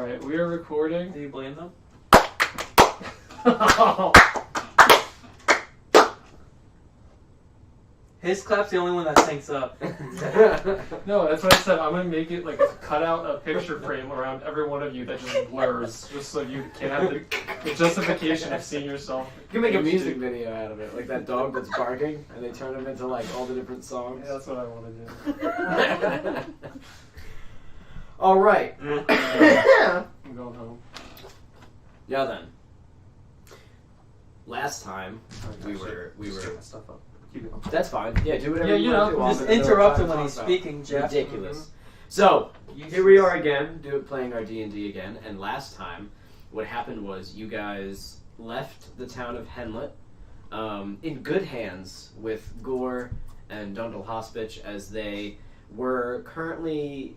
Alright, we are recording. Do you blame them? His clap's the only one that syncs up. No, that's what I said. I'm gonna make it like cut out a picture frame around every one of you that just blurs, just so you can have the justification of seeing yourself. You can make a music video out of it, like that dog that's barking, and they turn him into like all the different songs. Yeah, that's what I want to do. All right. I'm going home. Yeah, then. Last time we were. Get my stuff up. Keep it. That's fine. Yeah, do whatever Yeah, you you want know, to do. Just I'll interrupt him talk when he's about speaking, Jeff. Ridiculous. So here we are again, playing our D&D again. And last time, what happened was you guys left the town of Henlet in good hands with Gore and Dundle Hospitch, as they were currently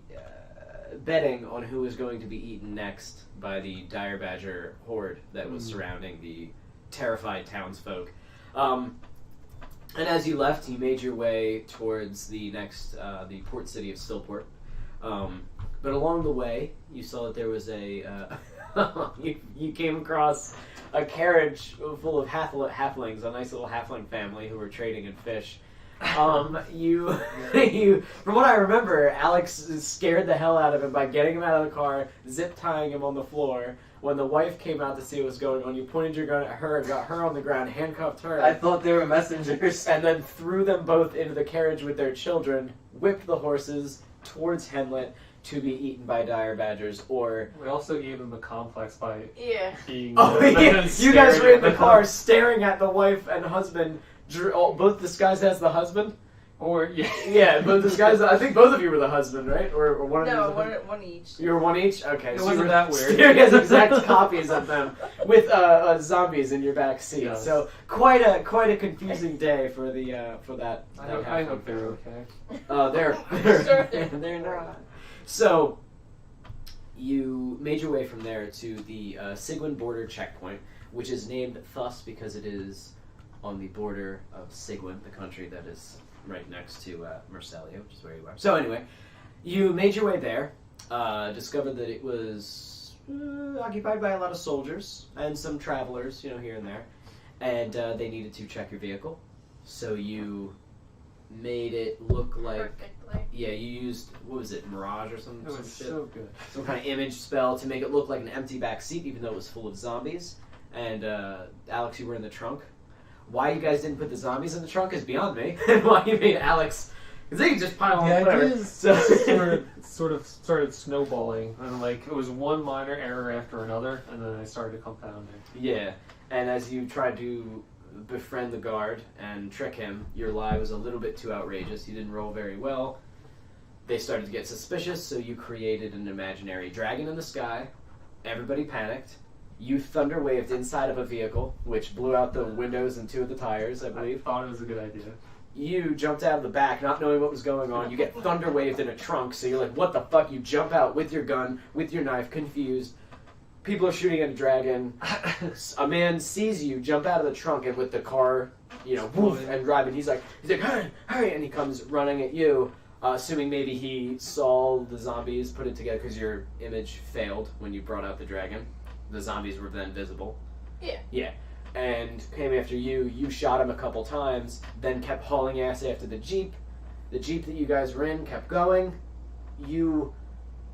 betting on who was going to be eaten next by the dire badger horde that was surrounding the terrified townsfolk. And as you left, you made your way towards the next, the port city of Stillport. But along the way, you saw that there was a, you came across a carriage full of halflings, a nice little halfling family who were trading in fish. You, from what I remember, Alex scared the hell out of him by getting him out of the car, zip tying him on the floor. When the wife came out to see what was going on, you pointed your gun at her, got her on the ground, handcuffed her. I thought they were messengers. And then threw them both into the carriage with their children, whipped the horses towards Henlet to be eaten by dire badgers, or... We also gave him a complex by being... Oh, yeah. You guys were in the car staring at the wife and husband, both disguised as the husband? Or, yeah. Yeah, both disguised... I think both of you were the husband, right? Or one of you was the husband? one each. You were one each? Okay. It so wasn't you were that weird. staring as exact copies of them with zombies in your back seat. Yes. So quite a confusing day for the for that. I hope they're okay. They're not. So you made your way from there to the Sigwin border checkpoint, which is named thus because it is on the border of Sigwin, the country that is right next to Mercelia, which is where you are. So anyway, you made your way there, discovered that it was occupied by a lot of soldiers and some travelers, here and there, and they needed to check your vehicle. So you made it look like... Perfectly. Yeah, you used, what was it, Mirage or something? It was so good. Some kind of image spell to make it look like an empty back seat, even though it was full of zombies. And Alex, you were in the trunk. Why you guys didn't put the zombies in the trunk is beyond me. And why you made Alex... Because they could just pile on whatever. Sort of started snowballing, and it was one minor error after another, and then I started to compounding. Yeah, and as you tried to befriend the guard and trick him, your lie was a little bit too outrageous. You didn't roll very well. They started to get suspicious, so you created an imaginary dragon in the sky. Everybody panicked. You thunder waved inside of a vehicle, which blew out the windows and two of the tires, I believe. I thought it was a good idea. You jumped out of the back, not knowing what was going on. You get thunder waved in a trunk, so you're like, what the fuck? You jump out with your gun, with your knife, confused. People are shooting at a dragon. A man sees you jump out of the trunk and with the car, woof, and driving. He's like, hey, hey, and he comes running at you, assuming maybe he saw the zombies, put it together, because your image failed when you brought out the dragon. The zombies were then visible. Yeah. Yeah. And came after you. You shot him a couple times, then kept hauling ass after the jeep. The jeep that you guys were in kept going. You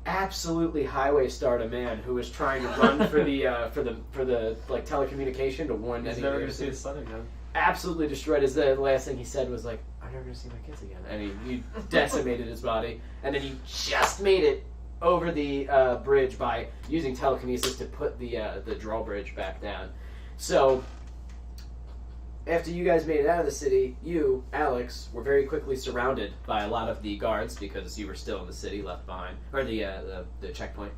absolutely highway starred a man who was trying to run for the telecommunication to warn that he's never going to see his son again. Absolutely destroyed. As the last thing he said was like, "I'm never going to see my kids again." And you decimated his body, and then you just made it over the bridge by using telekinesis to put the drawbridge back down. So, after you guys made it out of the city, you, Alex, were very quickly surrounded by a lot of the guards because you were still in the city left behind, or the checkpoint,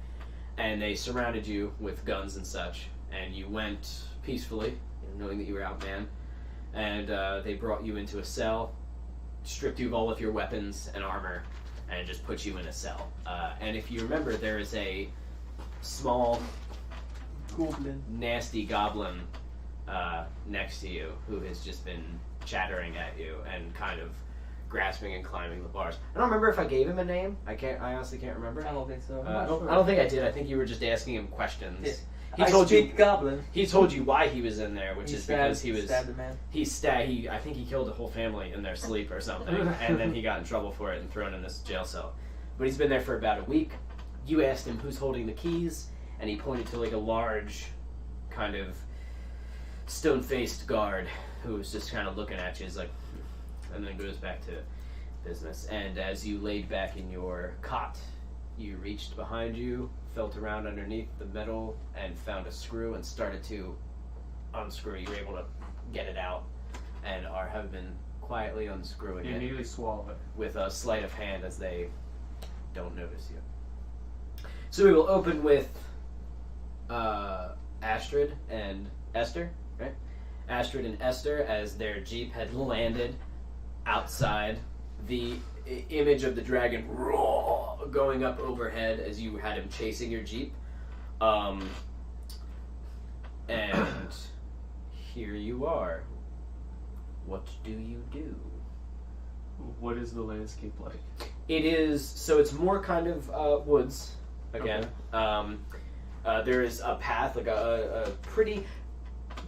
and they surrounded you with guns and such, and you went peacefully, knowing that you were outmanned, and they brought you into a cell, stripped you of all of your weapons and armor, and just put you in a cell. And if you remember, there is a small, nasty goblin next to you who has just been chattering at you and kind of grasping and climbing the bars. I don't remember if I gave him a name. I honestly can't remember. I don't think so. I don't think I did. I think you were just asking him questions. Yeah. He I told speak you. Goblin. He told you why he was in there, which is because he was. Stabbed a man. I think he killed a whole family in their sleep or something, and then he got in trouble for it and thrown in this jail cell. But he's been there for about a week. You asked him who's holding the keys, and he pointed to like a large, kind of stone-faced guard who was just kind of looking at you, is like, and then goes back to business. And as you laid back in your cot, you reached behind you, felt around underneath the metal, and found a screw and started to unscrew. You were able to get it out, and have been quietly unscrewing You it immediately swallow it. with a sleight of hand as they don't notice you. So we will open with Astride and Oestre, right? Astride and Oestre, as their jeep had landed outside, the image of the dragon going up overhead as you had him chasing your jeep. And here you are. What do you do? What is the landscape like? It is, so it's more kind of woods again. Okay. There is a path, like a pretty.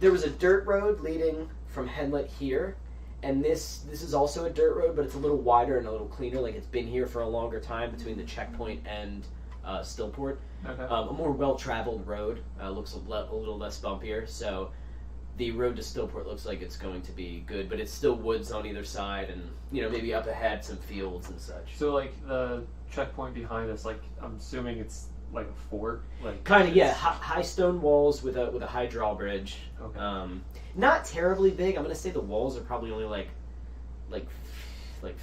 There was a dirt road leading from Henlet here, and this is also a dirt road, but it's a little wider and a little cleaner. Like it's been here for a longer time between the checkpoint and Stillport. Okay. A more well-traveled road, looks a little less bumpier. So the road to Stillport looks like it's going to be good, but it's still woods on either side, and maybe up ahead some fields and such. So like the checkpoint behind us, like I'm assuming it's like a fort, like Kind of, yeah. High stone walls with a high drawbridge. Okay. Not terribly big. I'm gonna say the walls are probably only like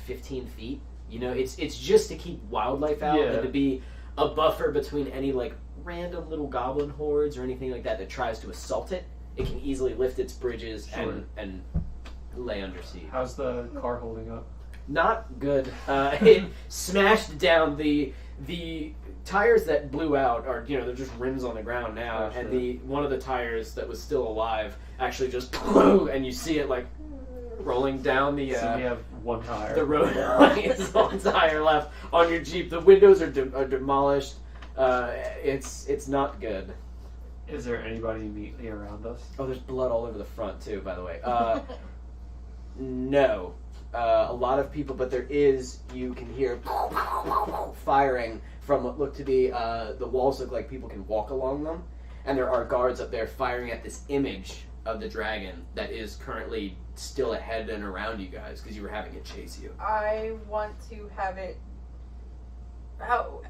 15 feet. It's just to keep wildlife out and to be a buffer between any like random little goblin hordes or anything like that tries to assault it. It can easily lift its bridges and lay under siege. How's the car holding up? Not good. It smashed down the tires that blew out are they're just rims on the ground now, Oh, and sure. one of the tires that was still alive actually just blew, and you see it like rolling down the So we have one tire. the road. It's one tire left on your Jeep. The windows are demolished. It's not good. Is there anybody immediately around us? Oh, there's blood all over the front too, by the way. No. A lot of people, but you can hear firing from what look to be, the walls look like people can walk along them, and there are guards up there firing at this image of the dragon that is currently still ahead and around you guys, because you were having it chase you. I want to have it.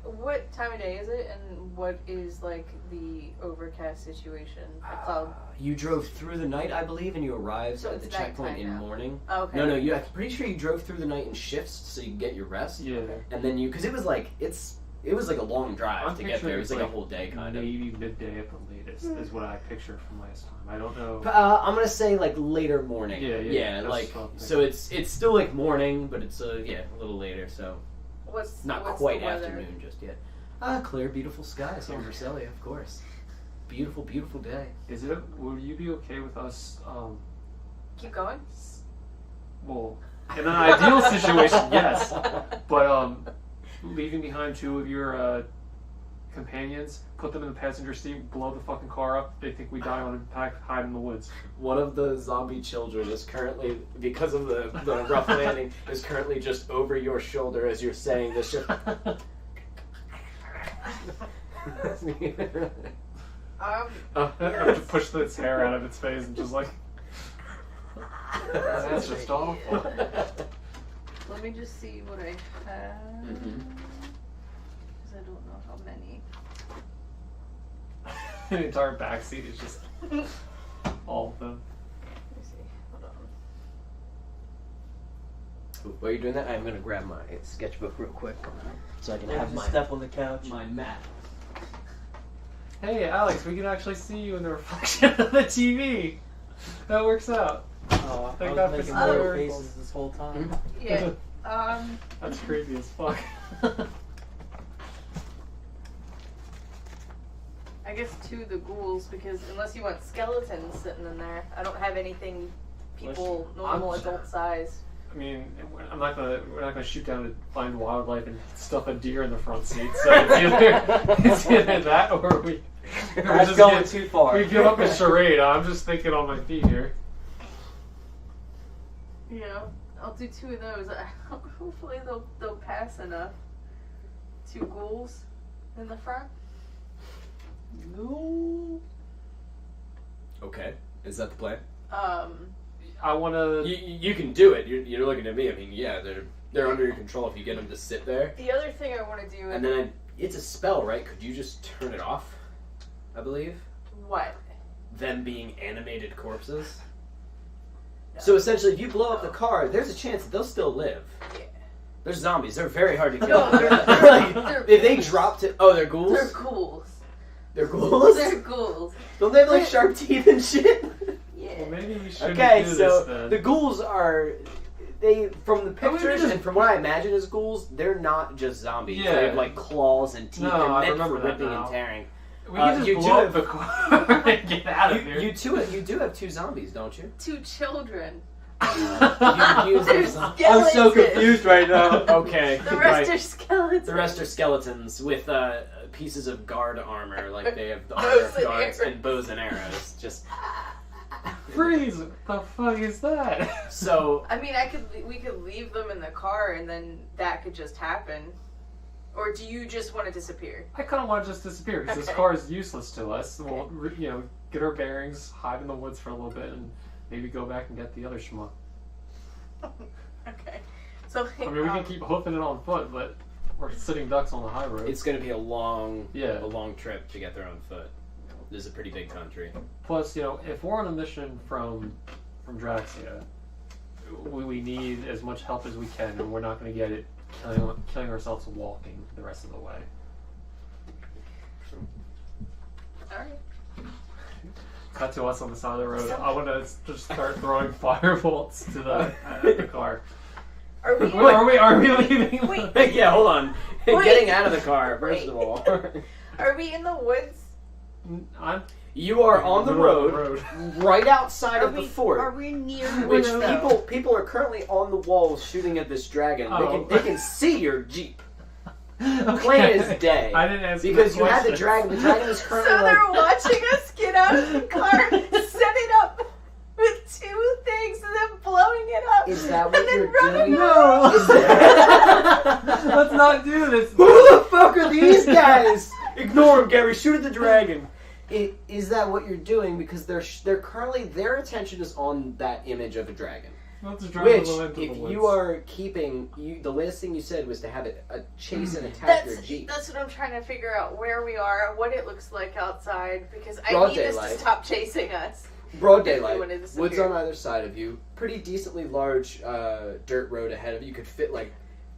What time of day is it, and what is like the overcast situation? The cloud. You drove through the night, I believe, and you arrived So at the it's checkpoint nighttime in now. morning. Oh, okay. No, I'm pretty sure you drove through the night in shifts so you can get your rest. Yeah. And then because it was like a long drive I'm to get there. It was like a picturing, whole day kind of. Maybe midday at the latest is what I pictured from last time. I don't know. I'm gonna say like later morning. Yeah, that's like what I'm so it's still like morning, but it's a little later. So What's not what's quite the weather? afternoon just yet. Clear, beautiful skies here in Versailles, of course. Beautiful, beautiful day. Is it? Would you be okay with us? Keep going. Well, in an ideal situation, yes. But leaving behind two of your companions, put them in the passenger seat, blow the fucking car up. They think we die on impact, hide in the woods. One of the zombie children is currently, because of the rough landing, is currently just over your shoulder as you're saying this. I have to push its hair out of its face and just like. That's just awful. Let me just see what I have. Because I don't know how many. The entire backseat is just all of them. Let me see. Hold on. While you're doing that, I'm gonna grab my sketchbook real quick so I can have my step on the couch. my map. Hey, Alex, we can actually see you in the reflection of the TV. That works out. Oh, Thank I God was for making weird miracles. faces this whole time. Yeah. That's creepy as fuck. I guess two of the ghouls, because unless you want skeletons sitting in there, I don't have anything people normal adult size. I mean, we're not gonna shoot down to find wildlife and stuff a deer in the front seat. So it's either that or we. That's going too far. We give up a charade. I'm just thinking on my feet here. Yeah, I'll do 2 of those. Hopefully they'll pass enough. 2 ghouls in the front. No. Okay, is that the plan? I want to. You can do it. You're looking at me. I mean, yeah, they're under your control if you get them to sit there. The other thing I want to do. And then it's a spell, right? Could you just turn it off? I believe. What? Them being animated corpses. No. So essentially, if you blow up the car, there's a chance that they'll still live. Yeah. They're zombies. They're very hard to kill. No, they're If they drop to... Oh, they're ghouls? They're ghouls. They're ghouls? They're ghouls. Don't they have, like, sharp teeth and shit? Yeah. Well, maybe we shouldn't Okay, do so this then. the ghouls are... They, from the Oh, we pictures just- and from what I imagine as ghouls, they're not just zombies. Yeah. They have, like, claws and teeth. No, They're I meant remember for that ripping now. and tearing. We can just you blow do up have- the car and get out of here. You do have 2 zombies, don't you? 2 children. You use They're those zombies. skeletons. I'm so confused right now. Okay, The right. rest are skeletons. The rest are skeletons with pieces of guard armor, like they have the Bows armor of and guards arrows. and bows and arrows. Just Freeze! What the fuck is that? so. I mean, we could leave them in the car and then that could just happen. Or do you just want to disappear? I kind of want to just disappear because this Okay. car is useless to us. We'll, get our bearings, hide in the woods for a little bit, and maybe go back and get the other schmuck. Okay. So I mean, we can keep hoofing it on foot, but we're sitting ducks on the high road. It's going to be a long Yeah. trip to get there on foot. This is a pretty big country. Plus, if we're on a mission from Draxia, we need as much help as we can, and we're not going to get it killing ourselves walking the rest of the way. Alright. Cut to us on the side of the road. I want to just start throwing firebolts to the car. Are we? Are we leaving? Wait. Yeah, hold on. Wait. Getting out of the car, first Wait. of all. Are we in the woods? I'm You are on the middle of road, right outside Are of the we? fort. Are we near the Which woods, though? people are currently on the walls shooting at this dragon. Oh. They can see your jeep. okay. Plain as day. I didn't answer Because the you had the question. dragon. The dragon is So currently they're like. watching us get out of the car, set it up with 2 things, and then blowing it up. Is that and what then you're running doing? away. Is that- Let's not do this. Who the fuck are these guys? Ignore him, Gary. Shoot at the dragon. Is that what you're doing? Because they're currently their attention is on that image of a dragon. Let's drive Which, a little into the if woods. you are keeping, the last thing you said was to have it chase and attack your jeep. That's what I'm trying to figure out, where we are, what it looks like outside, because I Broad need this daylight. to stop chasing us. Broad If we daylight, wanted to woods disappear. on either side of you, pretty decently large dirt road ahead of you. You could fit like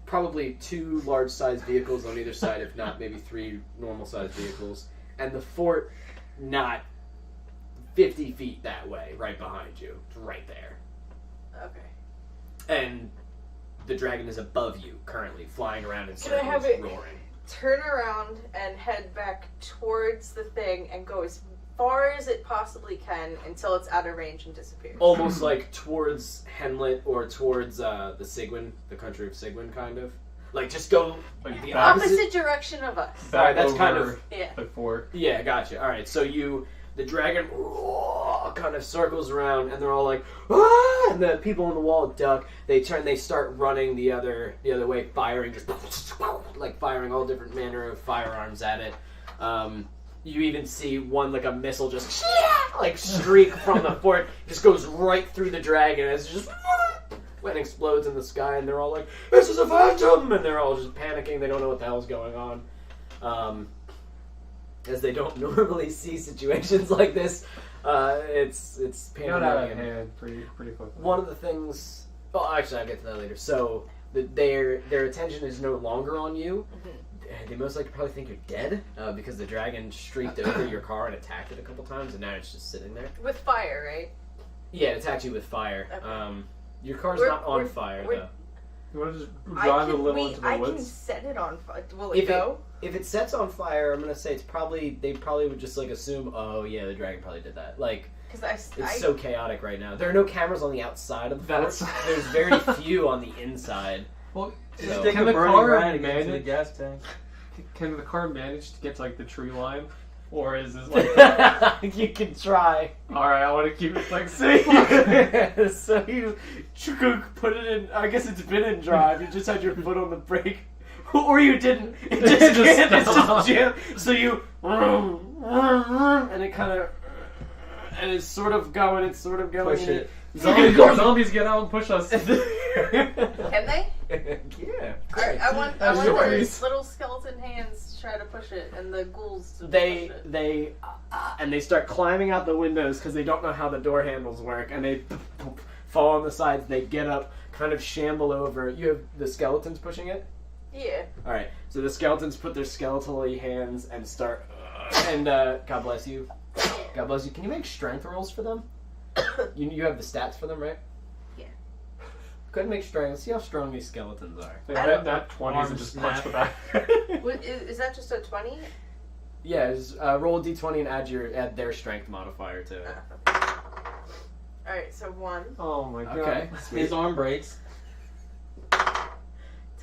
probably 2 large-sized vehicles on either side, if not maybe 3 normal-sized vehicles, and the fort not 50 feet that way, right behind you. It's right there. Okay. And the dragon is above you, currently, flying around in Can I circles, have it- roaring. Turn around and head back towards the thing and go as far as it possibly can until it's out of range and disappears. Almost like towards Henlet or towards the Sigwin, the country of Sigwin, kind of. Like, just go Like the back- Opposite direction of us. back that's over kind of- Yeah. the fort. Yeah, gotcha. Alright, so the dragon kind of circles around, and they're all like, ah! And the people on the wall duck. They start running the other way, firing, just like firing all different manner of firearms at it. You even see one, like a missile, just like streak from the fort, just goes right through the dragon, and it's just and explodes in the sky, and they're all like, "This is a phantom!" And they're all just panicking. They don't know what the hell's going on. As they don't normally see situations like this, it's Got out of pandemonium. hand pretty quickly. One of the things. Oh, actually, I'll get to that later. So their attention is no longer on you. They most likely probably think you're dead because the dragon streaked over your car and attacked it a couple times, and now it's just sitting there. With fire, right? Yeah, it attacked you with fire. Okay. Your car's We're- not on we're- fire we're- though. You want to just drive a little into the I woods? can set it on fire. Will If it go? If it sets on fire, I'm gonna say they probably would just like assume, oh yeah, the dragon probably did that. Like, Because it's so chaotic right now. There are no cameras on the outside of the fort. There's very few on the inside. Well, Just So- stick Can a the burning car brand against the manage- gas tank. Can the car manage to get to like the tree line, or is this like? You can try. All right, I want to keep it like. So you put it in. I guess it's been in drive. You just had your foot on the brake, or you didn't. It just jammed. It's just jammed. So you and it kind of and it's sort of going. It's sort of going. Push it. Zombies get out and push us. Can they? Yeah. I want yours. those little skeleton hands to try to push it, and the ghouls to push it. They start climbing out the windows because they don't know how the door handles work, and they fall on the sides. They get up, kind of shamble over. You have the skeletons pushing it. Yeah. All right, so the skeletons put their skeletally hands and start. And God bless you. God bless you. Can you make strength rolls for them? You have the stats for them, right? Yeah. Go ahead and make strength. See how strong these skeletons are. They hit that 20s and just punch the back. Is that just a 20? Yeah, just, roll a d20 and add their strength modifier to it. Alright, so 1. Oh my god. Okay. His arm breaks.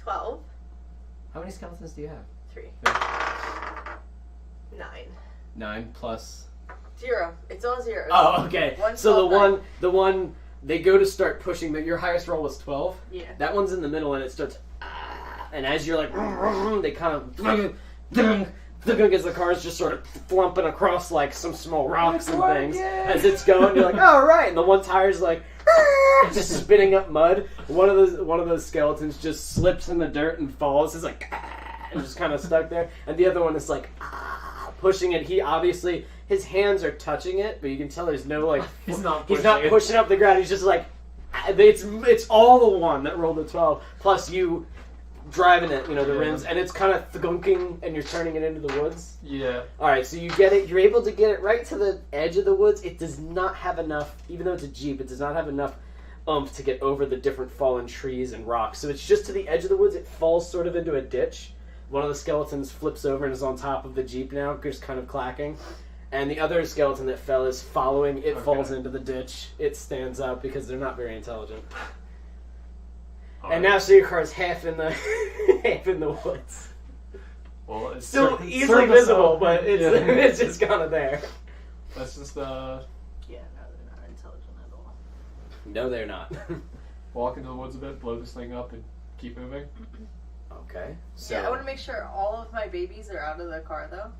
12. How many skeletons do you have? 3. 9. 9 plus. 0. It's all zeros. Oh, okay. 1, So 12, the one they go to start pushing. Your highest roll was 12. Yeah. That one's in the middle, and it starts. And as you're like, they kind of because the car's just sort of flumping across like some small rocks and things as it's going. You're like, oh right, and the one tire's like just spitting up mud. One of those skeletons just slips in the dirt and falls. It's like and just kind of stuck there, and the other one is like pushing it. He obviously his hands are touching it, but you can tell there's no like He's not pushing up the ground. He's just like it's all the one that rolled a 12 plus you driving it, the rims, and it's kind of thunking, and you're turning it into the woods. Yeah. Alright, so you get it, you're able to get it right to the edge of the woods. It does not have enough, even though it's a Jeep, it does not have enough oomph to get over the different fallen trees and rocks. So it's just to the edge of the woods, it falls sort of into a ditch. One of the skeletons flips over and is on top of the Jeep now, just kind of clacking. And the other skeleton that fell is following, it falls into the ditch. It stands up because they're not very intelligent. And now, so your car's half in the woods. Well, it's Still certain- easily certain visible, assault. but it's Yeah. it's just kind of there. That's just Yeah, no, they're not intelligent at all. No, they're not. walk into the woods a bit, blow this thing up, and keep moving. Okay. So Yeah, I want to make sure all of my babies are out of the car, though.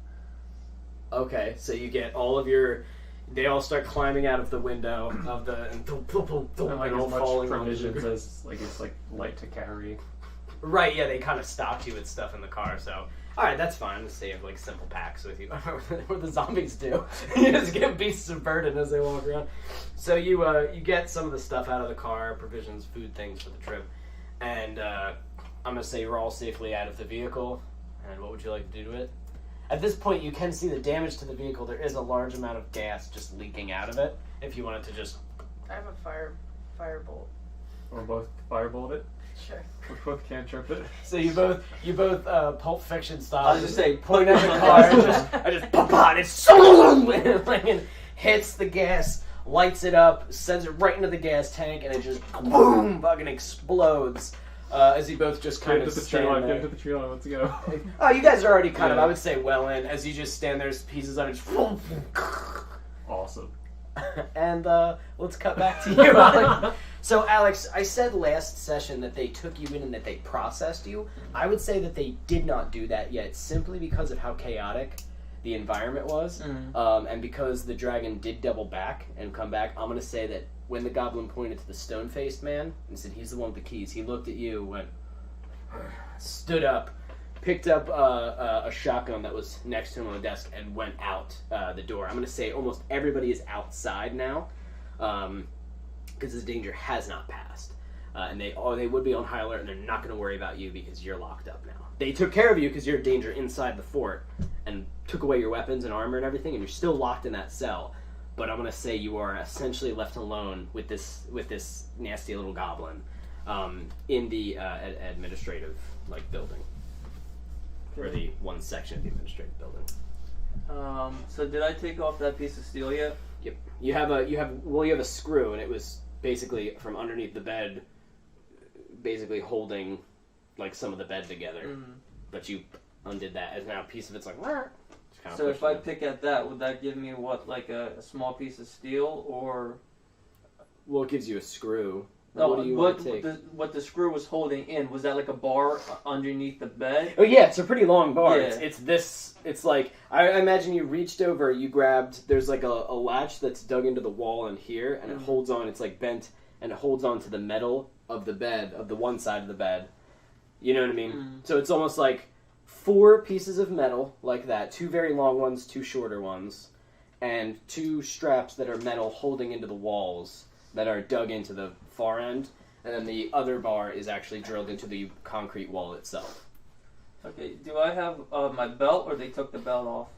okay, so you get all of your. They all start climbing out of the window of the and Not like all as much falling onto provisions the- as it's like light to carry. Right, yeah, they kind of stopped you with stuff in the car, so. Alright, that's fine. Let's say you have like simple packs with you. What the zombies do. You just get beasts of burden as they walk around. So you get some of the stuff out of the car, provisions, food, things for the trip. And I'm going to say you're all safely out of the vehicle. And what would you like to do to it? At this point, you can see the damage to the vehicle. There is a large amount of gas just leaking out of it. If you wanted to just... I have a firebolt. Or both firebolt it. Sure. We both cantrip it. So you both Pulp Fiction style. I was just saying, point at the car and just pop on. It's so and hits the gas, lights it up, sends it right into the gas tank, and it just boom, fucking explodes. As you both just kind Get of to the tree stand line. there. Get to the tree line. Let's go. Oh, you guys are already kind of, Yeah. I would say, well in. As you just stand there, pieces of it just Awesome. and let's cut back to you, Alex. So, Alex, I said last session that they took you in and that they processed you. I would say that they did not do that yet, simply because of how chaotic the environment was, and because the dragon did double back and come back. I'm going to say that when the goblin pointed to the stone-faced man and said, he's the one with the keys, he looked at you, went, stood up, picked up a shotgun that was next to him on the desk, and went out the door. I'm going to say almost everybody is outside now, because this danger has not passed. And they would be on high alert, and they're not going to worry about you because you're locked up now. They took care of you because you're in danger inside the fort, and took away your weapons and armor and everything, and you're still locked in that cell. But I'm going to say you are essentially left alone with this nasty little goblin. in the administrative building, or the one section of the administrative building. So did I take off that piece of steel yet? Yep. You have a screw, and it was basically from underneath the bed, basically holding some of the bed together. Mm-hmm. But you undid that, and now a piece of it's so if I pick at that, would that give me a small piece of steel, or? Well, it gives you a screw. No, what do you want to take? What the screw was holding in, was that like a bar underneath the bed? Oh yeah, it's a pretty long bar. Yeah. It's like, I imagine you reached over, you grabbed, there's a latch that's dug into the wall in here, and it holds on, it's bent, and it holds on to the metal of the bed, of the one side of the bed. You know what I mean? Mm. So it's almost like 4 pieces of metal like that, 2 very long ones, 2 shorter ones, and 2 straps that are metal holding into the walls that are dug into the far end, and then the other bar is actually drilled into the concrete wall itself. Okay, do I have my belt, or they took the belt off?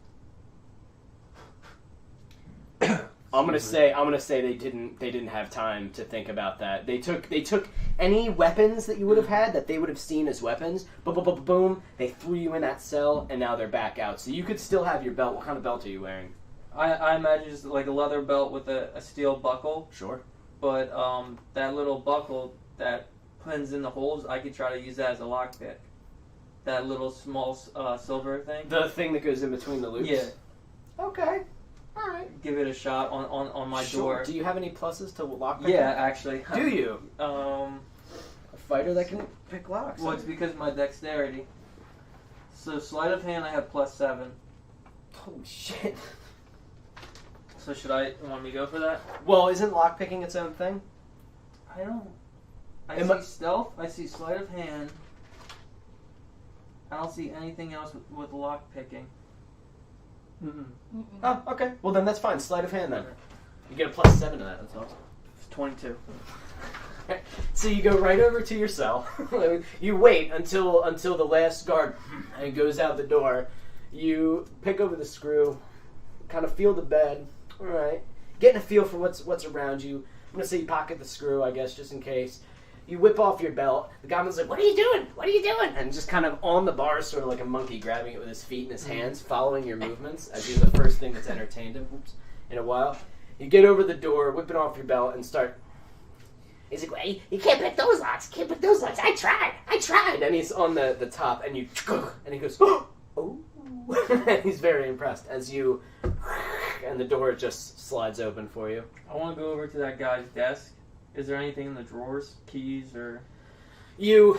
I'm gonna say they didn't have time to think about that. They took any weapons that you would have had that they would have seen as weapons. Boom! They threw you in that cell, and now they're back out. So you could still have your belt. What kind of belt are you wearing? I imagine just like a leather belt with a steel buckle. Sure. But that little buckle that pins in the holes, I could try to use that as a lockpick. That little small silver thing. The thing that goes in between the loops? Yeah. Okay. Alright. Give it a shot on my door. Do you have any pluses to lockpick? Yeah, actually. Do you? A fighter that can pick locks. Well, it's because of my dexterity. So sleight of hand, I have +7. Holy shit. So want me to go for that? Well, isn't lockpicking its own thing? I don't. I see stealth. I see sleight of hand. I don't see anything else with lockpicking. Oh, okay. Well, then that's fine. Sleight of hand, then. You get a +7 to that. That's awesome. It's 22. So you go right over to your cell. You wait until the last guard goes out the door. You pick over the screw, kind of feel the bed. All right, getting a feel for what's around you. I'm gonna say you pocket the screw, I guess, just in case. You whip off your belt. The goblin's like, "What are you doing? What are you doing?" And just kind of on the bar, sort of like a monkey, grabbing it with his feet and his hands, following your movements, as you're the first thing that's entertained him in a while. You get over the door, whip it off your belt, and start. He's like, "Wait, you can't pick those locks. Can't pick those locks. I tried." And he's on the top, and and he goes, "Oh." And he's very impressed as you, and the door just slides open for you. I want to go over to that guy's desk. Is there anything in the drawers? Keys or... You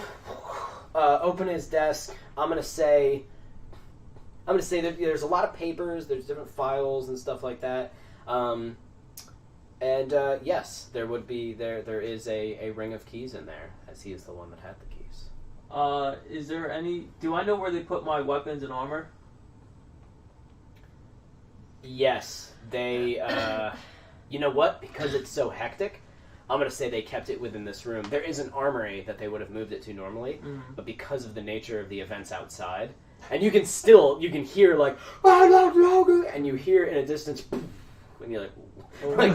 open his desk. I'm gonna say that there's a lot of papers. There's different files and stuff like that. Yes, there is a ring of keys in there, as he is the one that had the keys. Is there any... Do I know where they put my weapons and armor? Yes, they... you know what? Because it's so hectic, I'm going to say they kept it within this room. There is an armory that they would have moved it to normally, but because of the nature of the events outside, and you can hear and you hear in a distance, and you're like,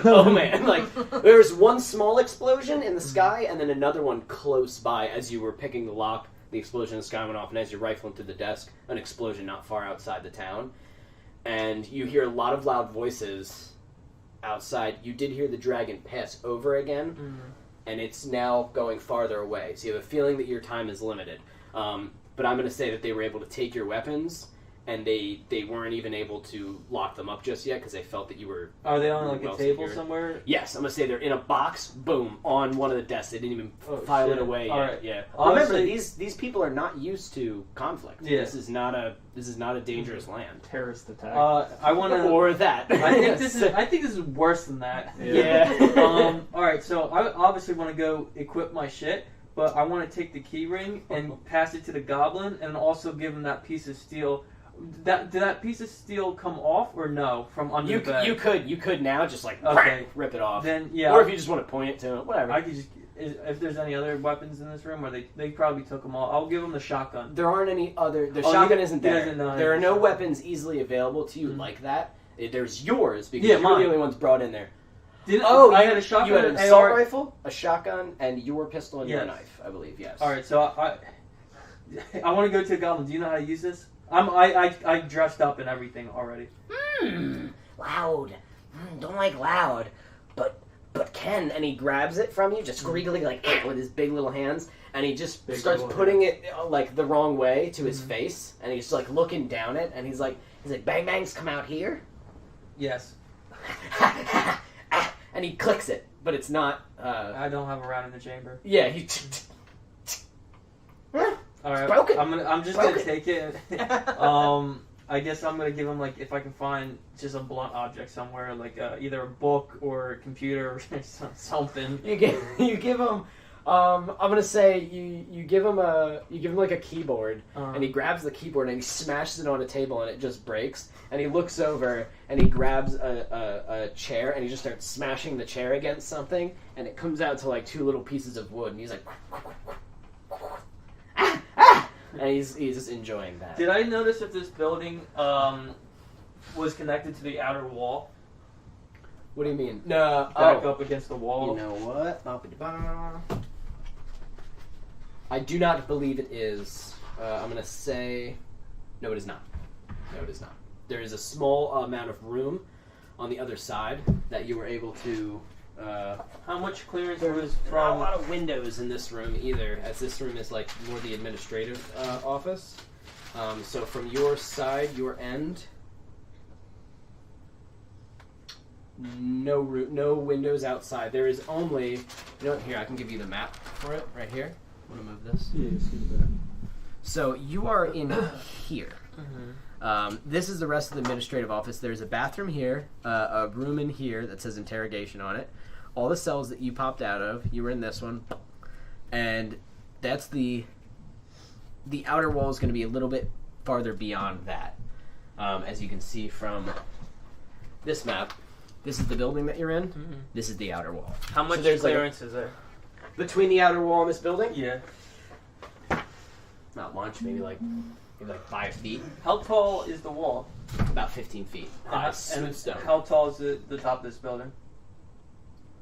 oh man, there's one small explosion in the sky, and then another one close by as you were picking the lock. The explosion in the sky went off, and as you're rifling through the desk, an explosion not far outside the town, and you hear a lot of loud voices outside. You did hear the dragon pass over again, and it's now going farther away. So you have a feeling that your time is limited. But I'm going to say that they were able to take your weapons, and they weren't even able to lock them up just yet because they felt that you were... Are they on a table somewhere? Yes, I'm going to say they're in a box, boom, on one of the desks. They didn't even file it away yet. Right. Yeah. Remember, these people are not used to conflict. Yeah. This is not a dangerous land. Terrorist attack. I want to... Or that. I think this is worse than that. Yeah. Alright, so I obviously want to go equip my shit, but I want to take the key ring and pass it to the goblin, and also give him that piece of steel. Did that piece of steel come off or no from under the bed? You could now just rip it off. Then yeah. Or if you just want to point it to him, whatever. I could just if there's any other weapons in this room, or they probably took them all. I'll give them the shotgun. There aren't any other. The shotgun isn't there. There are no weapons easily available to you like that. There's yours because you're the only ones brought in there. I had a shotgun. You had an and assault AR. rifle, a shotgun, and your pistol and your Yes. knife, I believe. Yes. All right, so I want to go to a goblin. Do you know how to use this? I dressed up and everything already. Loud. Don't like loud. But Ken, and he grabs it from you, just squeakily, like, with his big little hands, and he just Big starts little putting it, like, the wrong way to his face, and he's, like, looking down it, and he's like, bang bangs come out here? Yes. And he clicks it, but it's not, I don't have a round in the chamber. yeah, he... All right, broken. I'm just Broken. gonna take it. I guess I'm gonna give him, like, if I can find just a blunt object somewhere, like either a book or a computer or something. You give him. I'm gonna say you give him like a keyboard, and he grabs the keyboard and he smashes it on a table and it just breaks. And he looks over and he grabs a chair and he just starts smashing the chair against something, and it comes out to like 2 little pieces of wood, and he's like, and he's just enjoying that. Did I notice if this building was connected to the outer wall? What do you mean? No, Back up against the wall. You know what? I do not believe it is. I'm going to say... No, it is not. No, it is not. There is a small amount of room on the other side that you were able to... How much clearance was There are not a from... lot of windows in this room either, as this room is like more the administrative office. So from your side, your end... No windows outside. There is only... You know what? Here, I can give you the map for it, right here. I'm going to move this. Yeah, see that. So you are in here. Mhm. This is the rest of the administrative office. There's a bathroom here, a room in here that says interrogation on it. All the cells that you popped out of, you were in this one. And that's the outer wall is going to be a little bit farther beyond that. As you can see from this map, this is the building that you're in. Mhm. This is the outer wall. How much there's like clearance is there? Between the outer wall and this building? Yeah. Not much, maybe like 5 feet. How tall is the wall? About 15 feet. High, smooth stone. How tall is the top of this building?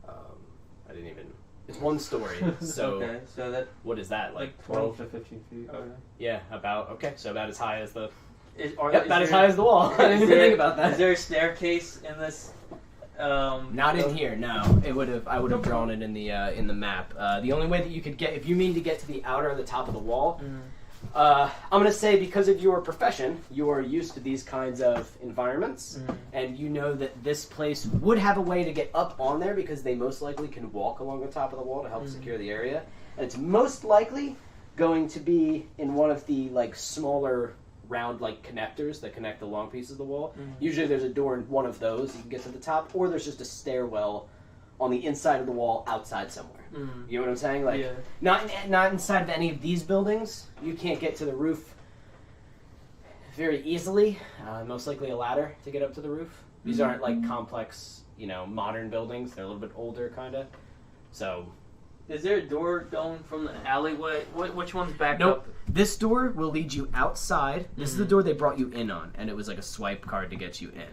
I didn't even... It's 1 story, so... Okay, so that... What is that, like 12 to 15 feet. Okay. Yeah, about... Okay, so about as high as the... Is about as high as the wall. I didn't even think about that. Is there a staircase in this? Not in here, no. I would have drawn it in the map. The only way that you could get... If you mean to get to the outer or the top of the wall... I'm going to say because of your profession, you are used to these kinds of environments, and you know that this place would have a way to get up on there because they most likely can walk along the top of the wall to help secure the area. And it's most likely going to be in one of the like smaller round like connectors that connect the long pieces of the wall. Usually there's a door in one of those you can get to the top, or there's just a stairwell on the inside of the wall outside somewhere. You know what I'm saying? Like, not inside of any of these buildings. You can't get to the roof very easily. Most likely a ladder to get up to the roof. These aren't like complex, modern buildings. They're a little bit older, kind of. So, Is there a door going from the alleyway? Which one's back nope. up? This door will lead you outside. This is the door they brought you in on, and it was like a swipe card to get you in.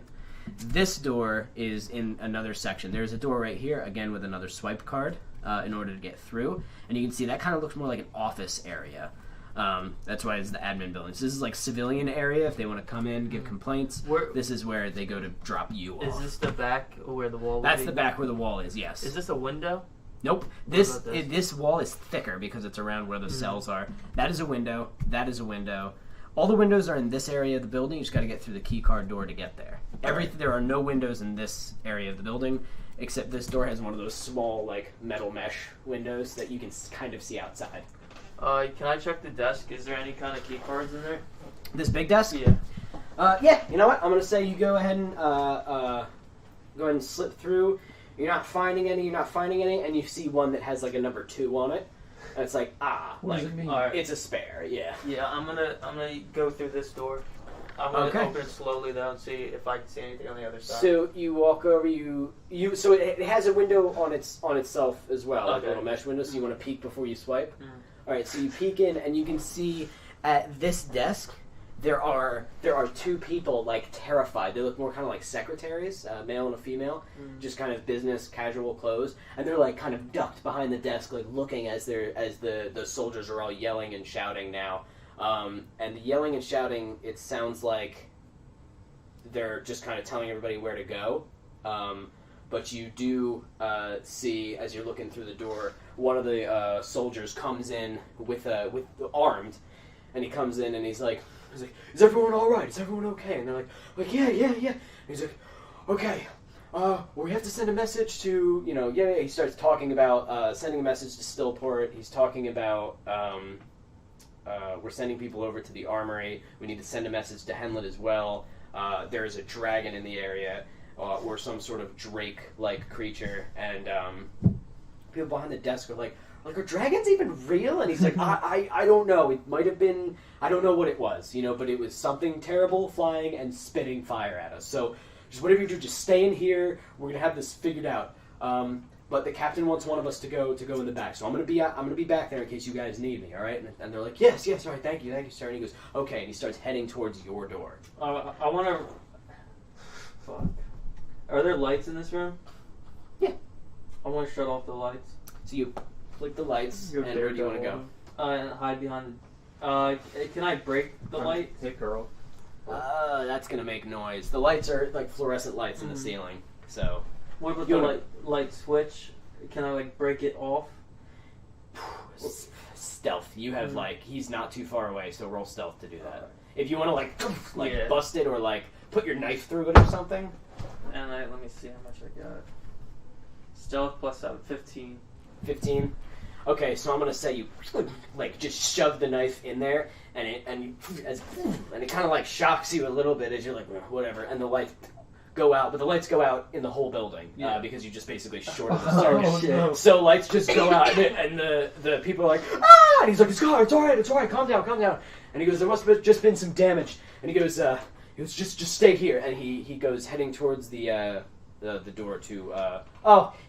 This door is in another section. There's a door right here, again with another swipe card in order to get through. And you can see that kind of looks more like an office area. That's why it's the admin building. So this is like civilian area if they want to come in, give complaints. This is where they go to drop you off. Is this the back where the wall would That's be? the back where the wall is, yes. Is this a window? Nope. What This about this? this wall is thicker because it's around where the cells are. That is a window. That is a window. All the windows are in this area of the building. You just got to get through the key card door to get there. There are no windows in this area of the building, except this door has one of those small, like, metal mesh windows that you can kind of see outside. Can I check the desk? Is there any kind of key cards in there? This big desk? Yeah. Yeah, you know what? I'm going to say you go ahead and go ahead and slip through. You're not finding any, and you see one that has, like, a number 2 on it. And it's like, What does it mean? Alright. it's a spare, yeah. Yeah, I'm gonna go through this door. I'm gonna Okay. open it slowly though and see if I can see anything on the other side. So you walk over, so it has a window on itself as well, like a Okay. little mesh window. So you want to peek before you swipe. All right, so you peek in, and you can see at this desk there are two people like terrified. They look more kind of like secretaries, male and a female, just kind of business casual clothes, and they're like kind of ducked behind the desk, like looking as the soldiers are all yelling and shouting now. And the yelling and shouting, it sounds like they're just kind of telling everybody where to go. But you do see, as you're looking through the door, one of the soldiers comes in with armed, and he comes in and he's like, "Is everyone all right? Is everyone okay?" And they're like, yeah. And he's like, "Okay, well, we have to send a message to, He starts talking about sending a message to Stillport. He's talking about we're sending people over to the armory. We need to send a message to Henlet as well. There is a dragon in the area." Or some sort of drake-like creature, and people behind the desk are like, "Are dragons even real?" And he's like, I don't know. It might have been. I don't know what it was, but it was something terrible flying and spitting fire at us. So just whatever you do, just stay in here. We're gonna have this figured out. But the captain wants one of us to go in the back. So I'm gonna be back there in case you guys need me. All right? And they're like, yes, all right, thank you, sir. And he goes, okay, and he starts heading towards your door. I want to. Fuck. Are there lights in this room? Yeah. I want to shut off the lights. So you flick the lights, and where do you want to go? And hide behind. Can I break the light? Hey, girl. That's gonna make noise. The lights are like fluorescent lights in the ceiling. So. What about the light switch? Can I break it off? Stealth. You have he's not too far away, so roll stealth to do that. If you want to bust it or put your knife through it or something. And let me see how much I got. Stealth plus 7, 15. 15. Okay, so I'm gonna say you just shove the knife in there, and it kind of shocks you a little bit as you're like whatever, and the lights go out, but the lights go out in the whole building because you just basically shorted the circuit. No. So lights just go out, and the people are like, ah! And he's like, it's all right, calm down. And he goes, there must have just been some damage. And he goes, just stay here. And he goes heading towards the door to.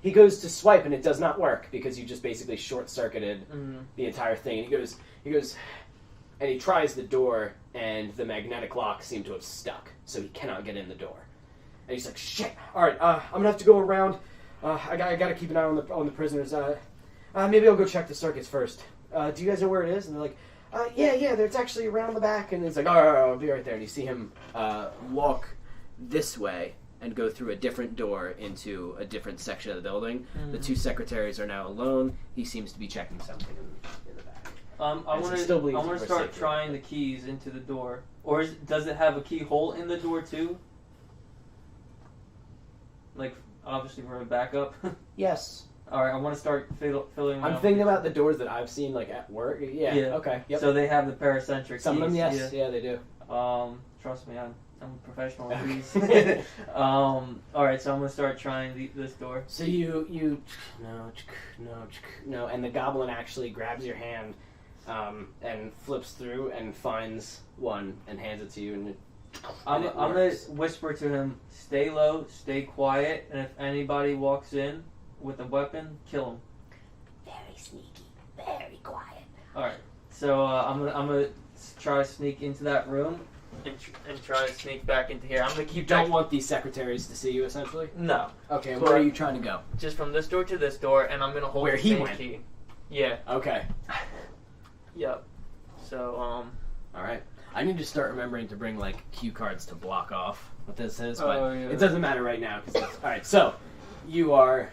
He goes to swipe, and it does not work because you just basically short circuited the entire thing. And he goes, and he tries the door, and the magnetic lock seemed to have stuck, so he cannot get in the door. And he's like, shit. All right, I'm gonna have to go around. I gotta keep an eye on the prisoners. Maybe I'll go check the circuits first. Do you guys know where it is? And they're like, yeah. It's actually around the back. And it's like, all right, I'll be right there. And you see him walk this way and go through a different door into a different section of the building. The two secretaries are now alone. He seems to be checking something in the back. I want to start trying the keys into the door. Or does it have a keyhole in the door too? Obviously for a backup. Yes. All right, I want to start filling. I'm thinking about the doors that I've seen at work. Yeah. Okay. Yep. So they have the paracentric. Some keys. of them, yes. Yeah, they do. Trust me, I'm a professional at these. All right, so I'm gonna start trying this door. So you no, and the goblin actually grabs your hand, and flips through and finds one and hands it to you, and I'm gonna whisper to him, stay low, stay quiet, and if anybody walks in with a weapon, kill him. Very sneaky, very quiet. Alright, so I'm gonna try to sneak into that room and try to sneak back into here. I'm gonna keep. You don't want these secretaries to see you, essentially? No. Okay, where are you trying to go? Just from this door to this door, and I'm gonna hold where the he same went. key. Yeah. Okay. Yep. So Alright. I need to start remembering to bring cue cards to block off what this is, but yeah. It doesn't matter right now. Alright, so you are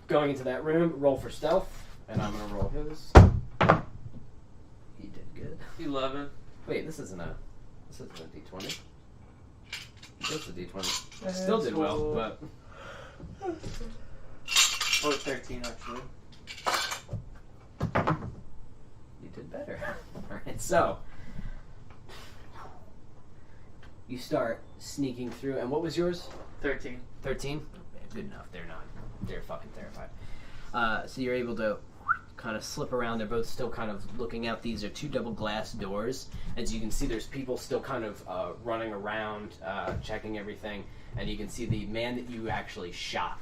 going into that room. Roll for stealth, and I'm gonna roll his. He did good. 11. Wait, this isn't a D20. Just a D20. Still did well, but Or 13 actually. you did better. Alright, so you start sneaking through, and what was yours? 13. 13? Good enough. They're fucking terrified. So you're able to kind of slip around. They're both still kind of looking out. These are two double glass doors. As you can see, there's people still kind of running around, checking everything. And you can see the man that you actually shot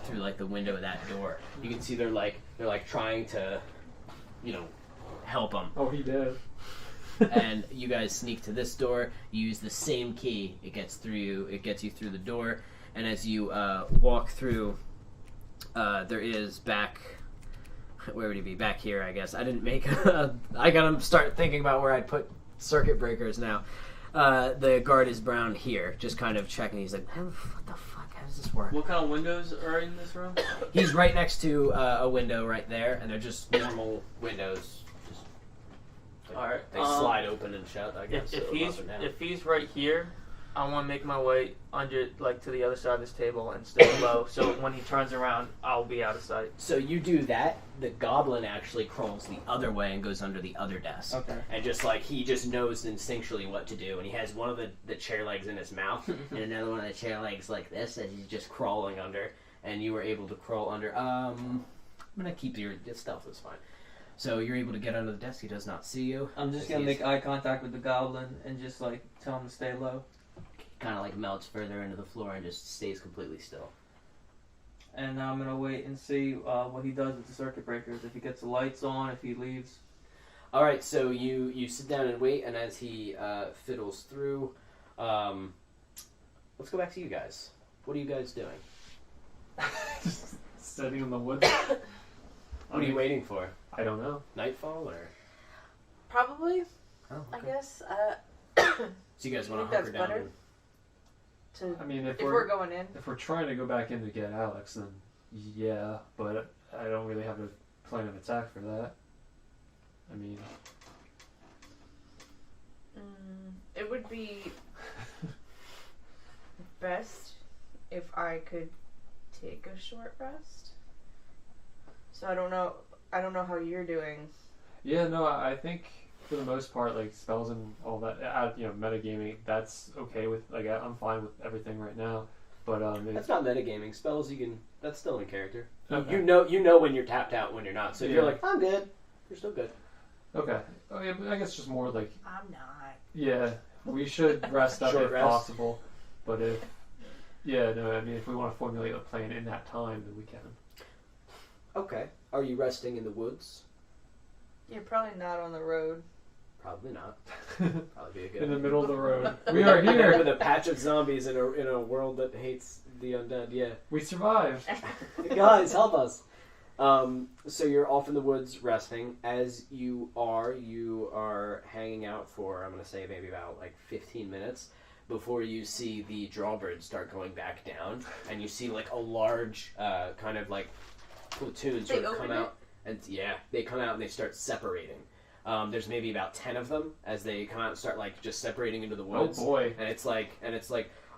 through the window of that door. You can see they're trying to, help him. Oh, he did. and you guys sneak to this door. You use the same key. It gets you through the door, and as you walk through, there is back. Where would he be? Back here, I guess. I didn't make. I gotta start thinking about where I'd put circuit breakers now. The guard is brown here, just kind of checking. He's like, what the fuck? How does this work? What kind of windows are in this room? He's right next to a window right there, and they're just normal windows. Just, All right. They slide open and shut, I guess. If he's right here, I want to make my way under, like, to the other side of this table and stay low. So when he turns around, I'll be out of sight. So you do that. The goblin actually crawls the other way and goes under the other desk. Okay. And just like he just knows instinctually what to do, and he has one of the chair legs in his mouth and another one of the chair legs like this, and he's just crawling under. And you were able to crawl under. I'm gonna keep your stealth is fine. So you're able to get under the desk. He does not see you. I'm just gonna make eye contact with the goblin and just like tell him to stay low. Kind of like melts further into the floor and just stays completely still. And now I'm gonna wait and see what he does with the circuit breakers. If he gets the lights on, if he leaves. All right, so you sit down and wait, and as he fiddles through, let's go back to you guys. What are you guys doing? Just sitting in the woods. What are you waiting for? I don't know. Nightfall or? Probably, Oh, I okay. guess. So you guys want think to hunker that's down? better. I mean, If we're going in. if we're trying to go back in to get Alex, then yeah, but I don't really have a plan of attack for that. I mean, It would be best if I could take a short rest. So I don't know how you're doing. yeah, no, I think for the most part, like spells and all that, metagaming, that's okay with. Like, I'm fine with everything right now. But That's not metagaming. Spells you can. That's still in character. Okay. You know when you're tapped out, when you're not. So if you're Yeah. like, I'm good. You're still good. Okay. Oh, yeah, I guess just more like, I'm not. yeah, we should rest up Short if rest. possible. But if we want to formulate a plan in that time, then we can. Okay. Are you resting in the woods? You're probably not on the road. Probably not. Probably be a good. In the middle of the road. We are here. With a patch of zombies in a world that hates the undead. Yeah. We survived. Guys, help us. So you're off in the woods resting. As you are hanging out for, I'm going to say maybe about like 15 minutes before you see the drawbirds start going back down, and you see like a large kind of like platoon sort of come out, and they come out and they start separating. There's maybe about 10 of them as they come out and start like just separating into the woods. Oh boy! And it's like,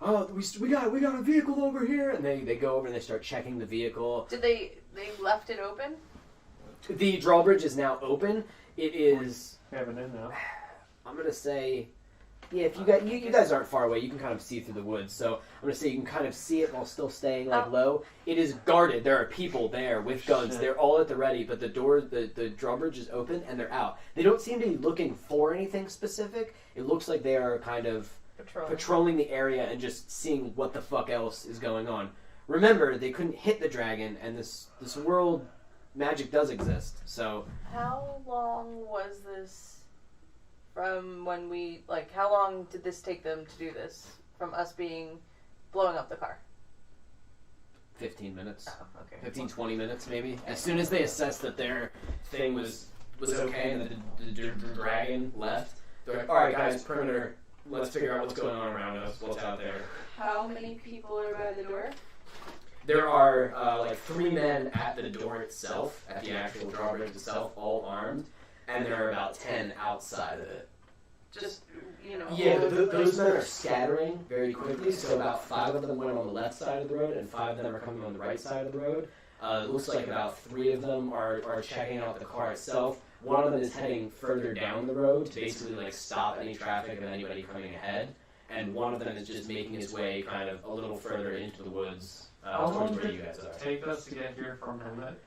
oh, we got a vehicle over here, and they go over and they start checking the vehicle. Did they left it open? The drawbridge is now open. It is. We have it in now. I'm gonna say, yeah. If you guys aren't far away, you can kind of see through the woods. So I'm gonna say you can kind of see it while still staying like low. It is guarded. There are people there with guns. Shit. They're all at the ready, but the drawbridge is open and they're out. They don't seem to be looking for anything specific. It looks like they are kind of patrolling the area and just seeing what the fuck else is going on. Remember, they couldn't hit the dragon, and this world magic does exist. So How long was this from when we how long did this take them to do this? From us blowing up the car? 15 minutes. Oh, okay. 15, 20 minutes maybe. As soon as they assessed that their thing was okay and that the dragon left, they're like, alright guys, perimeter, let's figure out what's going on around us, what's out there. How many people are by the door? There are like 3 men at the door itself, at the actual drawbridge itself, all armed, and there are about 10 outside of it. Just, Yeah, those men are scattering very quickly, so about 5 of them went on the left side of the road, and 5 of them are coming on the right side of the road. It looks like about 3 of them are checking out the car itself. One of them is heading further down the road to basically like stop any traffic of anybody coming ahead, and one of them is just making his way kind of a little further into the woods towards where you guys are. Take us to get here from Helmet.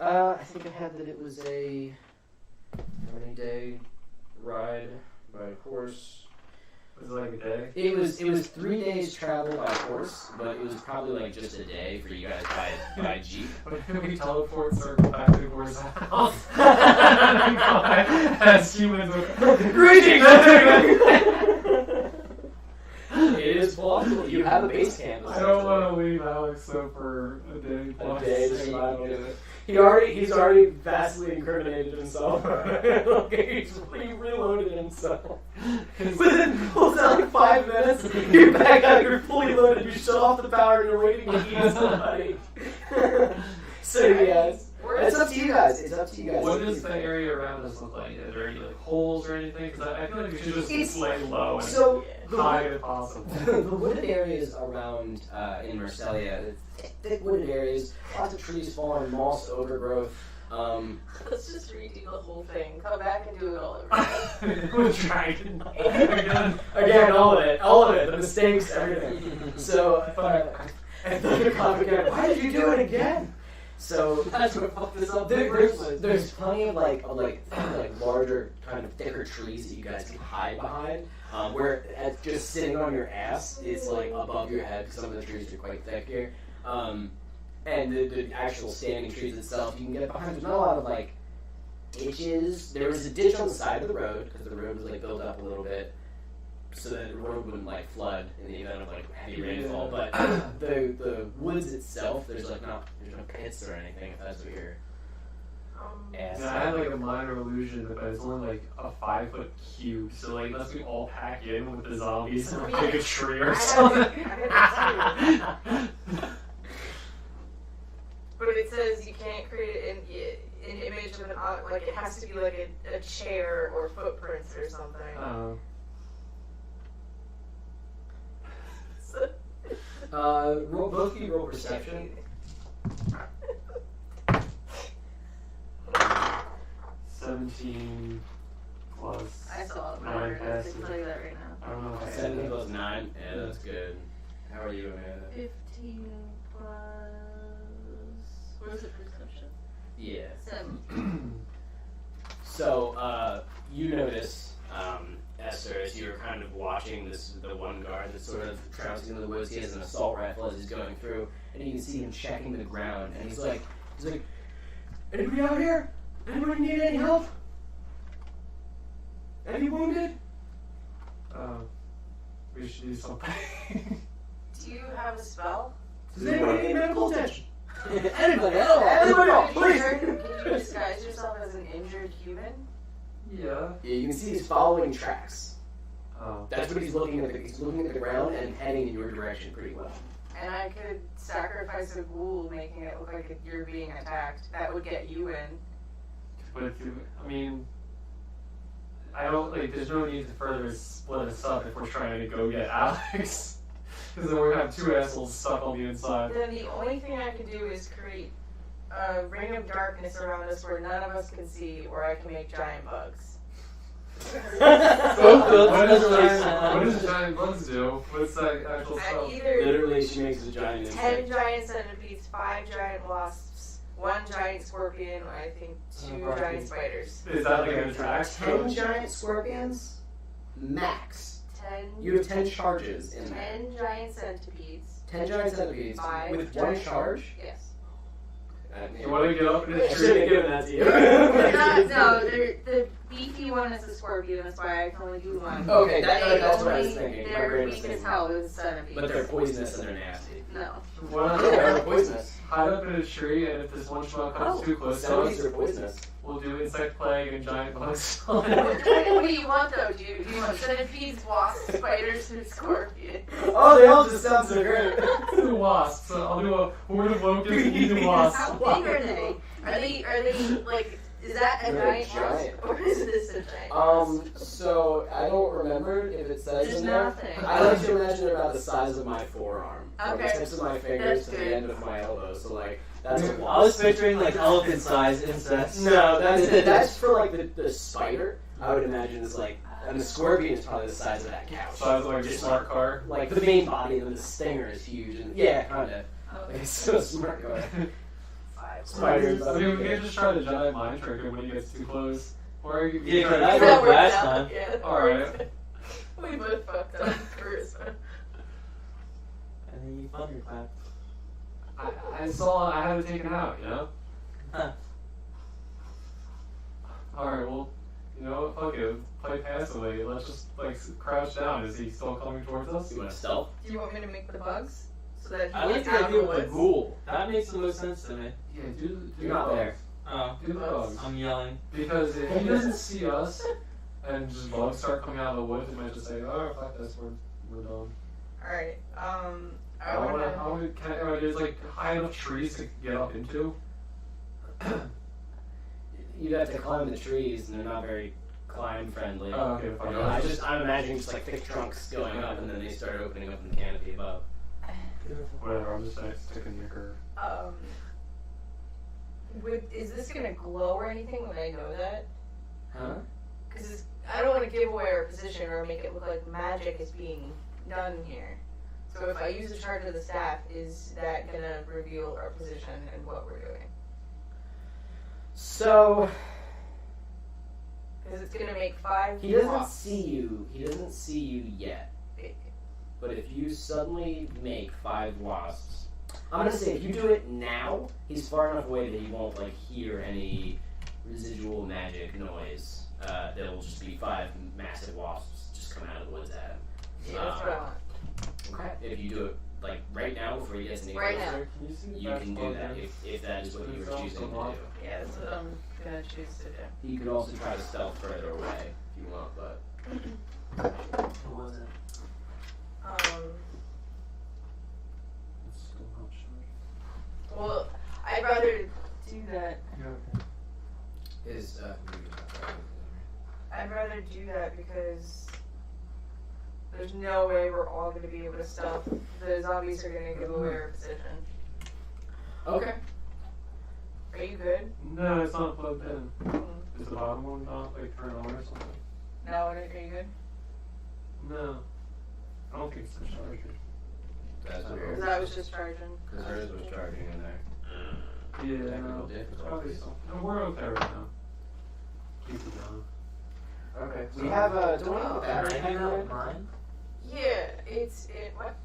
I think I had that it was a 20-day ride by horse. Was it like a day? It was 3 days travel by horse, but it was probably like just a day for you guys by jeep. What if we teleport circle back to Gore's house? And we come back as humans with Greetings! It is plausible. You have a base camp. I don't want to leave Alex though for a day plus. A day to survive. He's already vastly incriminated himself. He's reloaded himself. Within pulls out like 5 minutes, you're back out, you're fully loaded, you shut off the power, and you're waiting to eat somebody. So yes. It's up to you guys. What does the area around us look like? Are there any like holes or anything? Because I feel like we should just lay low and high as possible. The wooded areas around in Marselia, thick wooded areas, lots of trees falling, moss overgrowth. Let's just redo the whole thing. Come back and do it all over again. We're trying Again, all of it, the mistakes, everything. So, and Thunderclap again. Why did you do it again? So That's what fucked this up. there's plenty of like larger, kind of thicker trees that you guys can hide behind. Where just sitting on your ass is like above your head. Some of the trees are quite thick here. And the actual standing trees itself, you can get behind. There's not a lot of like ditches. There was a ditch on the side of the road because the road was like built up a little bit, so that the road wouldn't like flood in the event of like heavy rainfall. But the woods itself, there's no pits or anything. If that's what you're asking. Yeah, I had like a minor illusion that it's only like a 5-foot cube, so like unless we all pack in with the zombies and pick a tree or something. But it says you can't create an image of an like it has to be like a chair or footprints or something. Both of you roll perception. 17 plus. I saw it. 9 I passes. can tell you that right now. I don't know if I 17 plus 9. Yeah, that's good. How are you, Amanda? 15 plus. What is it? Perception. Yeah. 7. So, you notice, Esther, as you're kind of watching the one guard that's sort of trouncing in the woods. He has an assault rifle as he's going through, and you can see him checking the ground, and he's like, anybody out here? Anybody need any help? Any wounded? we should do something. Do you have a spell? Does anybody need medical attention? Anybody, please! Can you disguise yourself as an injured human? Yeah. Yeah, you can see he's following tracks. Oh. That's what he's looking at. He's looking at the ground and heading in your direction pretty well. And I could sacrifice a ghoul, making it look like you're being attacked. That would get you in. But I mean, I don't like. There's no need to further split us up if we're trying to go get Alex, because then we're gonna have 2 assholes stuck on the inside. Then the only thing I can do is create a ring of darkness around us where none of us can see, or I can make giant bugs. What does giant bugs do? What's that actual At spell? either Literally, she makes a giant 10 giant centipedes, 5 giant wasps, 1 giant scorpion, I think 2 giant spiders. Is that like an attack? 10 giant scorpions? Max. 10. You have 10 charges in there. 10 giant centipedes. 10 giant centipedes 5 with 1 giant- charge? Yes. You want to get up in I the should tree? have given that to you. No, the beefy one is a scorpion, that's why I can only do 1. Okay, that's what I was thinking. My They're brain was weak as thinking. hell with centipedes. But they're poisonous and they're nasty. No. Why not They're poisonous. hide up in a tree, and if this one schmuck comes too close to Centipedes us, are poisonous. we'll do insect plague and giant bugs. What do you want though? Do you want centipedes, wasps, spiders, or scorpion? Oh, they all just sound so great. The wasps. So I'll do a horde of locusts and eat the wasps. How big are they? Are they like? Is that a They're giant wasp, giant. or is this a giant wasp? So I don't remember if it says There's in there. nothing. I like to imagine they're about the size of my forearm. From Okay. the tips of my fingers That's to good. the end of my elbow. So like that's a I was wasp. picturing like elephant-sized insects. No, that's for like the spider. I would imagine is like, and the scorpion is probably the size of that couch. Size of like a smart car. Like the main body, and then the stinger is huge. And yeah, kind of. Okay. It's so smart car. 5 Spiders. I mean, we can just try the giant mind trick when he gets too close. Or you can Yeah, try that to worked worked last out. time. Yeah, that Alright. worked. We both fucked up charisma. And then you thunderclap. I saw I had it taken out, you know? Huh. Alright, well, you know, fuck it. Play passively. Let's just, like, crouch down. Is he still coming towards us? You want to stealth? Do you want me to make the bugs? So that he I like gets the out idea of the with the woods? ghoul. That makes the most sense to me. Yeah, do You're not the there. bugs. Oh, Do the bugs. I'm yelling. Because if he doesn't see us and just bugs start coming out of the woods, he might just say, oh, fuck this, we're done. Alright, I wanna, there's like high enough trees to get up into. You'd have to climb the trees, and they're not very climb friendly. Oh, okay, fine. I'm imagining just like thick trunks going up, and then they start opening up in the canopy above. Whatever, I'm just sticking your curve. Is this gonna glow or anything when I know that? Huh? Because I don't want to give away our position or make it look like magic is being done here. So if I use the charge of the staff, is that gonna reveal our position and what we're doing? So Because it's gonna make 5 he doesn't blocks. see you. He doesn't see you yet. But if you suddenly make 5 wasps, I'm gonna say if you do it now, he's far enough away that he won't like hear any residual magic noise. There will just be 5 massive wasps just coming out of the woods at him. Yeah, that's what I want. Okay. If you do it like right now before he gets any Right now. closer, you can do that if that is what you were choosing to do. Yeah, that's what I'm gonna choose to do. You could also try to stealth further away if you want, but What was it? Well, I'd rather do that. is I'd rather do that because there's no way we're all gonna be able to stealth. The zombies are gonna give away our position. okay. Are you good? No, it's not plugged in. Mm. Is the bottom one not like turned on or something? No, are you good? No. I don't think it's the charger. That's Because weird. I was just charging. Because hers was charging in there. Yeah, Technical no. difficulties. Probably so. No, we're okay right now. Keep it going. Okay. We have do we have a battery Can I hang hanger? out with mine? Yeah, what?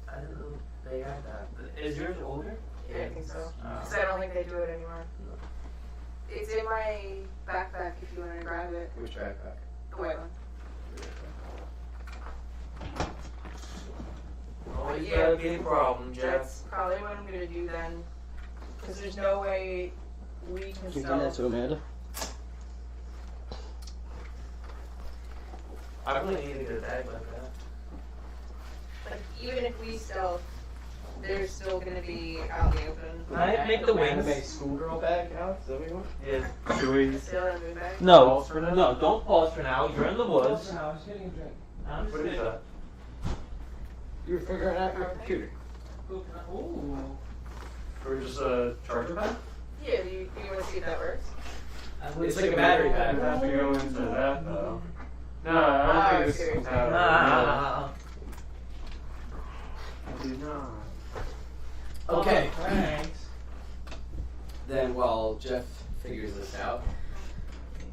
I didn't know they had that. Is yours older? Yeah, I think so. Because I don't think they do it anymore. It's in my backpack if you want to grab it. Which backpack? The white one. Always Yeah. gotta be a problem, Jeff. That's probably what I'm gonna do then. Because there's no way we can stealth. Amanda? I really need to get a bag like that. Like, even if we stealth, they're still gonna be out in the open. Can I make the wings? Anime schoolgirl bag, Alex? Is that what you want? Yeah. Should we? Still in a moon bag. No, Pause for now? no, don't pause for now. You're in the woods. I was getting a drink. I'm just What is that? You were figuring out your computer. Ooh. Or just a charger pack? Yeah, do you want to see if that works? It's like a battery I pack. have to go into that though. No, I don't think this is compatible. Ah. I do not. Okay. Thanks. Then while Jeff figures this out.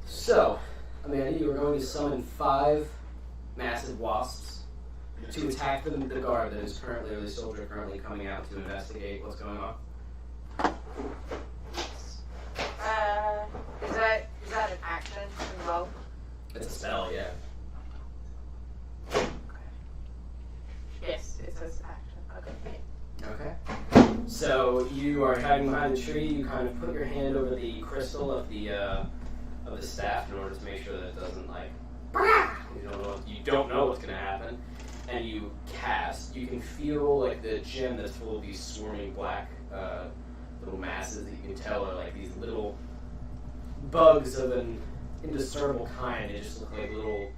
So, Amanda, you are going to summon 5 massive wasps to attack the guard that is currently, or the soldier currently coming out to investigate what's going on. Is that an action as well? It's a spell, yeah. Yes, it says action. Okay. Okay. So you are hiding behind the tree. You kind of put your hand over the crystal of the staff in order to make sure that it doesn't like. You don't know what's gonna happen, and you cast. You can feel like the gem that's full of these swarming black little masses that you can tell are like these little bugs of an indiscernible kind. They just look like little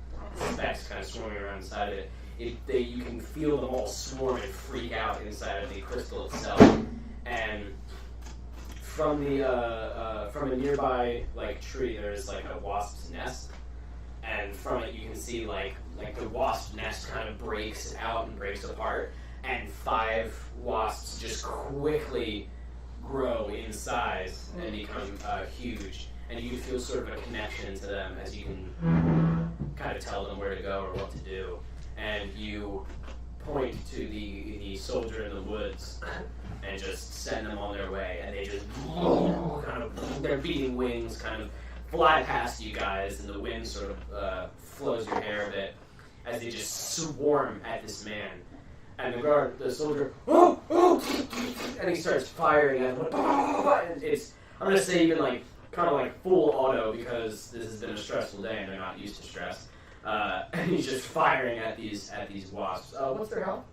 specks kind of swarming around inside of it. You can feel them all swarm and freak out inside of the crystal itself, and from a nearby like tree, there's like a wasp's nest, and from it you can see like the wasp nest kind of breaks out and breaks apart, and 5 wasps just quickly grow in size and become huge, and you feel sort of a connection to them as you can kind of tell them where to go or what to do, and you point to the soldier in the woods and just send them on their way, and they just kind of, their beating wings kind of fly past you guys, and the wind sort of flows your hair a bit as they just swarm at this man. And the soldier, and he starts firing at them. It's, I'm gonna say even like kind of like full auto because this has been a stressful day and they're not used to stress. And he's just firing at these wasps. What's their health?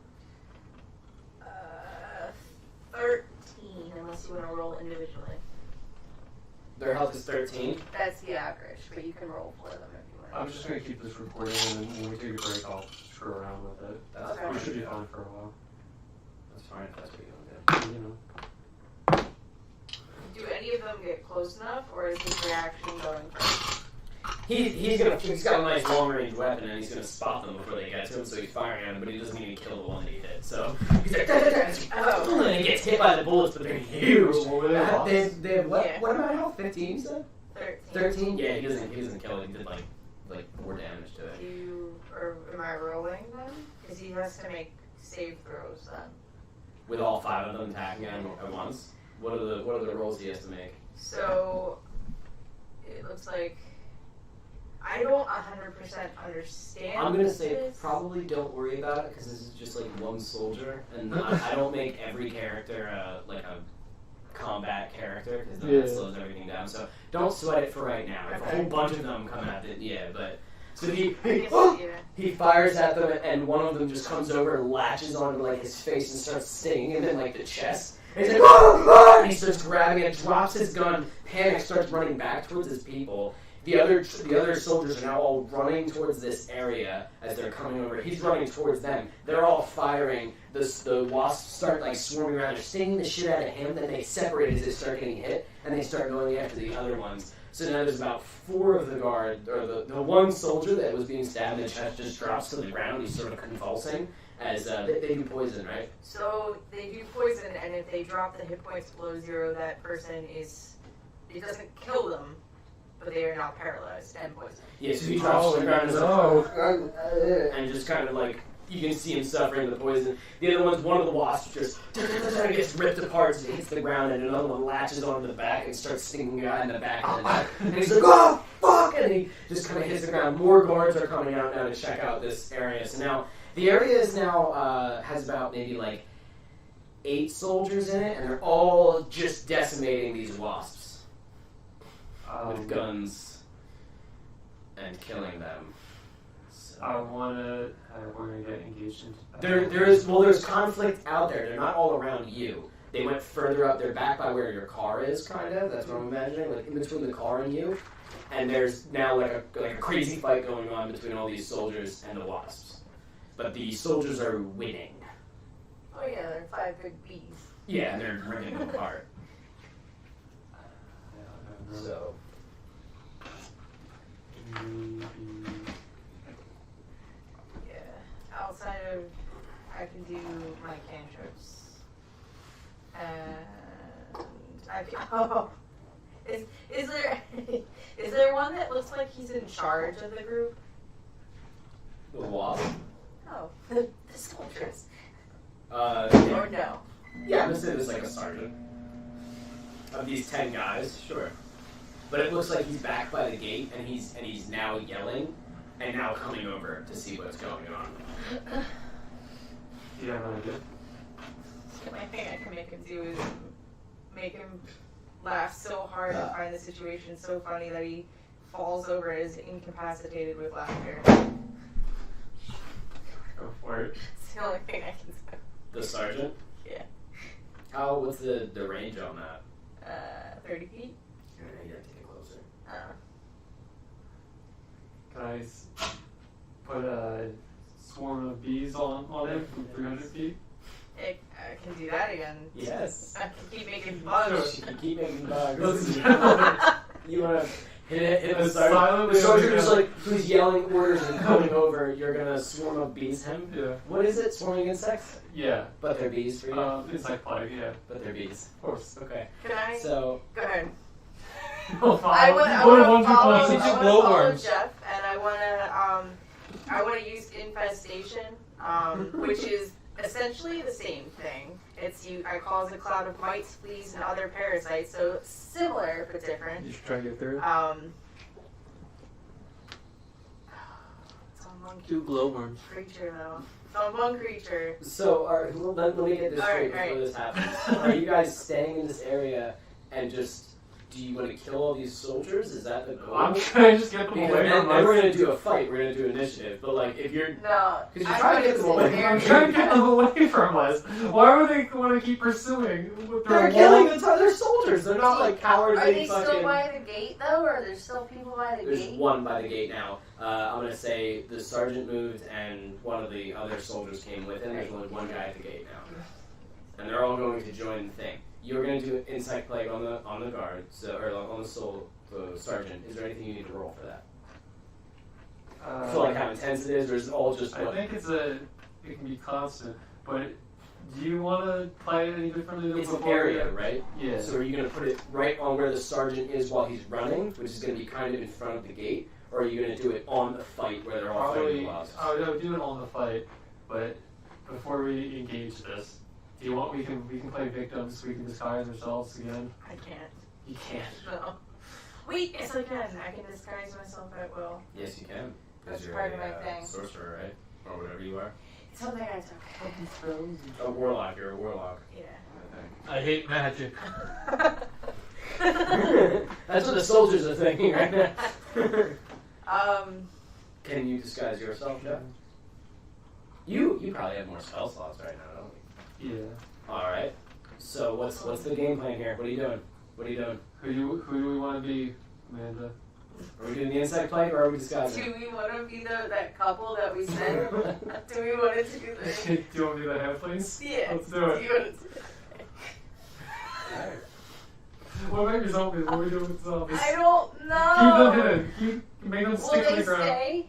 13, unless you want to roll individually. Their health is 13. That's the average, but you can roll for them if you want. I'm just going to keep this recording, and then when we take a break, I'll screw around with it. That's Okay. We should be fine for a while. That's fine if that's what you want to do. You know. Do any of them get close enough, or is his reaction going first? He's got a nice long range weapon and he's gonna spot them before they get to him, so he's firing at him, but he doesn't even kill the one that he hit. So he's like, and he gets hit by the bullets, but they're huge. What were they? They have what? Yeah. What amount of health? 15, you said? 13. Yeah, he doesn't kill it. He did like 4 damage to it. Or am I rolling then? Because he has to make save throws then. With all 5 of them attacking him at once. What are the rolls he has to make? So it looks like I don't 100% understand. I'm gonna say this. probably don't worry about it because this is just like one soldier, and I don't make every character like a combat character because then that slows everything down. So don't sweat it for right now. If a whole bunch of them come at it, yeah, but. So he fires at them, and one of them just comes over and latches onto like his face and starts stinging him in like the chest. And he's like, "Ah!" And he starts grabbing it, drops his gun, panics, starts running back towards his people. The other soldiers are now all running towards this area as they're coming over. He's running towards them. They're all firing. The wasps start like swarming around. They're stinging the shit out of him. Then they separate as they start getting hit, and they start going after the other ones. So now there's about 4 of the guard, or the one soldier that was being stabbed in the chest just drops to the ground. He's sort of convulsing as they do poison, right? So they do poison, and if they drop the hit points below 0, that person it doesn't kill them, but they are now paralyzed and poisoned. Yeah, so he drops to the ground and just kind of like, you can see him suffering the poison. The other one's one of the wasps just gets ripped apart as it hits the ground, and another one latches onto the back and starts stinging the guy in the back of the neck. And he's like, "Oh, fuck!" And he just kind of hits the ground. More guards are coming out now to check out this area. So now, the area is now, has about maybe like 8 soldiers in it, and they're all just decimating these wasps with guns and killing them. I wanna get engaged in. There's conflict out there. They're not all around you. They went further up. They're back by where your car is, kind of. That's what I'm imagining, like in between the car and you. And there's now like a crazy fight going on between all these soldiers and the wasps. But the soldiers are winning. Oh yeah, they're 5 big bees. Yeah, and they're ripping them apart. So. Outside of, I can do my cantrips. And is there one that looks like he's in charge of the group? The wasp? No, the soldiers. Yeah. Or no? Yeah, I'm gonna say there's like a sergeant of these 10 guys, sure. But it looks like he's back by the gate, and he's now yelling, and now coming over to see what's going on. Do you have an idea? The only thing I can make him do is make him laugh so hard and find the situation so funny that he falls over and is incapacitated with laughter. Go for it. It's the only thing I can say. The sergeant? Yeah. What's the range on that? 30 feet? You have to get closer. Can I put a swarm of bees on him from 300 feet? I can do that again. Yes. I can keep making bugs. You can keep making bugs. Let's You want to hit the sergeant? silently. The sergeant is like, who's yelling orders and coming over. You're going to swarm of bees him? Yeah. What is it? Swarming insects? Yeah. But they're bees for you? Insect plague, yeah. But they're bees. Of course. Okay. Can I? So, Go ahead. No, I want to Did you follow glowworms? Jeff, and I want I want to use infestation, which is essentially the same thing. I cause a cloud of mites, fleas, and other parasites, so similar but different. You should try to get through. It's on one Do glowworms. creature though. It's on one creature. So, let me get this straight Alright, before this happens. Are you guys staying in this area and just... Do you want to kill all these soldiers? Is that the goal? I'm trying to just get them Because away then from we're us. going to do a fight. We're going to do initiative. But, like, if you're... No, Because you're trying to get them away. I'm trying to get them away from us. Why would they want to keep pursuing? They're killing their soldiers. They're not, like, cowardly Are they fucking... still by the gate though, or are there still people by the There's gate? one by the gate now. I'm going to say the sergeant moved and one of the other soldiers came with him. There's only one guy at the gate now. And they're all going to join the thing. You're going to do Insect Plague on the guard, or on the sergeant. Is there anything you need to roll for that? For like how intense it is, or is it all just I what? think it can be constant, but do you want to play it any differently than It's an before? area, right? Yeah. So are you going to put it right on where the sergeant is while he's running, which is going to be kind of in front of the gate, or are you going to do it on the fight where they're all fighting the Probably, mobs? I would do it on the fight, but before we engage this, do you want we can play victims? We can disguise ourselves again. I can't. You can't. No. Wait, yes I can. I can disguise myself at will. Yes, you can. That's Because you're part of my a thing. sorcerer, right? Or whatever you are. It's something I took. A warlock. You're a warlock. Yeah. I hate magic. That's what the soldiers are thinking right now. Can you disguise yourself, Jeff? You probably have more spell slots right now, don't Yeah. you? Alright. So what's the game plan here? What are you doing? What are you doing? Who do we want to be, Amanda? Are we doing the insect plague or are we disguising? Do we want to be that couple that we sent? Do we want to do this? Do you want to do that halflings? Yeah. Let's do it. Do you want to do What about your zombies? What are we doing with zombies? I don't Keep them know. hidden. Make them Will stick to they the ground. stay?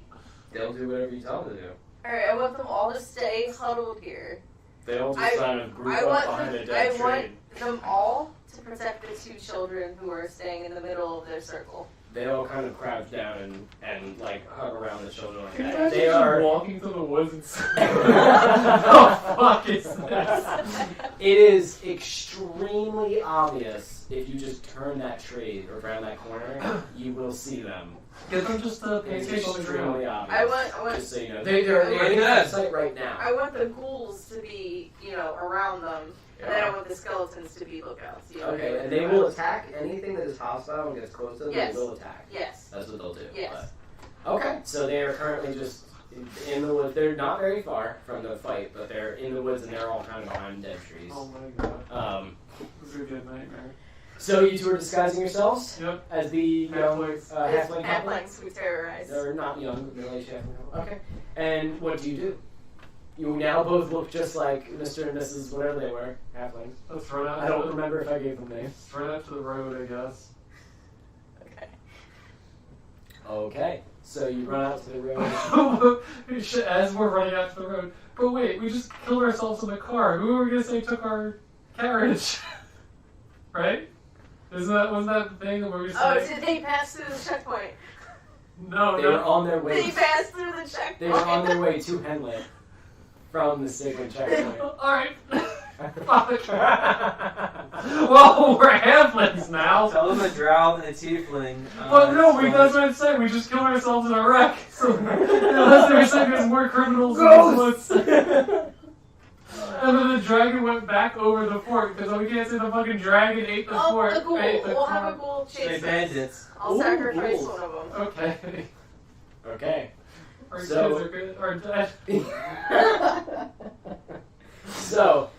They'll do whatever you tell them to do. Alright, I want them all to stay huddled here. They'll just kind of group I up want behind a them, dead I tree. want them all to protect the two children who are staying in the middle of their circle. They all kind of crouch down and like hug around the children like Can you that. imagine They just are. walking through the woods and the fuck is this? It is extremely obvious if you just turn that tree or around that corner, you will see them. Get them just to pay It's attention to the ground. extremely obvious. I want Just so you know, they're in that sight right now. I want the ghouls to be, around them, and then I want the skeletons to be lookouts. Okay, and they will attack anything that is hostile and gets close to them. Yes. They will attack. Yes. That's what they'll do. Yes. But- okay, so they are currently just in the woods. They're not very far from the fight, but they're in the woods and they're all kind of behind dead trees. Oh my god. This is a good nightmare. So you two are disguising yourselves Yep. as the young Halflings. halfling couple? Halflings who terrorize. They're not young, middle-aged halfling couple. Okay. And what do? You now both look just like Mr. and Mrs. whatever they were, halflings. Let's run out. I don't remember if I gave them names. Let's run out to the road, I guess. Okay. Okay. So you run out to the road. As we're running out to the road. But wait, we just killed ourselves in the car. Who were we gonna say took our carriage? Right? Wasn't that the thing where we Oh, said? did they pass through the checkpoint? No, They were no. on their way. They passed through the checkpoint. They were on their way to Henlet from the Sigmund checkpoint. Alright. Fuck. Well, we're halflings now. Tell them a drow and a tiefling. But no, that's what I'm saying. We just killed ourselves in a wreck. So, unless they were saying there's more criminals in the woods. And then the dragon went back over the fort because we can't say the fucking dragon ate the fort. The ghoul. Ate the We'll have a fort. ghoul Say chase us. bandits. I'll Ooh, sacrifice ghouls. one of them. Okay. Okay. Our So- kids are good. Are dead. So,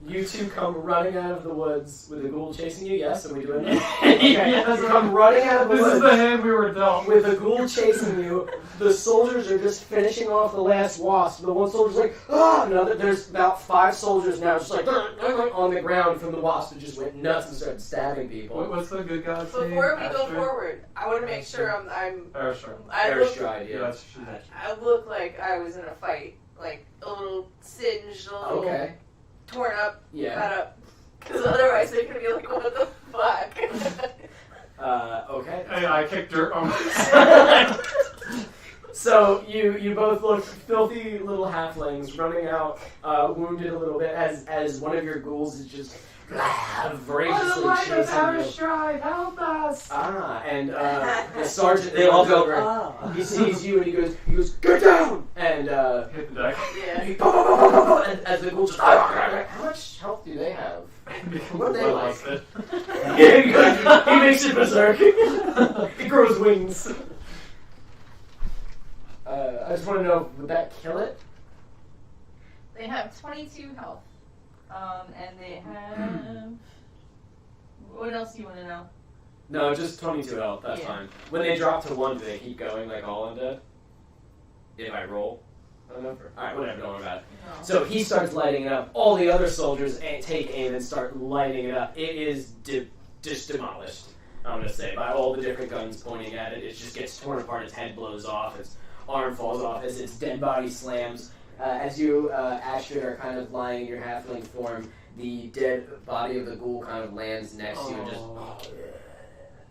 you two come running out of the woods with a ghoul chasing you. Yes, are we doing that? Okay. Yes. You come running out of the This is woods the hand we were dealt. with a ghoul chasing you. The soldiers are just finishing off the last wasp. The one soldier's like, ah! Another. There's about 5 soldiers now, just like on the ground from the wasp that just went nuts and started stabbing people. What's the good guy's name? Before we go Astride? forward, I want to make sure I'm Astride. I look, Airstride, yeah. Yes. I look like I was in a fight, like a little singed, a little Okay. torn up, Yeah. cut up. Because otherwise they're gonna be like, what the fuck? Okay. Hey, I kicked dirt on myself. So you both look filthy little halflings running out, wounded a little bit as one of your ghouls is just voraciously chasing you. Astride, help us! And the sergeant They all runs go, over. ah. He sees you and he goes, get down! And Hit the deck. Yeah. and as the ghouls just, how much health do they have? What are they like? He makes it berserk. He grows wings. I just want to know, would that kill it? They have 22 health. And they have... What else do you want to know? No, just 22 health, that's Yeah. fine. When they drop to 1, do they keep going like all undead? If I roll? I don't know. Alright, whatever, don't worry about it. No. So he starts lighting it up. All the other soldiers take aim and start lighting it up. It is just demolished, I'm going to say, by all the different guns pointing at it. It just gets torn apart, its head blows off, its arm falls off as its dead body slams. As you, Astride, are kind of lying in your halfling form, the dead body of the ghoul kind of lands next to you and just...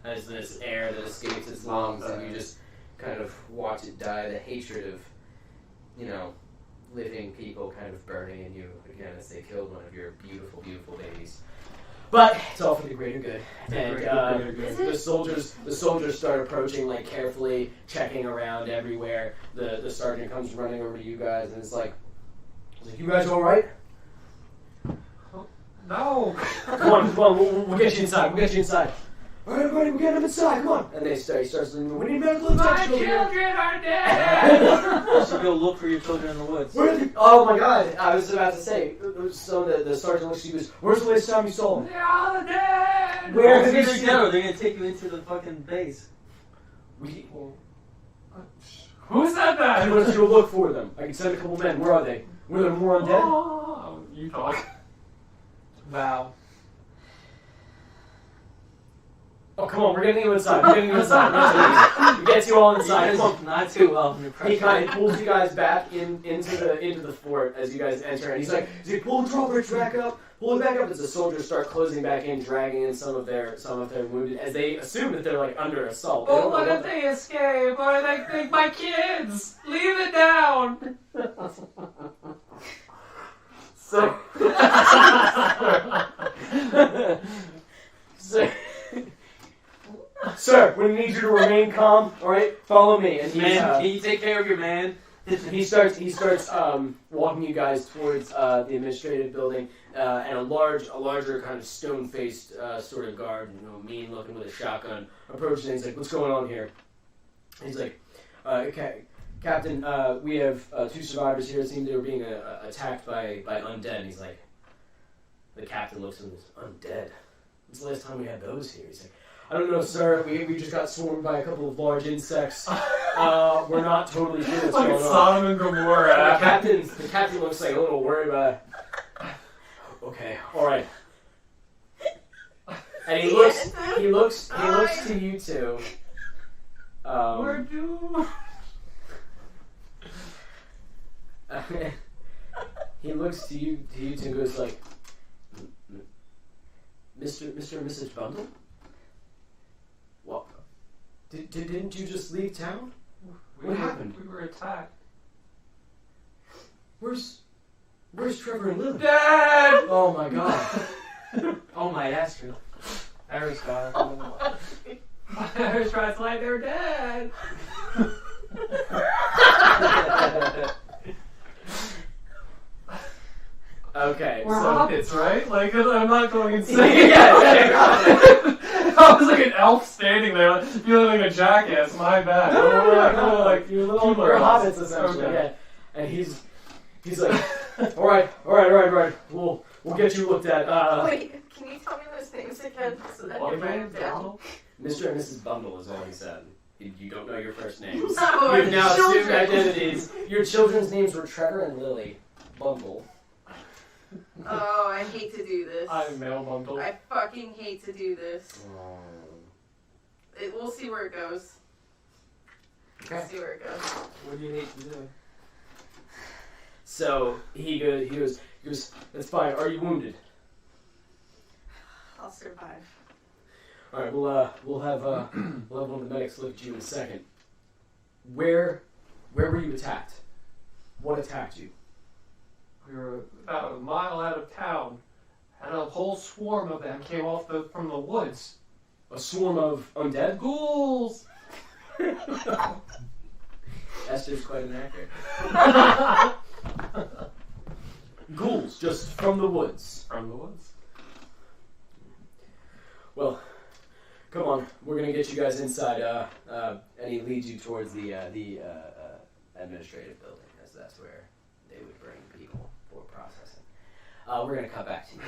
As this air that escapes its lungs, and you just kind of watch it die. The hatred of, living people kind of burning in you again as they killed one of your beautiful, beautiful babies. But it's all for the greater good. And the soldiers start approaching, like, carefully, checking around everywhere. The sergeant comes running over to you guys and is like, you guys all right? No! Come on, we'll get you inside. All right, everybody, we'll get him inside, come on. And he starts saying, we need medical My attention over here. children are dead! You should go look for your children in the woods. Where are they? Oh my god, I was about to say, so the sergeant looks, he goes, where's the last time you saw him? They're all dead! Where Well, have you they're seen dead, or him? they're gonna take you into the fucking base. Who said that? I want us to go look for them. I can send a couple men. Where are they? Were there more undead? Oh, you talk. Wow. Oh, come on, we're getting you inside. We get you all inside. Come on. Not too well from the He kind of pulls you guys back into the fort as you guys enter, and he's like, pull the drawbridge back up. Pull it back up as the soldiers start closing back in, dragging in some of their wounded, as they assume that they're like under assault. They Oh, don't what know if they escape? Or they think my kids? Leave it down! So, sir, we need you to remain calm. All right, follow me. And Man, can you take care of your man? he starts walking you guys towards the administrative building, and a larger kind of stone-faced sort of guard, mean looking with a shotgun, approaches and he's like, "What's going on here?" And he's like, "Okay, Captain, we have 2 survivors here. It seems they were being attacked by undead." And he's like, the captain looks at him and goes, "Undead? When's the last time we had those here?" He's like, "I don't know, sir. We just got swarmed by a couple of large insects. We're not totally sure what's Like going on." Sodom and Gomorrah. The captain looks like a little worried about it. Okay, all right. And he looks to you two. We're doomed. He looks to you two and goes like, Mr. and Mrs. Bundle? What? Didn't you just leave town? What happened? We were attacked. Where's Trevor and Lily? Dead! Oh my god. Oh my, that's true. Harry's got it. I was trying to like they're dead. Okay, We're so hobbits, right? Like, I'm not going insane. Yeah. I was like an elf standing there, like, feeling like a jackass. My bad. No. Like, you're little. We're hobbits essentially, Okay. yeah. And he's like, all right. We'll get you looked at. Wait, can you tell me those names again so that I can write them down? Mr. and Mrs. Bundle is all he said. You don't know your first names. No, You've now assumed children. identities. Your children's names were Trevor and Lily Bundle. Oh, I hate to do this. I'm male bundle. I fucking hate to do this. We'll see where it goes. Okay. We'll see where it goes. What do you hate to do? So he goes. That's fine. Are you wounded? I'll survive. All right. We'll have one of the medics lift you in a second. Where Where were you attacked? What attacked you? We were about a mile out of town, and a whole swarm of them came from the woods. A swarm of undead? Ghouls! Esther's quite an actor. Ghouls, just from the woods. From the woods. Well, come on, we're gonna get you guys inside. And he leads you towards the administrative building, as that's where they would bring people for processing. We're gonna cut back to you.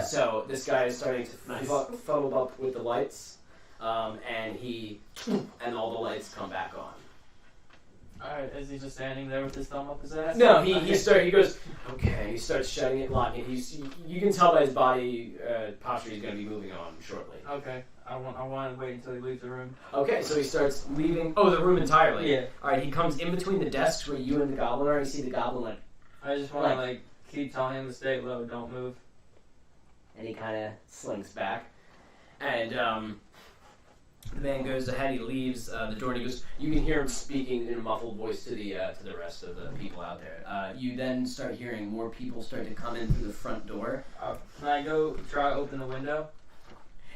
So this guy is starting to funnel up with the lights, and all the lights come back on. Alright, is he just standing there with his thumb up his ass? No, he goes, okay, he starts shutting it, locking it. You can tell by his body posture he's going to be moving on shortly. Okay, I want to wait until he leaves the room. Okay, so he starts leaving, the room entirely. Yeah. Alright, he comes in between the desks where you and the goblin are, and you see the goblin like, I just want to keep telling him to stay low, don't move. and he kind of slinks back. And the man goes ahead, he leaves the door, and he goes, you can hear him speaking in a muffled voice to the rest of the people out there. You then start hearing more people start to come in through the front door. Can I go try to open the window?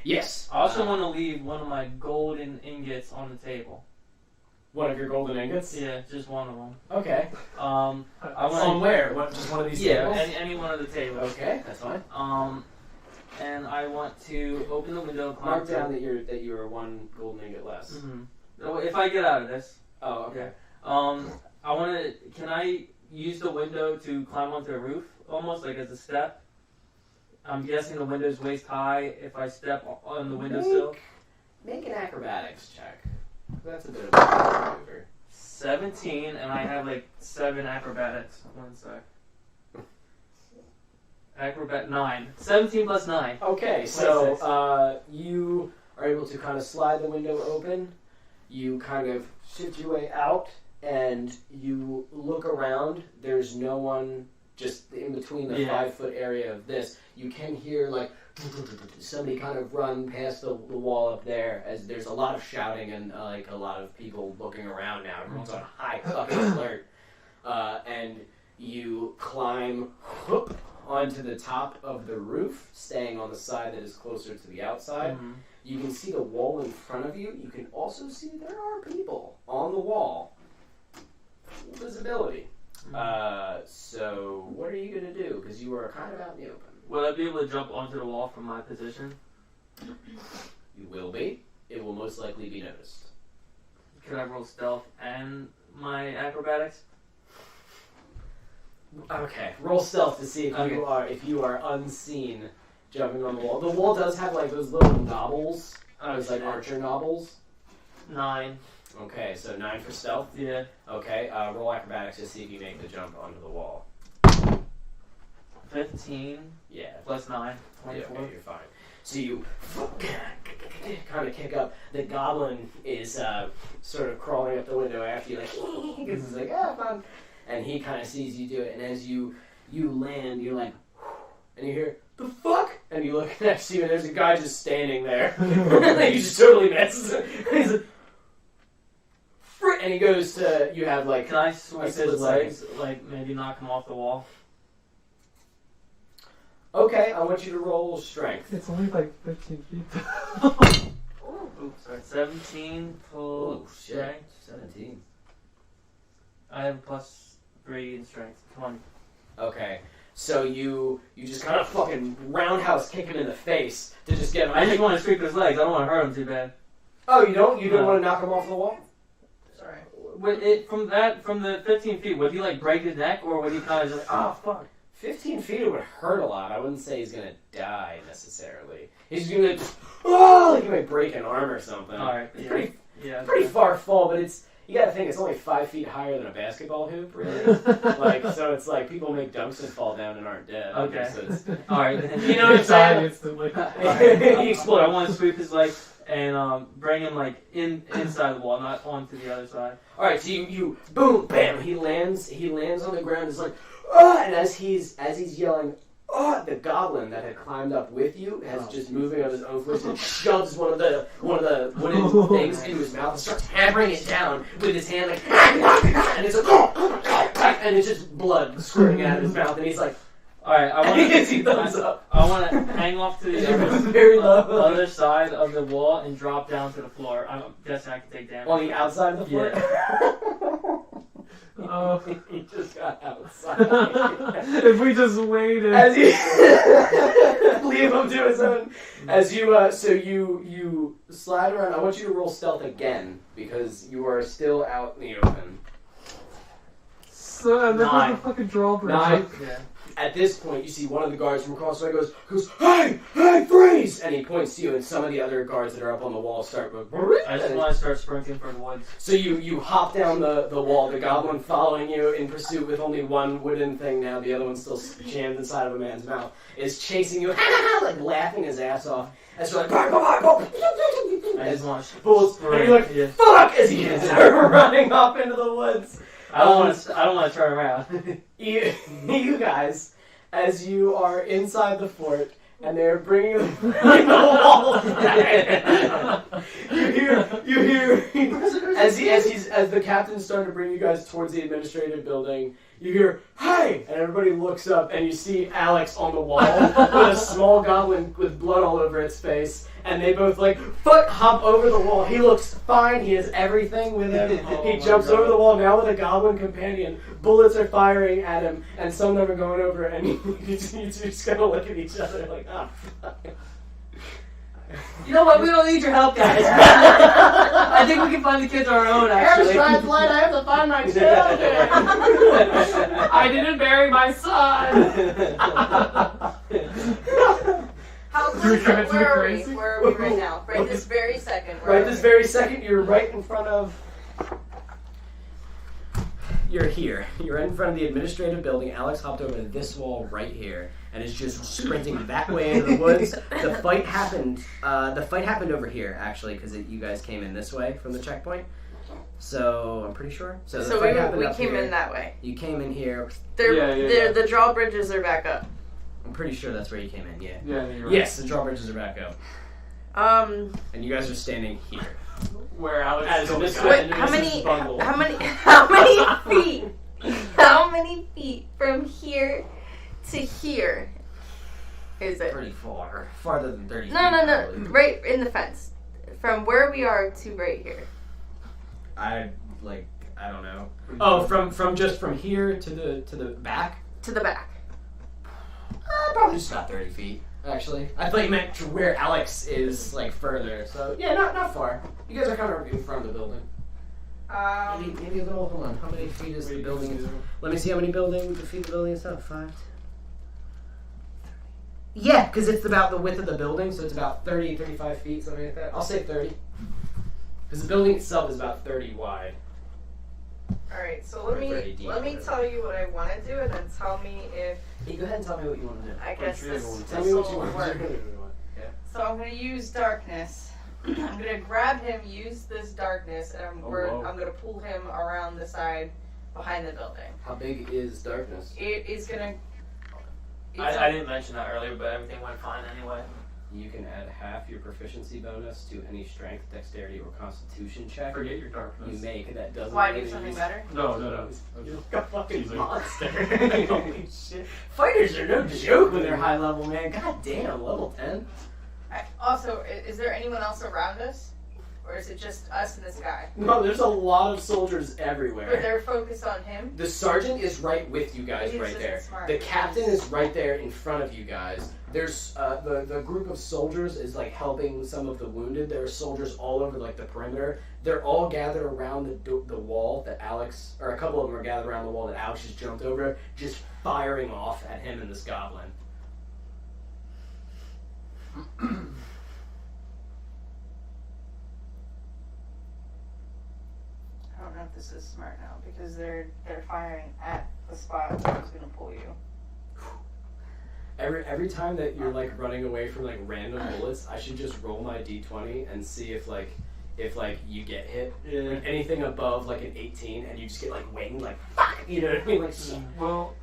Yes. I also want to leave one of my golden ingots on the table. One of your golden ingots? Yeah, just one of them. Okay. I want On where? What, just one of these tables? any one of the tables. Okay, that's fine. And I want to open the window. Mark down that you are one golden ingot less. Mm-hmm. If I get out of this. Oh, okay. I want to. Can I use the window to climb onto the roof, almost like as a step? I'm guessing the window's waist high. If I step on the windowsill. Make an acrobatics check. That's a bit of a maneuver. 17, and I have 7 acrobatics. 1 sec. 9. 17 plus 9. Okay, so you are able to kind of slide the window open. You kind of shift your way out, and you look around. There's no one just in between the 5-foot area of this. You can hear somebody kind of run past the wall up there, as there's a lot of shouting and a lot of people looking around now. Everyone's on high fucking alert. And you climb onto the top of the roof, staying on the side that is closer to the outside. Mm-hmm. You can see the wall in front of you. You can also see there are people on the wall. Full visibility. Mm-hmm. So what are you going to do? Because you are kind of out in the open. Will I be able to jump onto the wall from my position? You will be. It will most likely be noticed. Can I roll stealth and my acrobatics? Okay, roll stealth to see if you are unseen jumping on the wall. The wall does have those little knobbles, those archer knobbles. 9. Okay, so 9 for stealth. Yeah. Okay, roll acrobatics to see if you make the jump onto the wall. 15. Yeah. Plus 9. 24. Yeah, okay, you're fine. So you kind of kick up. The goblin is sort of crawling up the window after you, because he's fun. And he kind of sees you do it, and as you land, you're like, and you hear, the fuck? And you look next to you, and there's a guy just standing there. You just totally miss. He's like, frick, and he goes to, you have Can I sweep his legs, maybe knock him off the wall? Okay, I want you to roll strength. It's only 15 feet. Oops, sorry. 17 full strength. 17. I have +3 in strength. Come on. Okay, so you just kind of fucking roundhouse kick him in the face to just get him. I just want to sweep his legs. I don't want to hurt him too bad. Oh, you don't? You don't want to knock him off the wall? Sorry. From the 15 feet, would he break his neck, or would he kind of just fuck? 15 feet, it would hurt a lot. I wouldn't say he's gonna die necessarily. He's gonna he might break an arm or something. All right, it's pretty far fall, but you gotta think it's only 5 feet higher than a basketball hoop, really. So it's people make dunks and fall down and aren't dead. Okay. So all right. You know what I'm saying? Instantly. He explode. I want to sweep his legs and bring him inside the wall, not onto the other side. All right, so you boom, bam. He lands on the ground. It's and as he's yelling, oh, the goblin that had climbed up with you has just moving of his own force and shoves one of the wooden things into his mouth and starts hammering it down with his hand like, and it's like, and it's just blood squirting out of his mouth, and he's like, Alright, I I want to hang off to the very low. other side of the wall and drop down to the floor. I'm guessing I can take damage. On the outside of the floor? Oh. He just got outside. If we just waited. As you leave him to his own. As you, so you slide around. I want you to roll stealth again because you are still out in the open. So, and then Nine. the fucking drawbridge. 9. Yeah. At this point, you see one of the guards from across the way goes, hey, freeze! And he points to you, and some of the other guards that are up on the wall start going, I just want to start sprinting for the woods. So you hop down the wall, the goblin following you in pursuit with only one wooden thing now, the other one's still jammed inside of a man's mouth, is chasing you, like laughing his ass off, as you're like, I just want to bullets, and you're like, fuck, as he is running off into the woods. I don't want to turn around. You guys, as you are inside the fort, and they're bringing the walls back. You hear as the captain's starting to bring you guys towards the administrative building. You hear, hey! And everybody looks up, and you see Alex on the wall with a small goblin with blood all over its face. And they both, like, hop over the wall. He looks fine. He has everything with him. He jumps over the wall now with a goblin companion. Bullets are firing at him, and some of them are going over, and you just kind of look at each other like, ah, fuck. You know what? We don't need your help, guys. I think we can find the kids on our own, actually. Airstride flight, I have to find my children. I didn't bury my son. How Do we close? commit to the Where are we? crazy? Where are we right now? Right this very second. Where Right are this we? very second, you're right in front of... You're here. You're in front of the administrative building. Alex hopped over to this wall right here and is just sprinting that way into the woods. The fight happened over here, actually, because you guys came in this way from the checkpoint. So, I'm pretty sure. So, the fight happened we up came here. in that way. You came in here. The drawbridges are back up. I'm pretty sure that's where you came in, yeah. Yeah, you're right. Yes, the drawbridges are back up. And you guys are standing here. Where Alex As killed the this guy. way- Wait, how many bungle. feet? How many feet from here to here is it? Pretty far. Farther than 30 feet. No. probably. Right in the fence. From where we are to right here. I don't know. Oh, from just from here to the back? To the back. Probably just about 30 feet, actually. I thought you meant to where Alex is, like, further. So, yeah, not far. You guys are kind of in front of the building. Maybe a little, hold on. How many feet is the building? Let me see how many feet the building is up. 5. Yeah, because it's about the width of the building, so it's about 30, 35 feet, something like that. I'll say 30. Because the building itself is about 30 wide. Alright, so Or 30 deep, let me whatever. tell you what I want to do and then tell me if Hey, go ahead and tell me what you want to do. I guess this Tell me what you will want work. to do. So I'm going to use darkness. I'm going to grab him, use this darkness, and I'm going to pull him around the side behind the building. How big is darkness? It is going to... I didn't mention that earlier, but everything went fine anyway. You can add half your proficiency bonus to any strength, dexterity, or constitution check Forget your you darkness. make that doesn't Why do really something use- better? No. You're a fucking Easy. monster. Holy shit. Fighters are no joke when they're high level, man. God damn, level 10. Also, is there anyone else around us? Or is it just us and this guy? No, there's a lot of soldiers But everywhere. they're focused on him? The sergeant is right with you guys He's right just there. smart. The captain is right there in front of you guys. There's the group of soldiers is like helping some of the wounded. There are soldiers all over like the perimeter. They're all gathered around the wall that Alex, or a couple of them are gathered around the wall that Alex just jumped over, just firing off at him and this goblin. I don't know if this is smart now because they're firing at the spot where I was going to pull you. Every time that you're like running away from like random bullets, I should just roll my d20 and see if you get hit. Yeah. Like, anything above like an 18 and you just get like winged, like fuck, you know what I mean? Like shit. Well,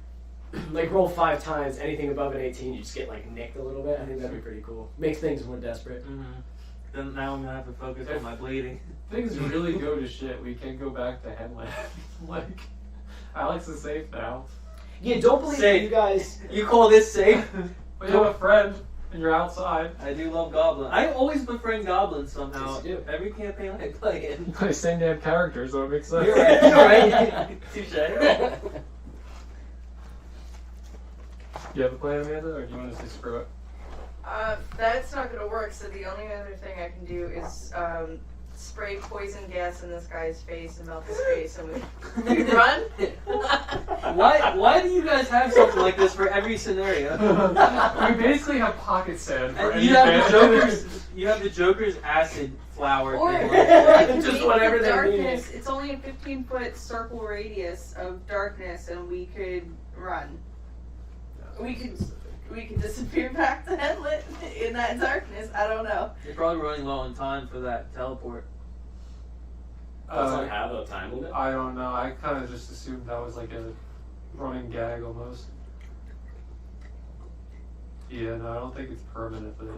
like roll 5 times. Anything above an 18, you just get like nicked a little bit. I think that'd be pretty cool. Makes things more desperate. Mm-hmm. Then now I'm gonna have to focus on my bleeding. Things really go to shit. We can go back to Headland. Like, Alex is safe now. Yeah, don't believe Safe. you guys. You call this safe? But you have a friend, and you're outside. I do love goblins. I always befriend goblins somehow. Yes, you do. Every campaign I play in. You play the same damn character, so it makes sense. You're right. You're right. Touche. You have a plan, Amanda, or do you want to say screw it? That's not gonna work, so the only other thing I can do is spray poison gas in this guy's face and melt his face and we run? Why do you guys have something like this for every scenario? We basically have pocket sand for And any you have band. the Joker's. You have the Joker's acid flower. Or thing. I can Just make whatever the they darkness. It's only a 15-foot circle radius of darkness, and we could run. We could disappear back to Headlet in that darkness. I don't know. You're probably running low on time for that teleport. Doesn't have a time limit. I don't know. I kind of just assumed that was like a running gag almost. Yeah, no, I don't think it's permanent, but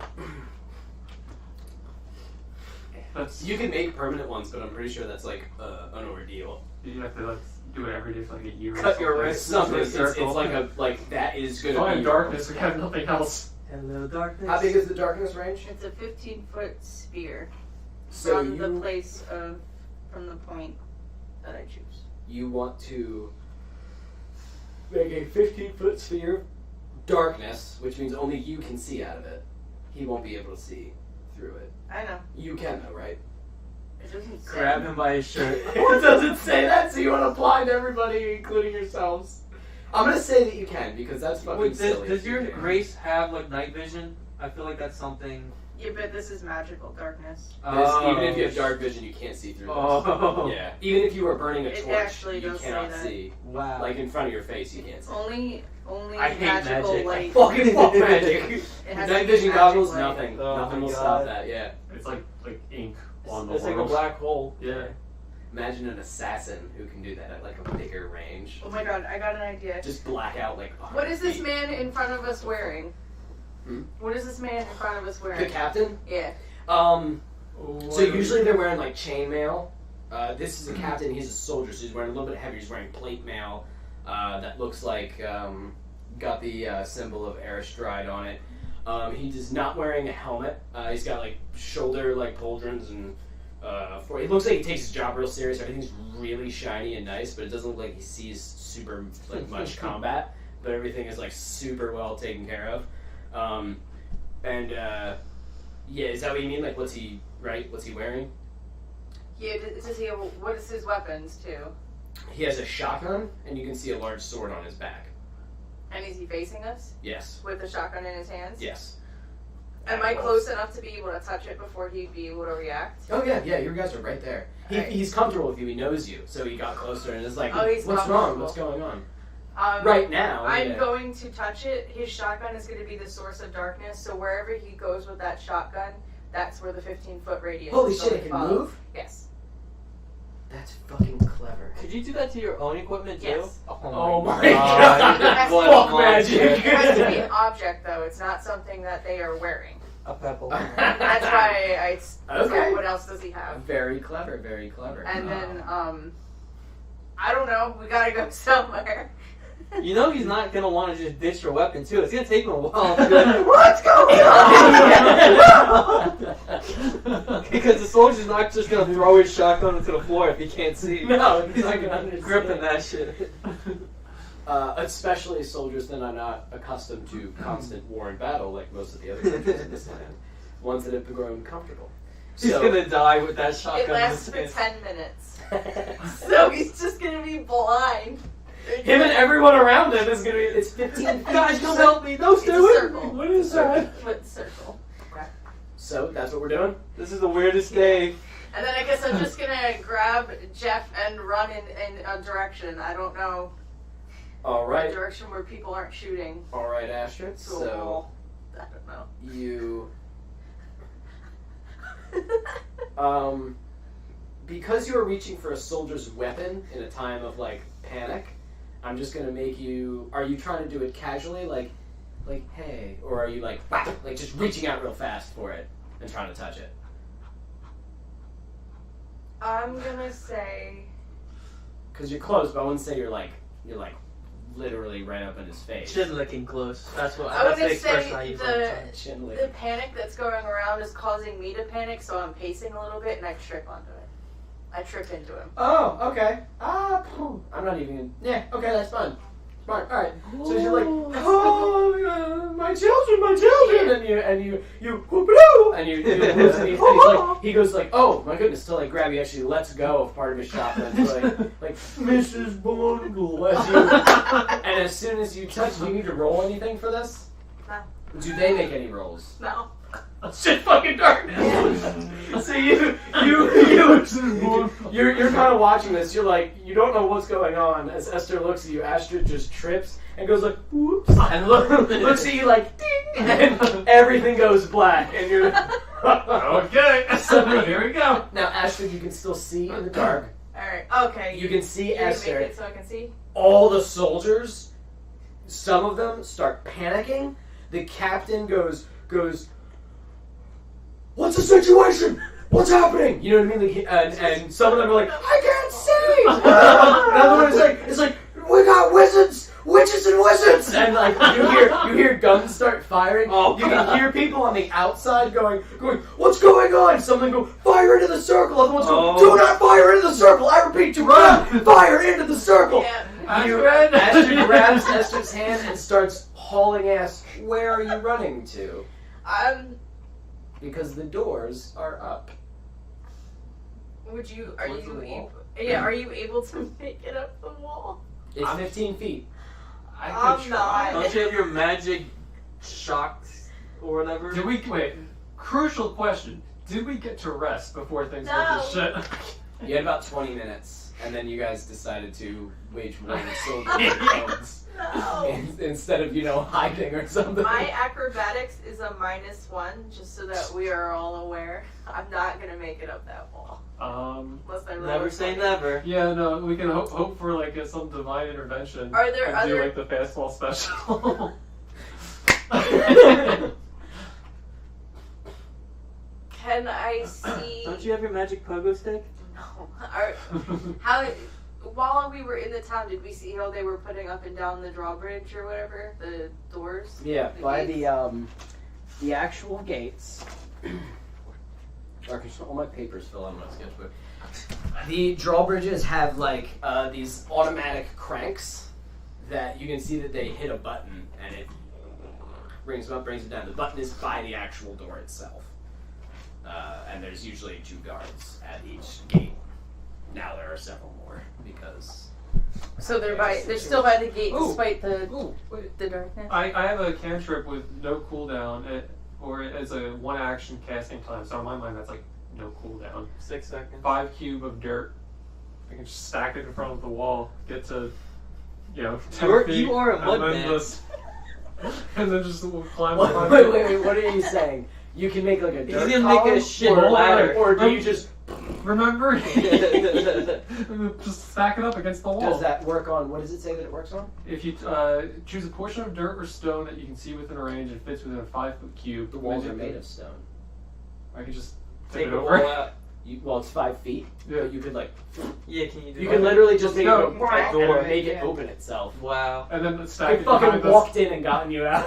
that's You can make permanent ones, but I'm pretty sure that's like an ordeal. you have to like do it every day for like a year. Cut your or wrist. something. Something. It's like a that is gonna Fine be darkness. We have nothing else. Hello, darkness. How big is the darkness range? It's a 15-foot sphere So from the you place of from the point that I choose. you want to make a 15-foot sphere of darkness, which means only you can see out of it. He won't be able to see through it. I know. You can though, right? It doesn't say. Grab him by his shirt. It doesn't say that, so you want to blind everybody, including yourselves. I'm gonna say that you can because that's fucking Wait, silly. does your race have like night vision? I feel like that's something. Yeah, but this is magical darkness. Even if you have dark vision, you can't see through this. Oh. Yeah. Even if you are burning a It torch, actually you does say cannot that. see. Wow. Like in front of your face, you can't see. Only I hate magical magic. light. Fucking fuck magic. It has Night to be vision magic goggles, light. nothing. Oh Nothing my will God. stop that. Yeah. It's like ink on the It's like a world. black hole. Yeah. Imagine an assassin who can do that at like a bigger range. Oh my god, I got an idea. Just black out like. 100 What is this feet. man in front of us wearing? Hmm? What is this man in front of us The wearing? captain. Yeah. So usually they're wearing like chainmail. This is a captain. He's a soldier, so he's wearing a little bit heavier. He's wearing plate mail that looks like got the symbol of Astride on it. He is not wearing a helmet. He's got like shoulder like pauldrons and. It looks like he takes his job real serious. Everything's really shiny and nice, but it doesn't look like he sees super like much combat. But everything is like super well taken care of. Yeah, is that what you mean? Like, what's he wearing? Yeah, does he have, what is his weapons too? He has a shotgun, and you can see a large sword on his back. And is he facing us Yes. with the shotgun in his hands? Yes. Am I close enough to be able to touch it before he'd be able to react? Oh yeah, you guys are right there. Alright. He's comfortable with you. He knows you, so he got closer and is like, Oh, he's "What's wrong? comfortable. What's going on?" Um, Right now, I'm yeah. going to touch it. His shotgun is going to be the source of darkness, so wherever he goes with that shotgun, that's where the 15-foot radius Holy is shit! going It to can follow. move. Yes. That's fucking clever. Could you do that to your own equipment too? Yes. Oh my God. God. What Fuck a monster. magic. It has to be an object, though. It's not something that they are wearing. A pebble. That's why I Okay. what else does he have? Very clever. Very clever. And then, I don't know. We gotta go somewhere. You know he's not gonna want to just ditch your weapon too. It's gonna take him a while to be like, What's going on? because the soldier's not just gonna throw his shotgun into the floor if he can't see. No, he's not gonna understand. gripping that shit. Especially soldiers that are not accustomed to constant war and battle like most of the other countries in this land. Ones that have grown comfortable. He's So- gonna die with that shotgun. It in lasts his for hand. 10 minutes. So he's just gonna be blind. Him and everyone around him is gonna be. It's 15 feet. Guys, come help me! No, It's a Stu! circle. What is that? Foot circle. So that's what we're doing. This is the weirdest day. And then I guess I'm just gonna grab Jeff and run in a direction. I don't know. All A right. direction where people aren't shooting. All right, Astride. To a So wall. I don't know. you, because you are reaching for a soldier's weapon in a time of like panic, I'm just gonna make you. Are you trying to do it casually, like hey, or are you like just reaching out real fast for it and trying to touch it? I'm gonna say. Because you're close, but I wouldn't say you're like literally right up in his face. Chin licking close. That's what. I That's the would expression say I use all the time. Chin lick. the panic that's going around is causing me to panic, so I'm pacing a little bit and I trip onto it. I trip into him. Oh, okay. I'm not even. Yeah, okay, that's fine. Smart. All right. So you're like, oh, my children, and you whoop-a-doo, and you lose, and he's like, he goes like, oh my goodness, to like grab you, actually lets go of part of his shotgun, like Mrs. Bundle, and as soon as you touch, do you need to roll anything for this? No. Do they make any rolls? No. Shit, fucking darkness. So you're kind of watching this. You're like, you don't know what's going on. As Esther looks at you, Astride just trips and goes like, whoops, and looks at you like, ding, and everything goes black, and you're Okay, so here we go. now Astride, you can still see in the dark. Alright, okay. You can see Can you make Esther. it so I can see? All the soldiers, some of them start panicking. The captain goes. What's the situation? What's happening? You know what I mean? Like, and some of them are like, I can't see. Another one is like, we got wizards, witches and wizards, and like you hear guns start firing. Oh, you can hear people on the outside going, what's going on? Some of them go, fire into the circle. Other ones go, do not fire into the circle. I repeat, do not fire into the circle. Yeah. Astride grabs Esther's hand and starts hauling ass. Where are you running to? Because the doors are up. Are Towards you the wall. are you able to make it up the wall? It's 15 feet. I I'm could try. not. Don't you have your magic shocked or whatever? Did we wait? Crucial question: did we get to rest before things went No. to shit? You had about 20 minutes, and then you guys decided to wage war with soldiers No. instead of, hiding or something. My acrobatics is a -1, just so that we are all aware. I'm not gonna make it up that wall. Unless I roll Never a say 20. never. Yeah, no, we can hope for like some divine intervention. Are there and do other- like the fastball special? Can I see? Don't you have your magic pogo stick? No. While we were in the town, did we see how they were putting up and down the drawbridge or whatever, the doors? Yeah, The by gates? the actual gates. Marcus, all my papers fill out in my sketchbook. The drawbridges have like these automatic cranks that you can see that they hit a button and it brings them up, brings it down. The button is by the actual door itself, and there's usually 2 guards at each gate. Now there are several more because. So they're still by the gate Ooh. despite the Ooh, wait. darkness. I have a cantrip with no cooldown, or as a 1 action casting time. So in my mind, that's like no cooldown. 6 seconds. 5 cube of dirt. I can just stack it in front of the wall. Get to, 10 feet. You are a and mud then man. just- and then just climb. Wait, what are you saying? You can make like a dirt gonna make a column? shit or, ladder. Or do you just. Remember? Just stack it up against the wall. Does that work on. What does it say that it works on? If you choose a portion of dirt or stone that you can see within a range and fits within a 5-foot cube, The walls are made of stone. I can just Take tip it it all over. out. Well, it's 5 feet. Yeah. But you could like. Yeah, can you do You that? can literally just Let's make go. it go and Door. then make it Yeah. open itself. Wow. And then I stack it fucking behind us. walked in and gotten you out.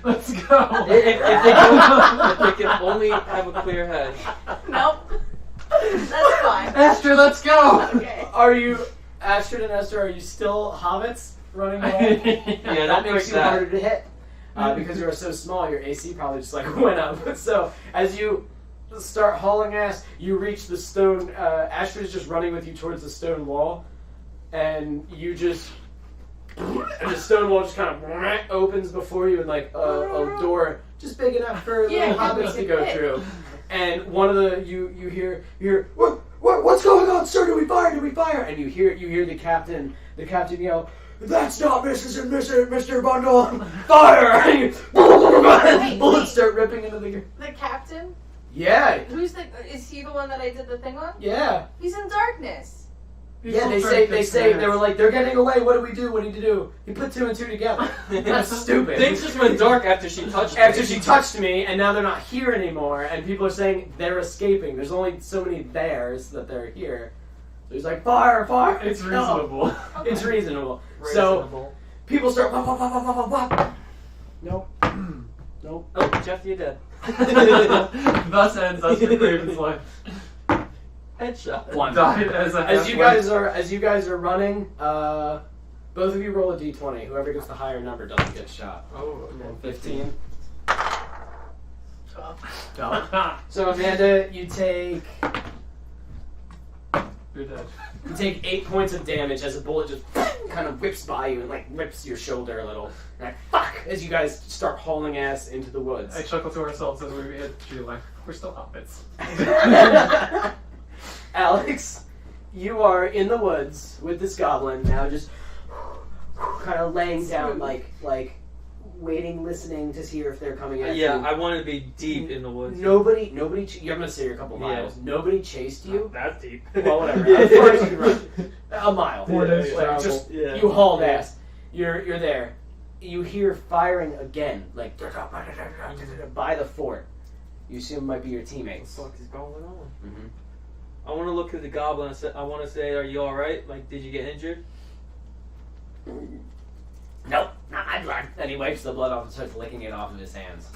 Let's go. If they can only have a clear head. Nope. That's fine. Esther, let's go. Okay. Are you, Astride and Esther? Are you still hobbits running away? Yeah, that don't makes break you that. harder to hit because you are so small. Your AC probably just like went up. So as you start hauling ass, you reach the stone. Astride is just running with you towards the stone wall, and you just. And the stone wall just kind of opens before you, and like a door just big enough for Yeah, little can we hobbits to get go it? through. And one of the you hear what's going on, sir? Do we fire? And you hear the captain yell, "That's not Mrs. and Mr. Bundle! Fire!" And bullets start ripping into the. The captain? Yeah, Is he the one that I did the thing on? yeah. He's in darkness. Yeah, they were like, they're getting away. What do we do? What do you do? You put 2 and 2 together. That's stupid. Things just went dark after she touched me. After she touched me, and now they're not here anymore, and people are saying they're escaping. There's only so many theirs that they're here. So he's like, fire. It's reasonable. It's reasonable. So people start. Wah, wah, wah, wah, wah, wah, wah. Nope. Nope. Oh, Jeff, you're dead. Thus ends Oestre Craven's life. Headshot. One. Died as a As you guys are running, both of you roll a d20. Whoever gets the higher number doesn't get shot. Oh, okay. 15. 12. So Amanda, you take You're dead. 8 points of damage as a bullet just kind of whips by you and like rips your shoulder a little. And like, fuck! As you guys start hauling ass into the woods. I chuckle to ourselves as we hit Julie like, we're still outfits. Alex, you are in the woods with this goblin now, just kind of laying down, like waiting, listening to hear if they're coming at you. Yeah, I want to be deep in the woods. Nobody. You're gonna say you're a couple miles. Yeah. Nobody chased you. That's deep. Well, whatever. As far as you can run, a mile. 4 days Like, travel. just Yeah. you hauled ass. You're there. You hear firing again, like by the fort. You assume it might be your teammates. What the fuck is going on? Mm-hmm. I want to look at the goblin. I want to say, are you all right? Like, did you get injured? Nope, not my blood. And he wipes the blood off and starts licking it off of his hands.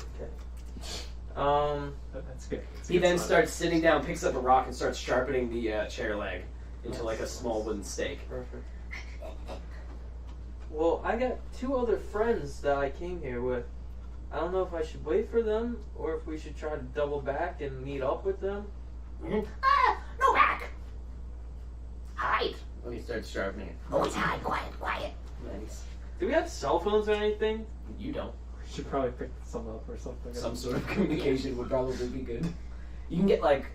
That's good. He then starts sitting down, picks up a rock, and starts sharpening the chair leg into like a small wooden stake. Perfect. Well, I got 2 other friends that I came here with. I don't know if I should wait for them or if we should try to double back and meet up with them. No back. Hide. When he starts sharpening it. Always hide. Quiet. Nice. Do we have cell phones or anything? You don't. Should probably pick some up or something. Some sort of communication would probably be good. You can get like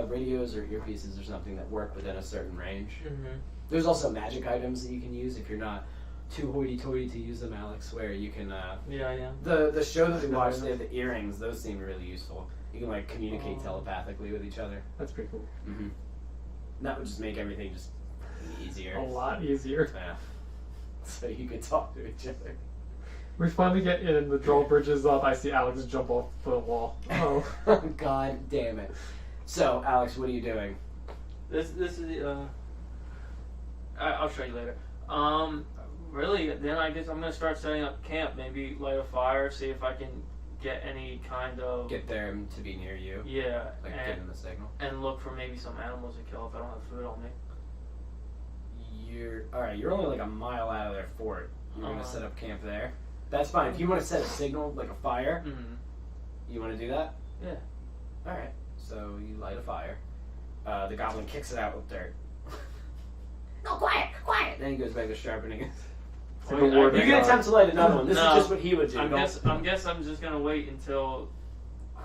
radios or earpieces or something that work within a certain range. Mm-hmm. There's also magic items that you can use if you're not too hoity-toity to use them, Alex, where you can... Yeah. The show that we watched, they have the earrings. Those seem really useful. You can like communicate telepathically with each other. That's pretty cool. Mm-hmm. That would just make everything just easier. A lot easier. Yeah. So you could talk to each other. We finally get in, the drawbridge is up, I see Alex jump off the wall. Oh. God damn it. So, Alex, what are you doing? This is I'll show you later. Really, then I guess I'm gonna start setting up camp. Maybe light a fire, see if I can get any kind of Get them to be near you. yeah, Like get in the signal. and look for maybe some animals to kill if I don't have food on me. Alright, you're only like a mile out of their fort. You're gonna Uh-huh. set up camp there. That's fine. If you want to set a signal, like a fire, Mm-hmm. you want to do that? Yeah. Alright, so you light a fire. The goblin kicks it out with dirt. No, quiet! Then he goes back to sharpening it. Like a war You can attempt to light another one. This No. is just what he would do. I guess I'm just gonna wait until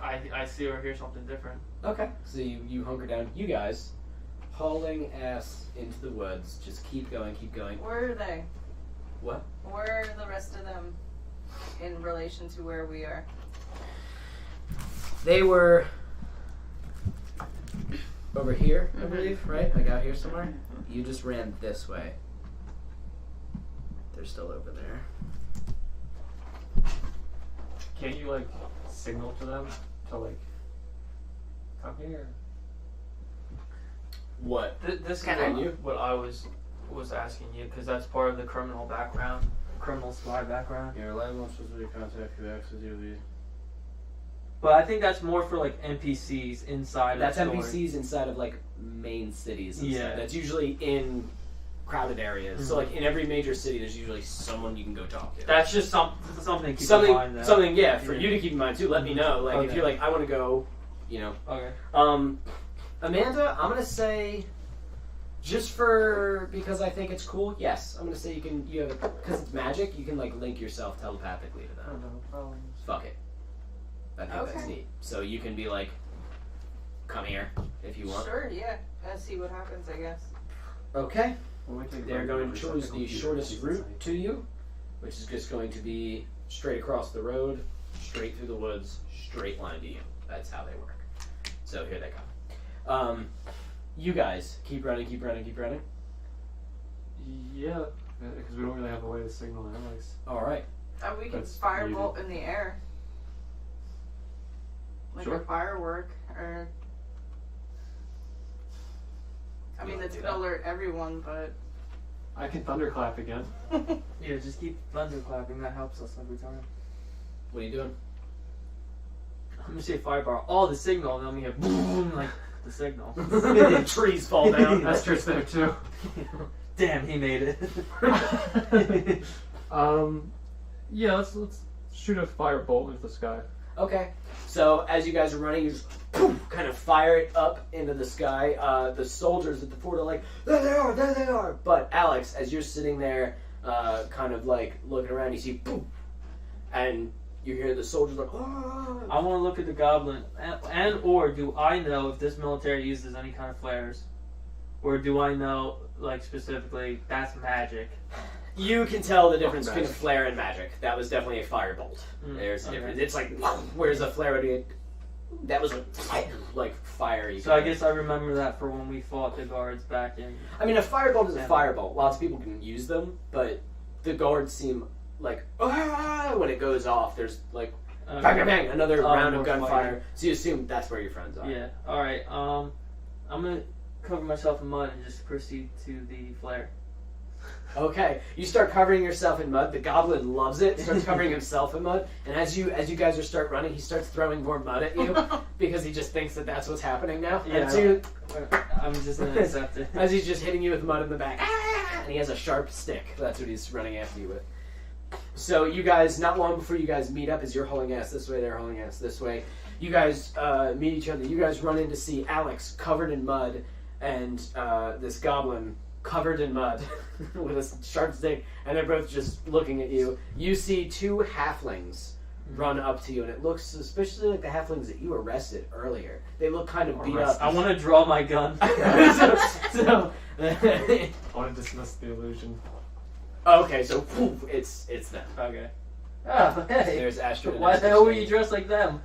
I see or hear something different. Okay. So you hunker down. You guys, hauling ass into the woods. Just keep going. Where are they? What? Where are the rest of them in relation to where we are? They were over here, I believe, right? Like out here somewhere. You just ran this way. They're still over there. Can't you, like, signal to them to, like, come here? What? This is Can what I was asking you, because that's part of the criminal background, criminal spy background. Your reliable specific contact who access your lead. But I think that's more for like NPCs inside. That's of the story. NPCs inside of like main cities. And Yeah. stuff. That's usually in crowded areas. So like in every major city, there's usually someone you can go talk to. That's just something to keep in mind. Though. Something, yeah, for Yeah. you to keep in mind too. Let me know, like if Okay. you're like, I want to go, you know. Okay. Amanda, I'm gonna say, because I think it's cool. Yes, I'm gonna say you have because it's magic. You can like link yourself telepathically to I don't them. know. Problems. Fuck it. I think that's Okay. neat. So you can be like, come here if you want. Sure, yeah. Let's see what happens, I guess. Okay. Well, we take They're a going to break. choose the shortest route to you, which is just going to be straight across the road, straight through the woods, straight line to you. That's how they work. So here they come. You guys keep running. Yeah, because we don't really have a way to signal Alex. All right. We could That's firebolt in the air. Like Sure. a firework, or... I mean, that's gonna alert everyone, but... I can thunderclap again. Yeah, just keep thunderclapping. That helps us every time. What are you doing? I'm gonna say fireball. Oh, the signal, and then we have boom, like the signal. Trees fall down. Esther's there too. Damn, he made it. Yeah, let's shoot a firebolt into the sky. Okay. So as you guys are running, you just poof, kind of fire it up into the sky. The soldiers at the fort are like, there they are, there they are. But Alex, as you're sitting there, kind of like looking around, you see boom, and you hear the soldiers like, oh. I want to look at the goblin, and or do I know if this military uses any kind of flares, or do I know like specifically that's magic? You can tell the difference Oh, between a magic. flare and magic. That was definitely a firebolt. There's a okay. difference. It's like, where's a flare? That was like fiery. So I guess I remember that for when we fought the guards back in. I mean, a firebolt is a Yeah. firebolt. Lots of people can use them, but the guards seem like, when it goes off, there's like, bang, bang, bang, another round of more gunfire. fighting. So you assume that's where your friends are. Yeah. All right. I'm gonna cover myself in mud and just proceed to the flare. Okay, you start covering yourself in mud. The goblin loves it. Starts covering himself in mud, and as you guys are start running, he starts throwing more mud at you because he just thinks that that's what's happening now. Yeah. And so you, I'm just gonna accept it. as he's just hitting you with mud in the back, and he has a sharp stick. That's what he's running after you with. So you guys, not long before you guys meet up, as you're hauling ass this way, they're hauling ass this way. You guys meet each other. You guys run in to see Alex covered in mud, and this goblin covered in mud with a sharp stick, and they're both just looking at you. You see two halflings run up to you, and it looks suspiciously like the halflings that you arrested earlier. They look kind of beat up. I want to draw my gun. so I want to dismiss the illusion. okay, so poof, it's them. Okay. Oh, hey. There's Astride. Why the hell were you dressed like them?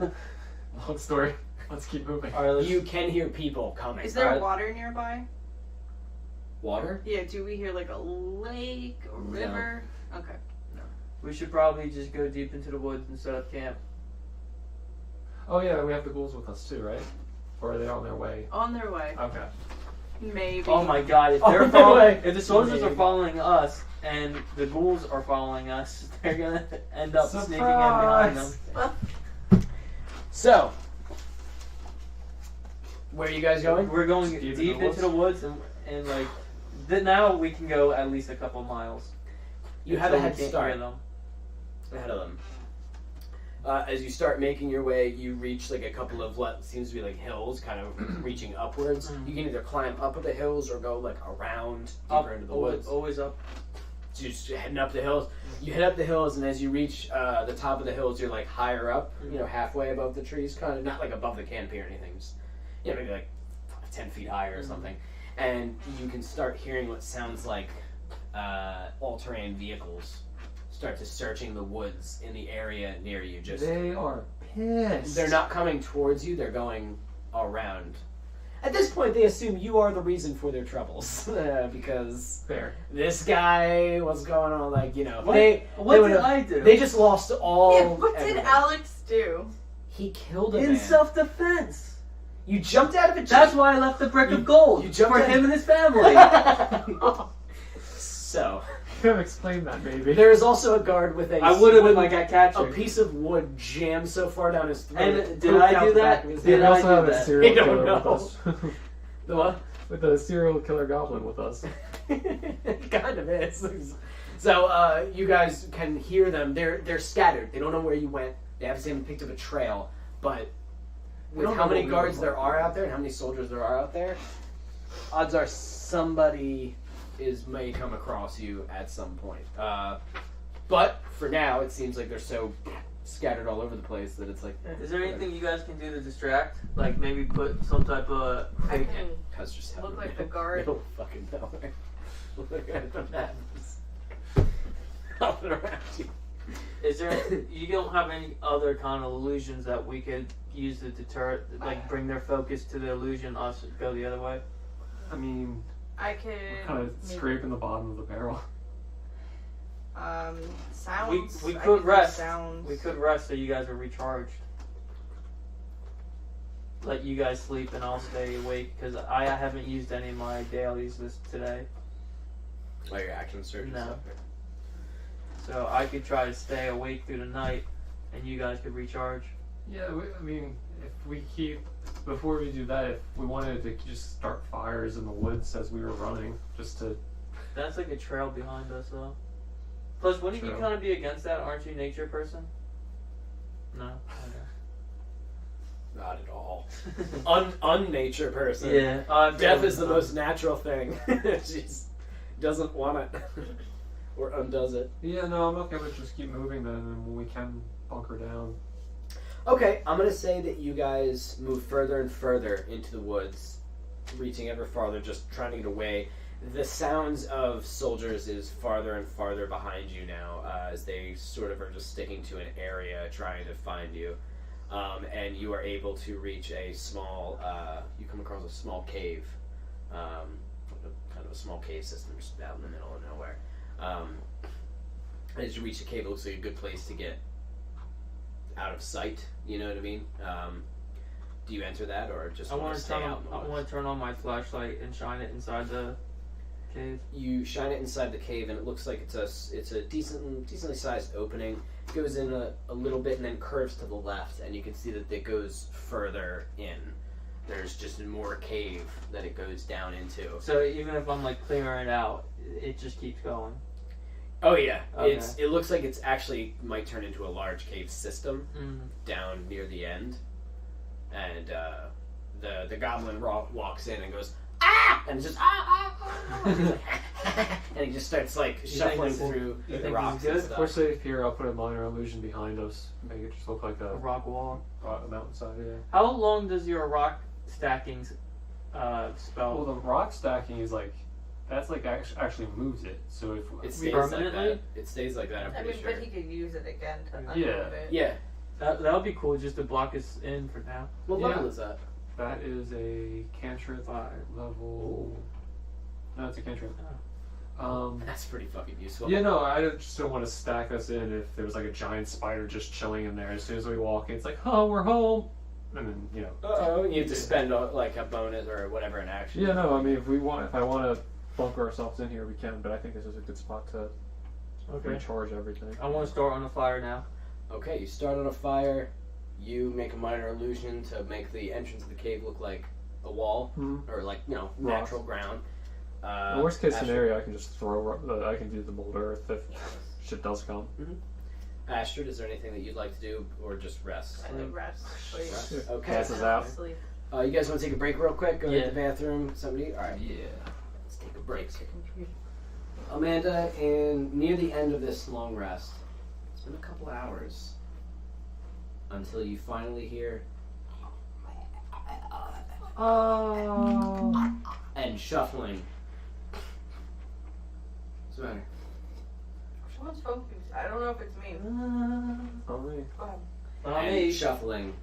Long story. Let's keep moving. All right, let's... You can hear people coming. Is there Alright. water nearby? Water? Yeah, do we hear like a lake or No. river? Okay. We should probably just go deep into the woods and set up camp. Oh yeah, we have the ghouls with us too, right? Or are they on their way? On their way. Okay. Maybe. Oh my god, if On they're their following, way. if the soldiers are Maybe. following us and the ghouls are following us, they're gonna end up sneaking in behind them. So, where are you guys going? We're going Deep in deep the into the woods and like now we can go at least a couple miles. You have a until we head can't start hear them. ahead of them. As you start making your way, you reach like a couple of what seems to be like hills, kind of reaching upwards. Mhm. You can either climb up the hills or go like around deeper into the woods. Always up. So you're just heading up the hills. You head up the hills, and as you reach the top of the hills, you're like higher up, you know, halfway above the trees, kind of not like above the canopy or anything, just maybe like 10 feet higher or something. And you can start hearing what sounds like all-terrain vehicles start to searching the woods in the area near you. Just They are pissed. they're not coming towards you; they're going around. At this point, they assume you are the reason for their troubles because Fair. this guy, what's going on? Like, you know, What? they What would've- did I do? they just lost all. Yeah, what did everything. Alex do? He killed a in man. self-defense. You jumped out of a That's why I left the brick of gold you jumped for in- him and his family. So You could have explained that, maybe. there is also a guard with a. I would have been wooden- like a a catcher. piece of wood jammed so far down his throat. And it did poked I out do the back that? of his Did we head. I also do have a that? serial I don't killer know. with us. The what? With a serial killer goblin with us. It kind of is. So you guys can hear them. They're scattered. They don't know where you went. They haven't picked up a trail. But We with don't how know many what we guards look there like. are out there and how many soldiers there are out there, odds are somebody may come across you at some point. But for now, it seems like they're so scattered all over the place that it's like. Is there anything you guys can do to distract? Like maybe put some type of I fake. can Cuz just look haven't- like the They guard. don't fucking know. Look at the maps. Hopping around you. Is there? You don't have any other kind of illusions that we could use to deter, like bring their focus to the illusion, us go the other way? I mean, I could Kind of scraping the bottom of the barrel. Sounds. We I could do rest. Sounds. We could rest so you guys are recharged. Let you guys sleep and I'll stay awake because I haven't used any of my dailies today. Oh, your action surge. No. So I could try to stay awake through the night and you guys could recharge. Yeah, I mean, if we keep before we do that, if we wanted to just start fires in the woods as we were running, just to. That's like a trail behind us though. Plus, wouldn't you True. kind of be against that? Aren't you a nature person? No. Okay. Not at all. Unnature person. Yeah. Death is the most natural thing. She doesn't want it. Or undoes it. Yeah, no, I'm okay with just keep moving then, and when we can bunker down. Okay, I'm gonna say that you guys move further and further into the woods, reaching ever farther, just trying to get away. The sounds of soldiers is farther and farther behind you now, as they sort of are just sticking to an area trying to find you. And you are able to reach a small, you come across a small cave, kind of a small cave system just out in the middle of nowhere. As you reach the cave, it looks like a good place to get out of sight, you know what I mean? Do you enter that, or just want to stay out in the I woods? want to turn on my flashlight and shine it inside the cave. You shine it inside the cave, and it looks like it's a decently sized opening. It goes in a little bit and then curves to the left, and you can see that it goes further in. There's just more cave that it goes down into. So even if I'm like clearing it out, it just keeps going. Oh yeah, Okay. it looks like it's actually might turn into a large cave system Mm. down near the end, and the goblin walks in and goes ah, and it's just and he just starts like You shuffling think this is- through you the think rocks this and is If we're stuff. safe here, I'll put a minor illusion behind us, make it just look like A a rock wall. mountainside. Yeah. How long does your rock stacking Well, spell? the rock stacking is like that's like actually moves it. So if It stays Permanently? like that. It stays like that. I'm I pretty mean, sure. but he could use it again to unmove Yeah. it. Yeah. That would be cool just to block us in for now. What Yeah. level is that? that is a cantrip level. No, it's a cantrip. That's pretty fucking useful. Yeah, no, I just don't want to stack us in if there was like a giant spider just chilling in there. As soon as we walk in, it's like, oh, we're home. And then, you know. Uh-oh, you have to spend like a bonus or whatever in action. Yeah, no, I mean, if I want to bunker ourselves in here, we can. But I think this is a good spot to Okay. recharge everything. I want to start on the fire now. Okay, you start on a fire. You make a minor illusion to make the entrance of the cave look like a wall, Mhm. or like, Rocks. natural ground. The worst case Astrid- scenario, I can just I can do the molder earth if shit does come. Astrid, is there anything that you'd like to do, or just rest? I think rest, please. Rest? Okay. Passes out. Sleep. You guys want to take a break real quick? Go Yeah. to the bathroom. Somebody? Alright. Yeah. Let's take a break. Amanda, near the end of this long rest, it's been a couple hours until you finally hear Oh. and shuffling. What's the matter? Someone's phone keeps. I don't know if it's me. Oh, me. Go ahead. And shuffling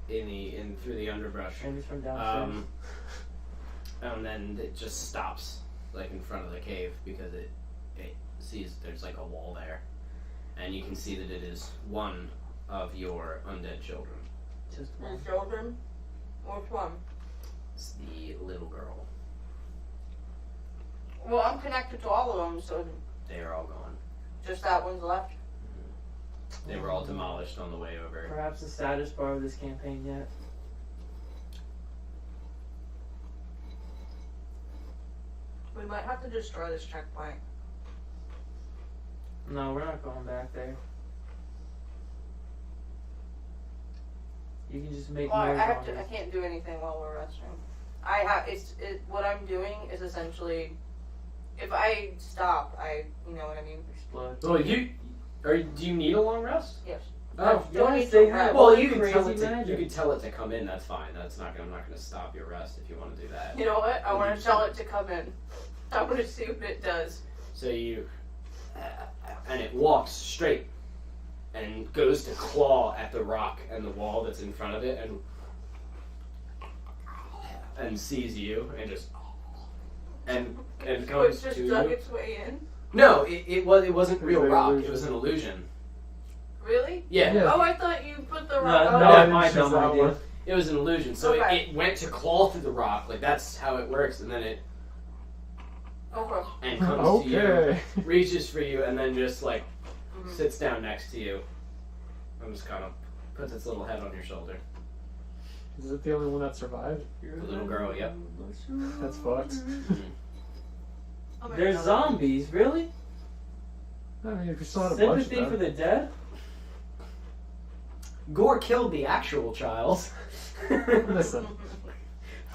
in through the underbrush. Maybe from downstairs. And then it just stops like in front of the cave because it sees there's like a wall there, and you can see that it is one of your undead children. Just Your one. children? Which one? It's the little girl. Well, I'm connected to all of them, so They are all gone. just that one's left. They were all demolished on the way over. Perhaps the saddest part of this campaign yet. We might have to destroy this checkpoint. No, we're not going back there. You can just make Well, I noise have on to. I this. can't do anything while we're resting. What I'm doing is essentially, if I stop, you know what I mean. Explode. Well, do you need a long rest? Yes. Oh, Don't yes, need they to have rest. well, all you the can tell crazy it. magic. You can tell it to come in. That's fine. I'm not going to stop your rest if you want to do that. You know what? I want to tell it to come in. I want to see what it does. So and it walks straight and goes to claw at the rock and the wall that's in front of it and sees you and just and So comes it's just to dug you. its way in? No, it wasn't real an rock. illusion. It was an illusion. Really? Yeah. Yeah. Oh, I thought you put the No, rock no, I on. my didn't choose dumb that idea. one. It was an illusion. So Okay. it went to claw through the rock. Like that's how it works, and then it Okay. and comes to you, Okay. reaches for you, and then just like Mhm. sits down next to you, and just kind of puts its little head on your shoulder. Is it the only one that survived? The little girl, yep. That's fucked. Oh my They're God. zombies, really? I mean, if you still had a bunch of Sympathy for them. the dead? Gore killed the actual child. Listen,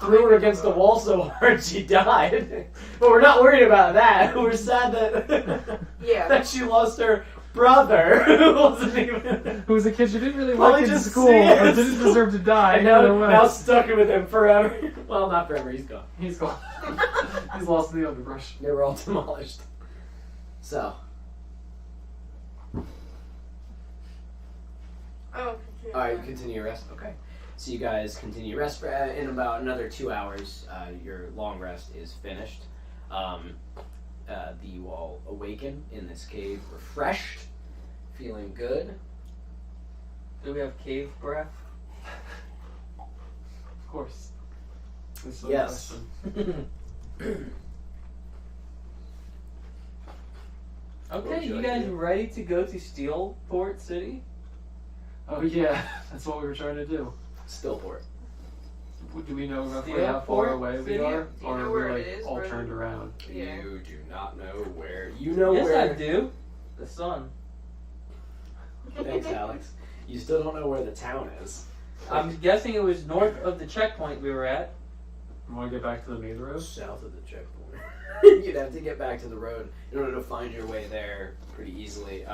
Threw her against the wall so hard she died. But we're not worried about that. We're sad that Yeah. that she lost her brother, who wasn't even. who was a kid you didn't really Probably like in just school, see or it. didn't deserve to die. And Either now way. stuck with him forever. Well, not forever. He's gone. He's gone. He's lost in the underbrush. They were all demolished. So Oh. all right, you continue your rest. Okay. So you guys continue your rest for, in about another 2 hours. Your long rest is finished. You all awaken in this cave, refreshed, feeling good. Do we have cave breath? Of course. This is Yes. question. What would Okay, you you like guys to do? ready to go to Stillport City? Oh yeah, that's what we were trying to do. Stillport. Do we know roughly Stillport how far away we City? are, Do you or know are where we it like is? all Where- turned around? Yeah. You do not know where. You know Yes, where. I do. The sun. Thanks, Alex. You still don't know where the town is. I'm guessing it was north of the checkpoint we were at. You want to get back to the main road? South of the checkpoint. You'd have to get back to the road in order to find your way there pretty easily.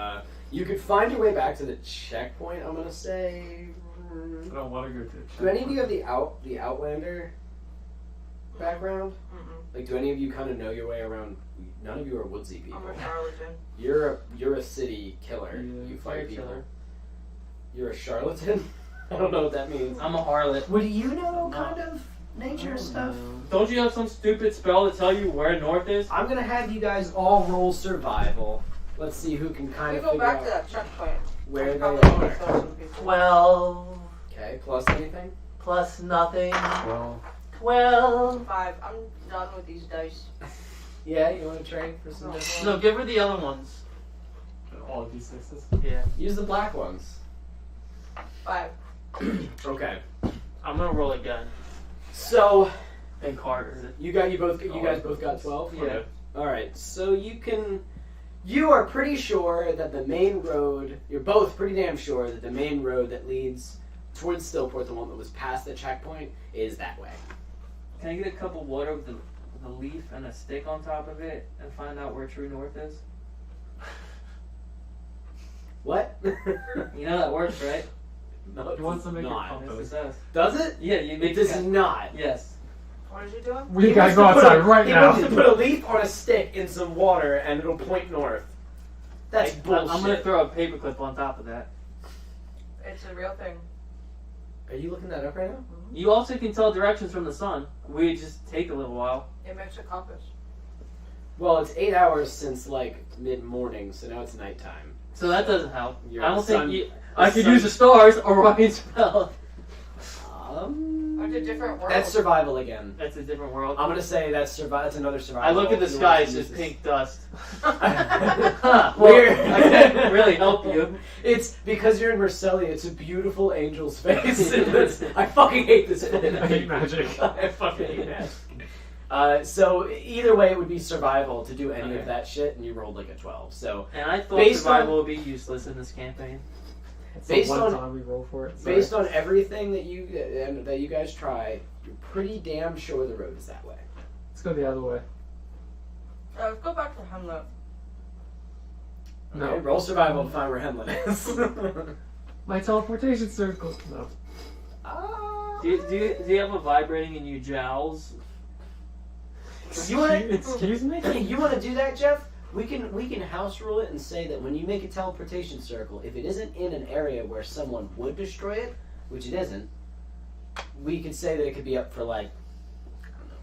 You could find your way back to the checkpoint. I'm gonna say. I don't want to go to. Do any of you have the Outlander background? Mm-mm. Like, do any of you kind of know your way around? None of you are woodsy people. I'm a charlatan. You're a city killer. Yeah, You fire fight people. killer. You're a charlatan. I don't know what that means. I'm a harlot. Would you know No. kind of nature stuff? Don't you have some stupid spell to tell you where north is? I'm gonna have you guys all roll survival. Let's see who can kind We of go figure back out to that checkpoint. where they Probably are. wanna kill some people. 12 Okay, plus anything? plus nothing. Well, 12. 5. I'm done with these dice. Yeah, you want to trade for some No. different No, ones? give her the other ones. all of these sixes. Yeah. Use the black ones. 5. Okay. I'm gonna roll again. So And Carter. you guys both got 12? Yeah. Alright, so you are pretty sure that the main road, you're both pretty damn sure that the main road that leads towards Stillport, the one that was past the checkpoint, is that way. Can I get a cup of water with the leaf and a stick on top of it and find out where true north is? What? You know that works, right? No, it He wants to does make it not. compass. Yes, it does. Does it? Yeah, you make It does not. Yes. What is he doing? We He gotta wants go to put outside right he now. wants to put a leaf on a stick in some water and it'll point north. That's bullshit. I'm gonna throw a paperclip on top of that. It's a real thing. Are you looking that up right now? You also can tell directions from the sun. We just take a little while. It makes a compass. Well, it's 8 hours since like mid-morning, so now it's nighttime. So that doesn't help. You're I don't the sun- think the I could sun- use the stars or Ryan's spell. It's a different world. That's survival again. That's a different world. I'm gonna say that's That's another survival. I look at the If you sky, want it's to just use pink dust. this. Huh, well, Weird. I can't really help you. It's because you're in Marseille. It's a beautiful angel's face. I fucking hate this. I hate magic. I fucking hate magic. So either way, it would be survival to do any Okay. of that shit, and you rolled like a 12. So And I thought Based survival on- would be useless in this campaign. It's Based the one on- time we roll for it. based on everything that you guys try, you're pretty damn sure the road is that way. Let's go the other way. Let's go back to Hamlet. No. Okay, roll survival to find where Henlin is. My teleportation circle. No. Ah. Do you have a vibrating in you jowls? You wanna- Excuse me? You want to do that, Jeff? We can house rule it and say that when you make a teleportation circle, if it isn't in an area where someone would destroy it, which it isn't, we could say that it could be up for like, I don't know,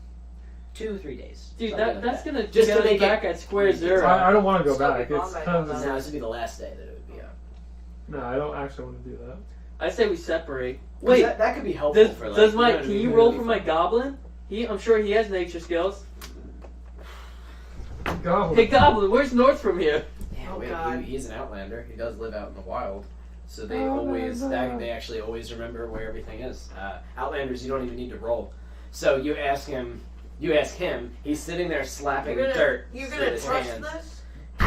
2-3 days. Dude, Something like that's that. gonna Just get to us make back it. at square zero. I don't want to go Still back. be It's combat kind on of No, this would be the last day that it would be up. no, I don't actually want to do that. I say we separate. Wait, Wait, that could be helpful does, for like. does my you know what I can mean? you It roll would be for my fun. goblin? I'm sure he has nature skills. Go. Hey goblin, where's north from here? Yeah, Oh, wait, God. he's an outlander. He does live out in the wild, so they Oh, always my God. they actually always remember where everything is. Outlanders, you don't even need to roll. So you ask him. He's sitting there slapping dirt You're with gonna his trust hands. this?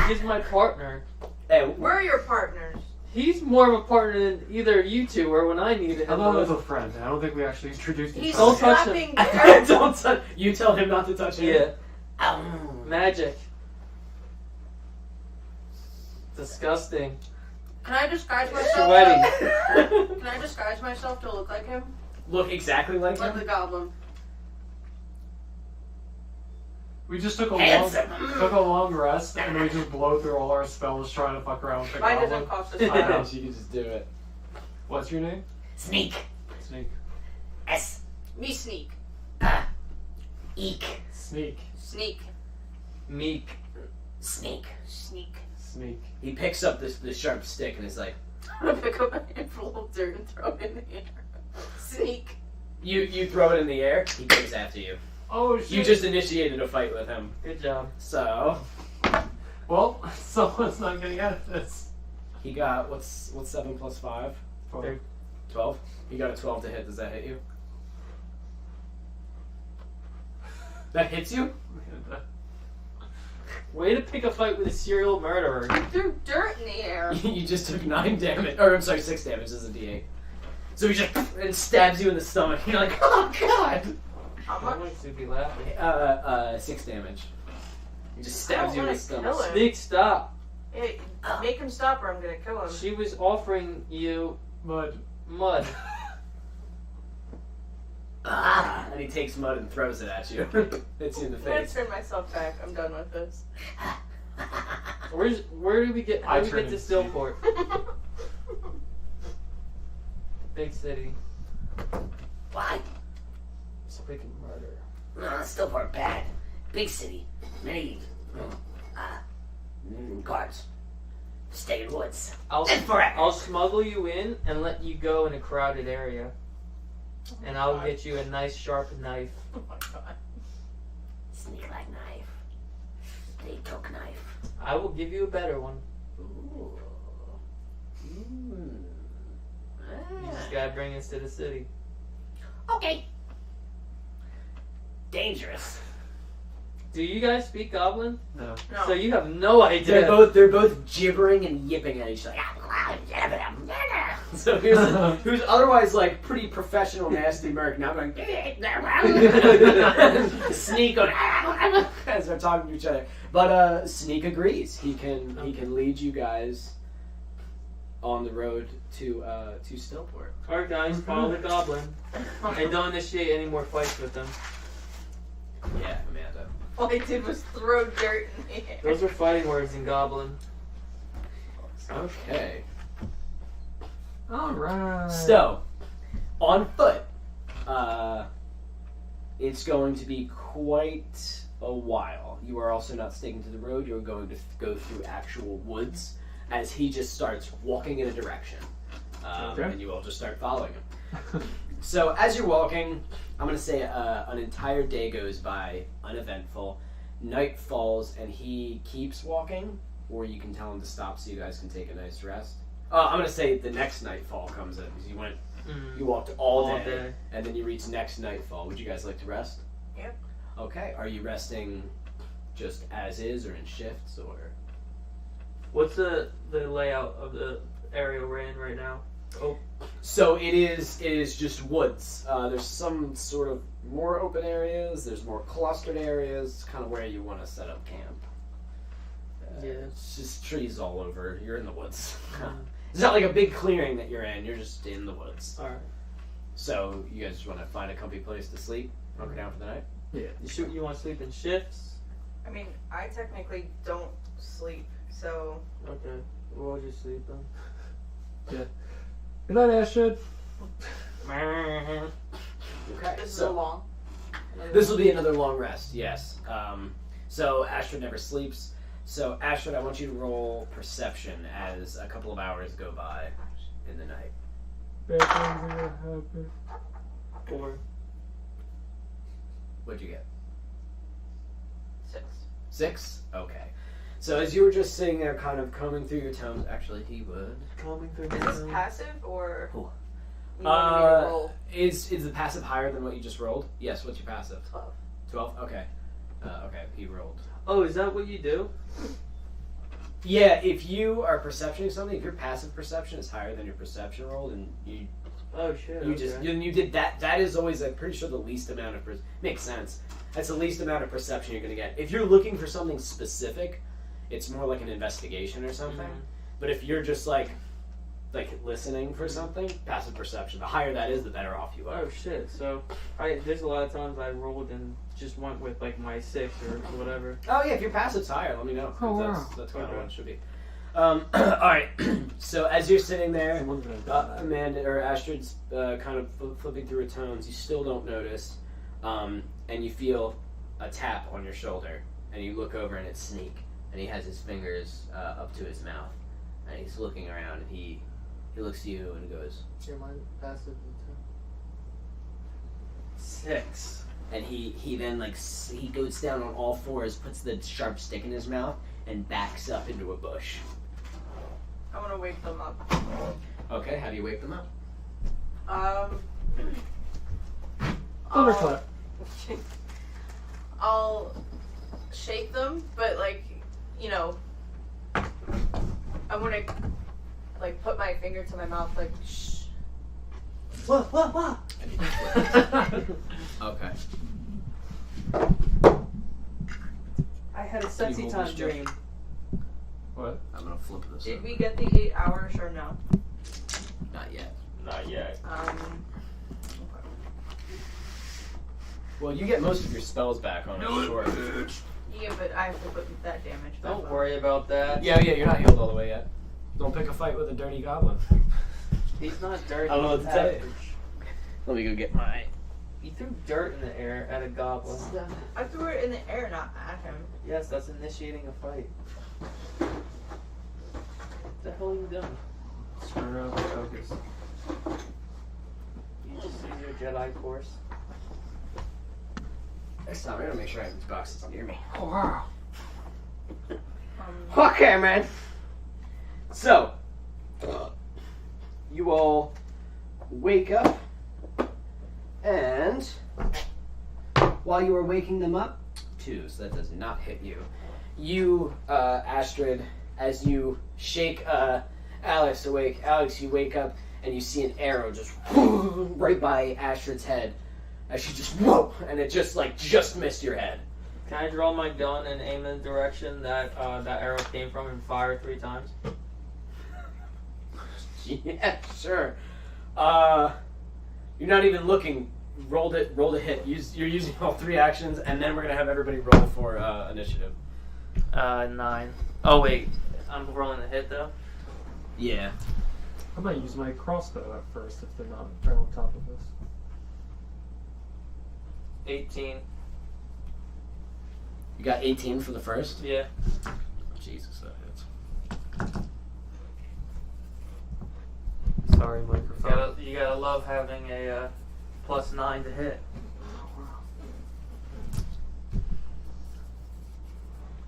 He's my partner. Hey, We're your partners. He's more of a partner than either you two or when I needed I him. thought it was most. a friend. I don't think we actually introduced each He's Don't other. touch slapping I dirt. don't touch. You tell him not to touch him. Yeah, Ow. magic. Disgusting. Can I disguise myself? Sweaty. Can I disguise myself to look like him? Look exactly like Like him. the goblin. We just took a Handsome. long rest, and then we just blow through all our spells trying to fuck around with the Mine goblin. doesn't cost us I money. know, you can just do it. What's your name? Sneak. Sneak. S. Me sneak. Eek. Sneak. Sneak. Meek. Sneak. Sneak. Sneak. He picks up this sharp stick and is like, I'm gonna pick up a handful of dirt and throw it in the air. Sneak. you throw it in the air. He goes after you. Oh shit. You just initiated a fight with him. Good job. So Well, someone's not getting out of this. he got what's 7 plus 5? 12. He got a 12 to hit. Does that hit you? That hits you? Way to pick a fight with a serial murderer. I threw dirt in the air. You just took 9 damage. Or I'm sorry, 6 damage. This is a D8. So he just and stabs you in the stomach. You're like, oh god. How I'm much? going to be laughing. 6 damage. He just I stabs don't you in the wanna stomach. kill him. Sneak, stop. Hey, make him stop or I'm gonna kill him. She was offering you Mud. mud. And he takes mud and throws it at you. Hits you in the I'm gonna face. turn myself back. I'm done with this. Where do we get? How I do we turn get to into Stillport? Big city. Why? Speaking murder. No, Stillport bad. Big city. Many guards. Stay in woods. I'll Live forever. I'll smuggle you in and let you go in a crowded area, and I'll God. get you a nice sharp knife. Oh my god. Sneak like knife. They took knife. I will give you a better one. Ooh. You just gotta bring us to the city. Okay. Dangerous. Do you guys speak Goblin? No. No. So you have no idea. They're both gibbering and yipping at each other. So here's who's otherwise like pretty professional nasty merc now going Sneak on as they're talking to each other. But Sneak agrees. He can lead you guys on the road to Stillport. Alright guys, follow the Goblin. And don't initiate any more fights with them. Yeah, Amanda. All I did was throw dirt in the air. Those are fighting words in Goblin. Okay. Alright. So, on foot, it's going to be quite a while. You are also not sticking to the road. You're going to go through actual woods as he just starts walking in a direction. Okay. And you all just start following him. So, as you're walking, I'm going to say an entire day goes by uneventful. Night falls, and he keeps walking, or you can tell him to stop so you guys can take a nice rest. I'm going to say the next nightfall comes in, because you walked all day, and then you reach next nightfall. Would you guys like to rest? Yep. Okay. Are you resting just as is, or in shifts, or? What's the layout of the area we're in right now? Oh, So it is just woods. There's some sort of more open areas. There's more clustered areas. Kind of where you want to set up camp. Yeah. It's just trees all over. You're in the woods. It's not like a big clearing that you're in. You're just in the woods. alright. So you guys just want to find a comfy place to sleep, hunker down for the night. You want to sleep in shifts? I mean, I technically don't sleep, so Okay. We'll just sleep then. Good night, Astride. Okay. this is So a long. This will be another long rest, yes. So Astride never sleeps. So Astride, I want you to roll perception as a couple of hours go by in the night. Bad things are gonna happen. 4. What'd you get? 6. 6? Okay. So as you were just sitting there kind of combing through your tomes, actually he would. Combing through Is my this toes. passive or Cool. you want me to roll Is the passive higher than what you just rolled? Yes, what's your passive? 12? 12? Okay. Okay, he rolled. Oh, is that what you do? Yeah, if you are perceptioning something, if your passive perception is higher than your perception roll, then you Oh shit. you okay. just you did that. That is always, I'm pretty sure, the least amount of makes sense. That's the least amount of perception you're gonna get. If you're looking for something specific, it's more like an investigation or something. Mhm. But if you're just like listening for something, passive perception. The higher that is, the better off you are. Oh shit. So there's a lot of times I rolled and just went with like my 6 or whatever. Oh yeah, if your passive's higher, let me know. 'Cause Oh, that's wow. kind of Okay. what it should be. All right. So as you're sitting there, Someone's gonna die. Amanda or Astride's kind of flipping through her tomes. You still don't notice, and you feel a tap on your shoulder, and you look over and it's Sneak, and he has his fingers up to his mouth, and he's looking around, and he looks at you and goes, Your mind passive. 6. and he then he goes down on all fours, puts the sharp stick in his mouth, and backs up into a bush. I want to wake them up. Okay, how do you wake them up? Thunderclap. I'll shake them, but I want to put my finger to my mouth, shh. What? Okay. I had a sexy hold time this, Jeff? dream. What? I'm gonna flip this. Did over. we get the 8 hours or no? Not yet. Not yet. Well, you get most of your spells back on it, sure. Yeah, but I have to put that damage back Don't on. worry about that. Yeah, you're not healed all the way yet. Don't pick a fight with a dirty goblin. He's not dirty. I don't know he's what to tell you. average. Let me go get my... You threw dirt in the air at a goblin. I threw it in the air, not at him. Yes, that's initiating a fight. What the hell are you doing? Turn around and focus. You just use your Jedi course. Next time, I'm gonna make sure I have these boxes near me. Oh, wow. Okay, man. So, you all wake up, and while you are waking them up, 2, so that does not hit you. You, Astride, as you shake Alex awake, Alex, you wake up and you see an arrow just right by Astride's head. As she just whoa, and it just missed your head. Can I draw my gun and aim in the direction that that arrow came from and fire 3 times? Yeah, sure. You're not even looking. Roll a hit. You're using all 3 actions, and then we're gonna have everybody roll for initiative. 9. Oh wait, I'm rolling a hit though. Yeah. I might use my crossbow at first if they're not right on top of this. 18. You got 18 for the first. Yeah. Jesus, that hits. Sorry, microphone. You gotta love having a +9 to hit.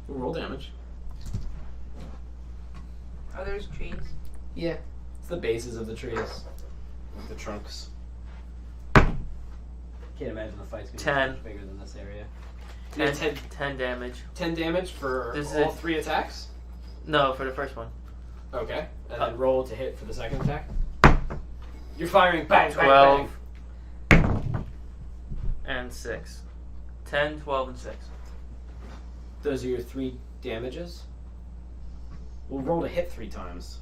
Roll damage. Are those trees? Yeah. It's the bases of the trees, like the trunks. Can't imagine the fight's gonna 10. be much bigger than this area. 10 damage. 10 damage for This is all it. 3 attacks. No, for the first one. Okay, and then roll to hit for the second attack. You're firing bang, bang, 12 bang. and 6. 10, 12, and 6. Those are your 3 damages. We'll roll to hit 3 times.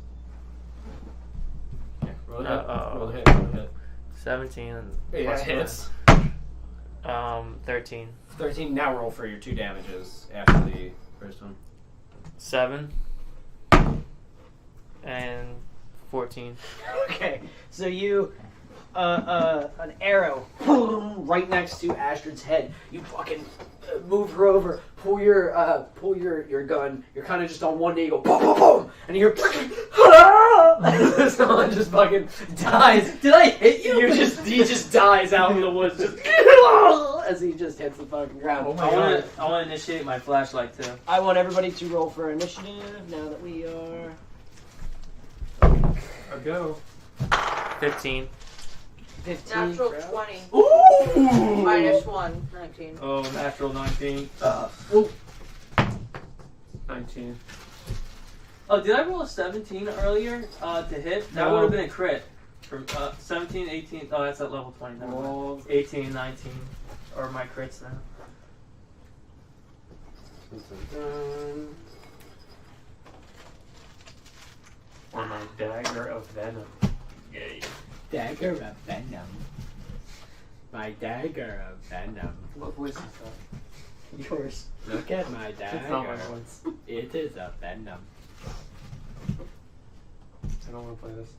Yeah, roll to hit. Roll to hit. Roll to hit. 17 and Yeah, plus hits. 13. 13. Now roll for your 2 damages after the first one. 7 and 14. Okay, so you an arrow right next to Astride's head. You fucking move her over, pull your gun. You're kind of just on one knee. You go boom, boom, boom, and you hear someone just fucking dies. Did I hit you? He just dies out in the woods, just as he just hits the fucking ground. Oh my I god. want to initiate my flashlight too. I want everybody to roll for initiative now that we are. A go. 15. 15. Natural Drow. 20. Ooh! Minus 1. 19. Oh, natural 19. 19. Oh, did I roll a 17 earlier to hit? That No. would have been a crit. From 17, 18. Oh, that's at level 20. Never mind. Roll. 18, 19. Or my crits now. Or my dagger of venom. Yay. Dagger of venom. My dagger of venom. What voice is that? Yours. Look at my dagger. It's not my voice. It is a venom. I don't want to play this.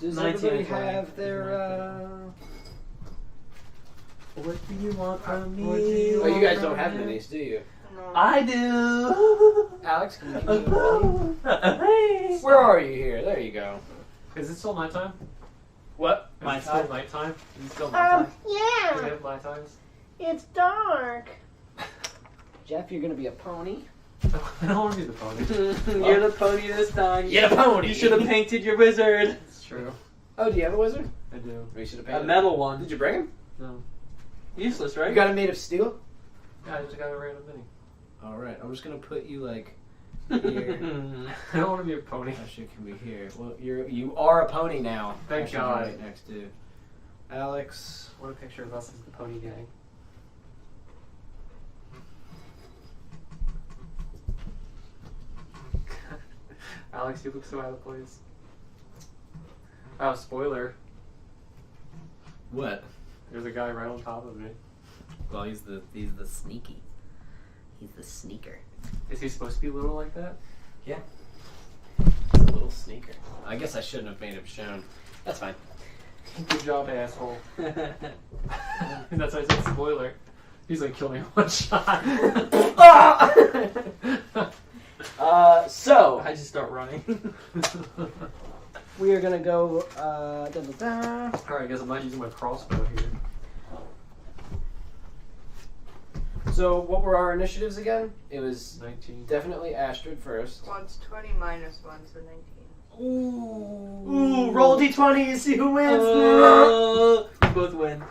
Does 19 everybody and 20. have their, What do you want from me? What do you Oh, you want guys don't from have me? minis, do you? No. I do. Alex, can you give me a mini? Hey. Where are you here? There you go. Is it still nighttime? What? Is My it still time? nighttime? Is it still nighttime? Do we Yeah. have night times? It's dark. Jeff, you're gonna be a pony. I don't want to be the pony. You're the pony this time. You're the pony. You should have painted your wizard. It's true. Oh, do you have a wizard? I do. We should have A painted. metal one. Did you bring him? No. Useless, You right? got it made of steel. Yeah, I just got a random mini. All right, I'm just gonna put you like here. I don't want to be a pony. Actually, can be here. Well, you are a pony now. Thank Actually, God. Right next to Alex. What a picture of us as the pony gang. Alex, you look so out of place. Oh, spoiler. What? There's a guy right on top of me. Well, he's the sneaky. He's the sneaker. Is he supposed to be little like that? He's a little sneaker. I guess I shouldn't have made him shown. That's fine. Good job, asshole. That's why I said spoiler. He's like, kill me in one shot. So I just start running. we are gonna go. Alright, I guess I'm not using my crossbow here. So what were our initiatives again? It was 19. definitely Astride first. One's 20 minus 1, so 19. Ooh, roll d20 and see who wins. We both win.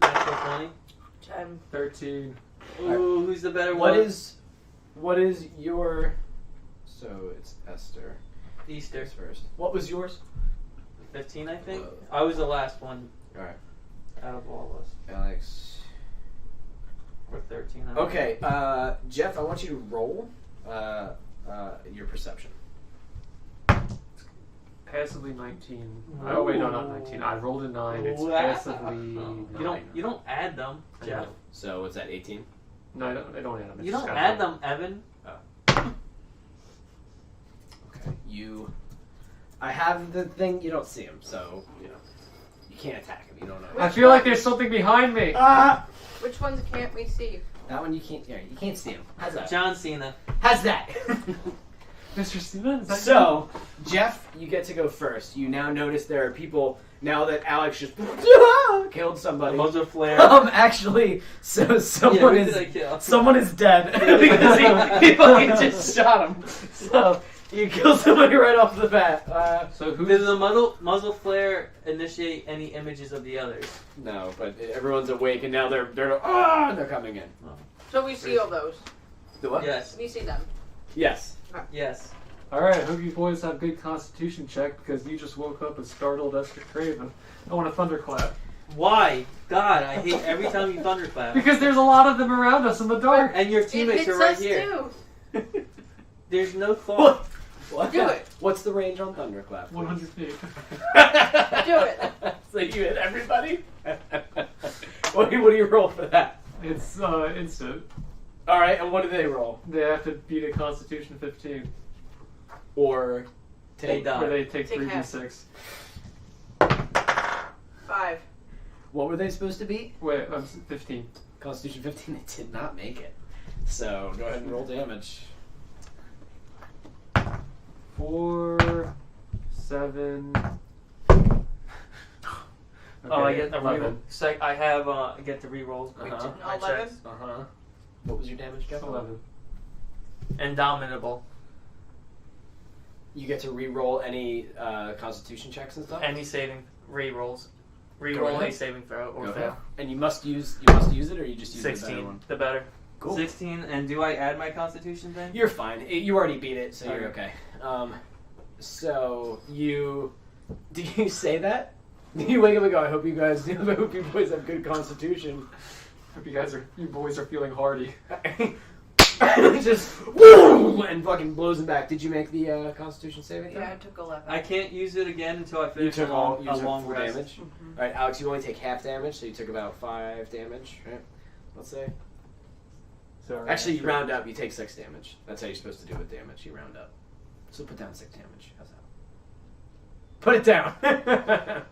Natural 20. 10. 13. Ooh, who's the better one? What is your? So it's Esther. Easter. First. What was yours? 15, I think. I was the last one All right, out of all of us. Alex. Or 13. I don't know. Okay, Jeff, I want you to roll your perception. Passively 19. Oh, wait, no, not 19. I rolled a 9. It's Wow. passively 9. You don't add them, I Jeff. know. So what's that? 18. No, I don't add them. It's You just don't got add them. them, Evan. Okay. I have the thing. You don't see him, so you can't attack him. You don't know. I feel like there's something behind me. Ah! Which ones can't we see? That one you can't. Yeah, you can't see him. How's that? John Cena. How's that? Mr. Steven, is that So, Jeff, you get to go first. You now notice there are people, now that Alex just killed somebody. Muzzle flare. Actually, so Yeah, someone who did I kill? someone is dead because he fucking just shot him. So, you kill somebody right off the bat. So who? Does the muzzle flare initiate any images of the others? No, but everyone's awake and now they're coming in. So we see all those. The what? Yes. We see them. Yes. Yes. Alright, I hope you boys have good constitution check because you just woke up and startled Oestre Craven. I want a thunderclap. Why? God, I hate every time you thunderclap. Because there's a lot of them around us in the dark. And your It teammates hits are right us here. too. There's no thought. What? Do it. What's the range on Thunderclap? 100 feet. Do it. So you hit everybody? What do you roll for that? It's instant. Alright, and what do they roll? They have to beat a constitution 15. Or They die. Where they take Take 3d6. 5. What were they supposed to be? Wait, 15. Constitution 15. They did not make it. So go ahead and roll damage. 4, 7. Oh, I get the 11. reroll. I have I get the rerolls. Uh-huh. My 11? checks. What was your damage, Jeff? 11. Indomitable. You get to re-roll any Constitution checks and stuff. Any saving rerolls. Go Reroll ahead. a saving throw or Go fail. ahead. And you must use it, or you just use the better 16. one. The better. Cool. 16. And do I add my Constitution then? You're fine. You already beat it, so you're Okay. okay. So you do you say that? You wake up and go, I hope you boys have good constitution. Hope you boys are feeling hardy. Just woo, and fucking blows him back. Did you make the Constitution saving throw? Yeah, I took 11. I can't use it again until I You finish took a all long, you a took long full rest. damage. Mhm. All right, Alex, you only take half damage, so you took about 5 damage, right? Let's say. So, Actually, you round up. You take 6 damage. That's how you're supposed to do with damage. You round up. So put down 6 damage. How's that? Put it down.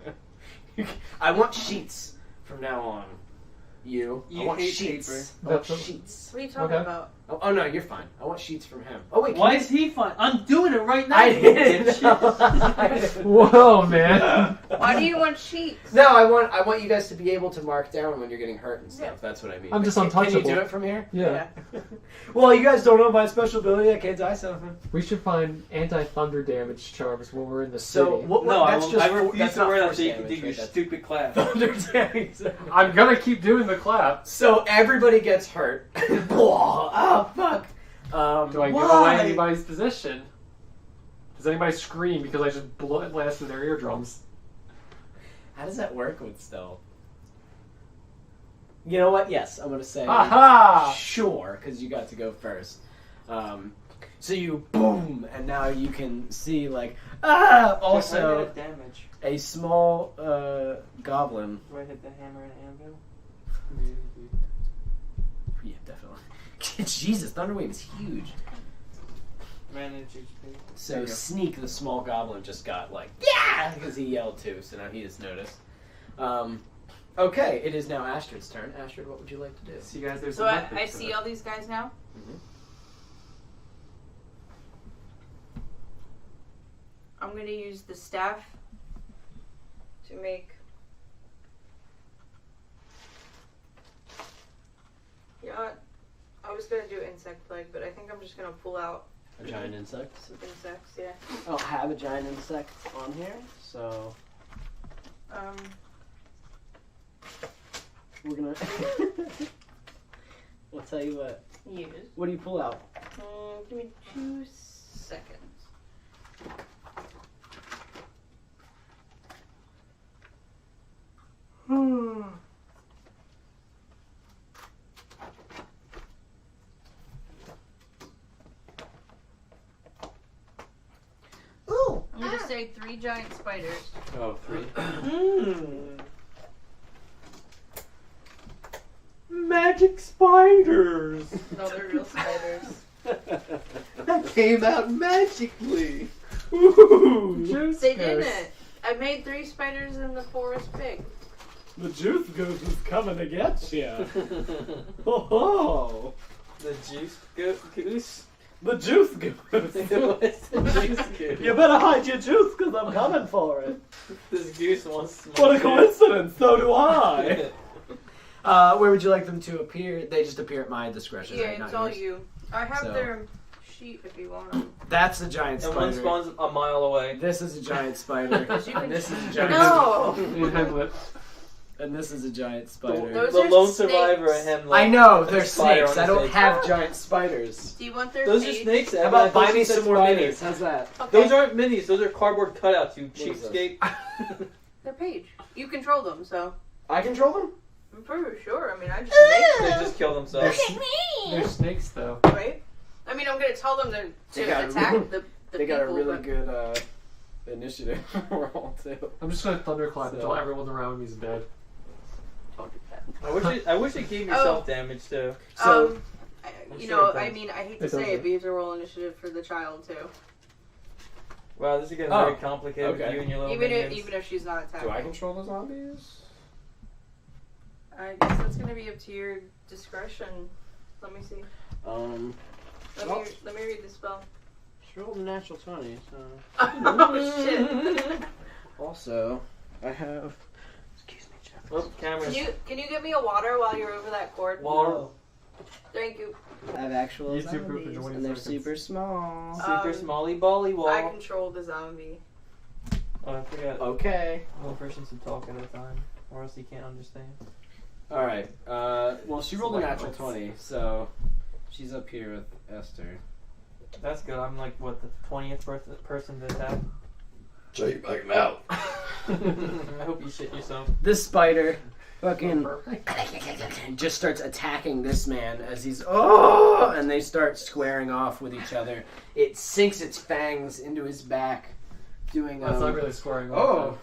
I want sheets from now on. I You want hate sheets. paper. I want That's- sheets. What are you talking Okay. about? Oh no, you're fine. I want sheets from him. Oh wait, Why is he fine? I'm doing it right now. I you didn't. dipshit. Whoa, man. Why do you want sheets? No, I want you guys to be able to mark down when you're getting hurt and stuff. Yeah. That's what I mean. I'm just Can you untouchable. do it from here? Yeah. Well, you guys don't know my special ability. I can't die something. We should find anti-thunder damage charms when we're in the So city. what? No, that's just I refuse that's to not wear that force so you can damage, do your right? That's stupid clap. thunder damage. I'm gonna keep doing the clap. So everybody gets hurt. Oh fuck! Do I give why? away anybody's position? Does anybody scream because I just blasted their eardrums? How does that work with stealth? You know what? Yes, I'm gonna say Aha! sure because you got to go first. So you boom, and now you can see like also damage. a small goblin. Do I hit the hammer and anvil? Yeah, definitely. Jesus, Thunderwave is huge. Manage HP. So Sneak, the small goblin, just got like, yeah, because he yelled too, so now he just noticed. Okay, it is now Astride's turn. Astride, what would you like to do? See, guys, there's So some I methods to see it. all these guys now. Mhm. I'm going to use the staff to make... You know what? I was going to do insect plague, but I think I'm just going to pull out A giant insect. some insects, yeah. I'll have a giant insect on here, so we're gonna. I'll tell you what. Use. What do you pull out? Give me 2 seconds. Ooh. I'm going to say 3 giant spiders. Oh, 3. Magic spiders. No, they're real spiders. That came out magically. Ooh. They didn't. I made 3 spiders in the forest pig. The juice goose is coming to get you. Oh, The juice goose. the juice goose. What's the juice goose? You better hide your juice because I'm coming for it. This goose wants smoke. What a coincidence! So do I. Where would you like them to appear? They just appear at my discretion. Yeah, right? it's Not all yours. you. I have So- their sheet if you want them. That's a giant And spider. one spawns a mile away. This is a giant spider. Because you can- and this is a giant. No! In Hamlet. And this is a giant spider. Those The are lone snakes. survivor of Hemlock. I know With a they're spider snakes. on I his don't face. have giant spiders. Do you want their Those are page? snakes. How Evan. about I thought buy you me said some more spiders. minis? How's that? Okay. Those aren't minis. Those are cardboard cutouts. You What is this? cheapskate. Their page. You control them, so I control them. I'm pretty sure. I mean, I just make They them, just kill themselves. They're snakes, though. right? I mean, I'm gonna tell them They to got- attack the They people. got a really but good initiative roll too. I'm just gonna thunderclap So- until everyone around me is dead. I wish it gave me Oh. self-damage too. So you sure know, it does. I mean, I hate to It say doesn't. it, but you have to roll initiative for the child too. Wow, this is getting Oh, very complicated with okay. you and your little Even minions. if she's not attacking. Do I control the zombies? I guess that's gonna be up to your discretion. Let me see. Let me read the spell. She rolled a natural 20, so... Oh shit. Also, I have... Excuse me, Jeff. Oh, cameras. Can you get me a water while you're over that cord? Water. Thank you. I have actual YouTube proof in zombies, 20 and they're seconds. super small. Super smally bally wall. I control the zombie. Oh, I forgot. Okay. One person should talk at a time, or else you can't understand. Alright, well, she rolled a natural 20, so she's up here with Esther. That's good. I'm like, what, the 20th person to attack? Take my mouth. I hope you shit yourself. This spider fucking just starts attacking this man as he's and they start squaring off with each other. It sinks its fangs into his back, doing That's not really scoring. Oh,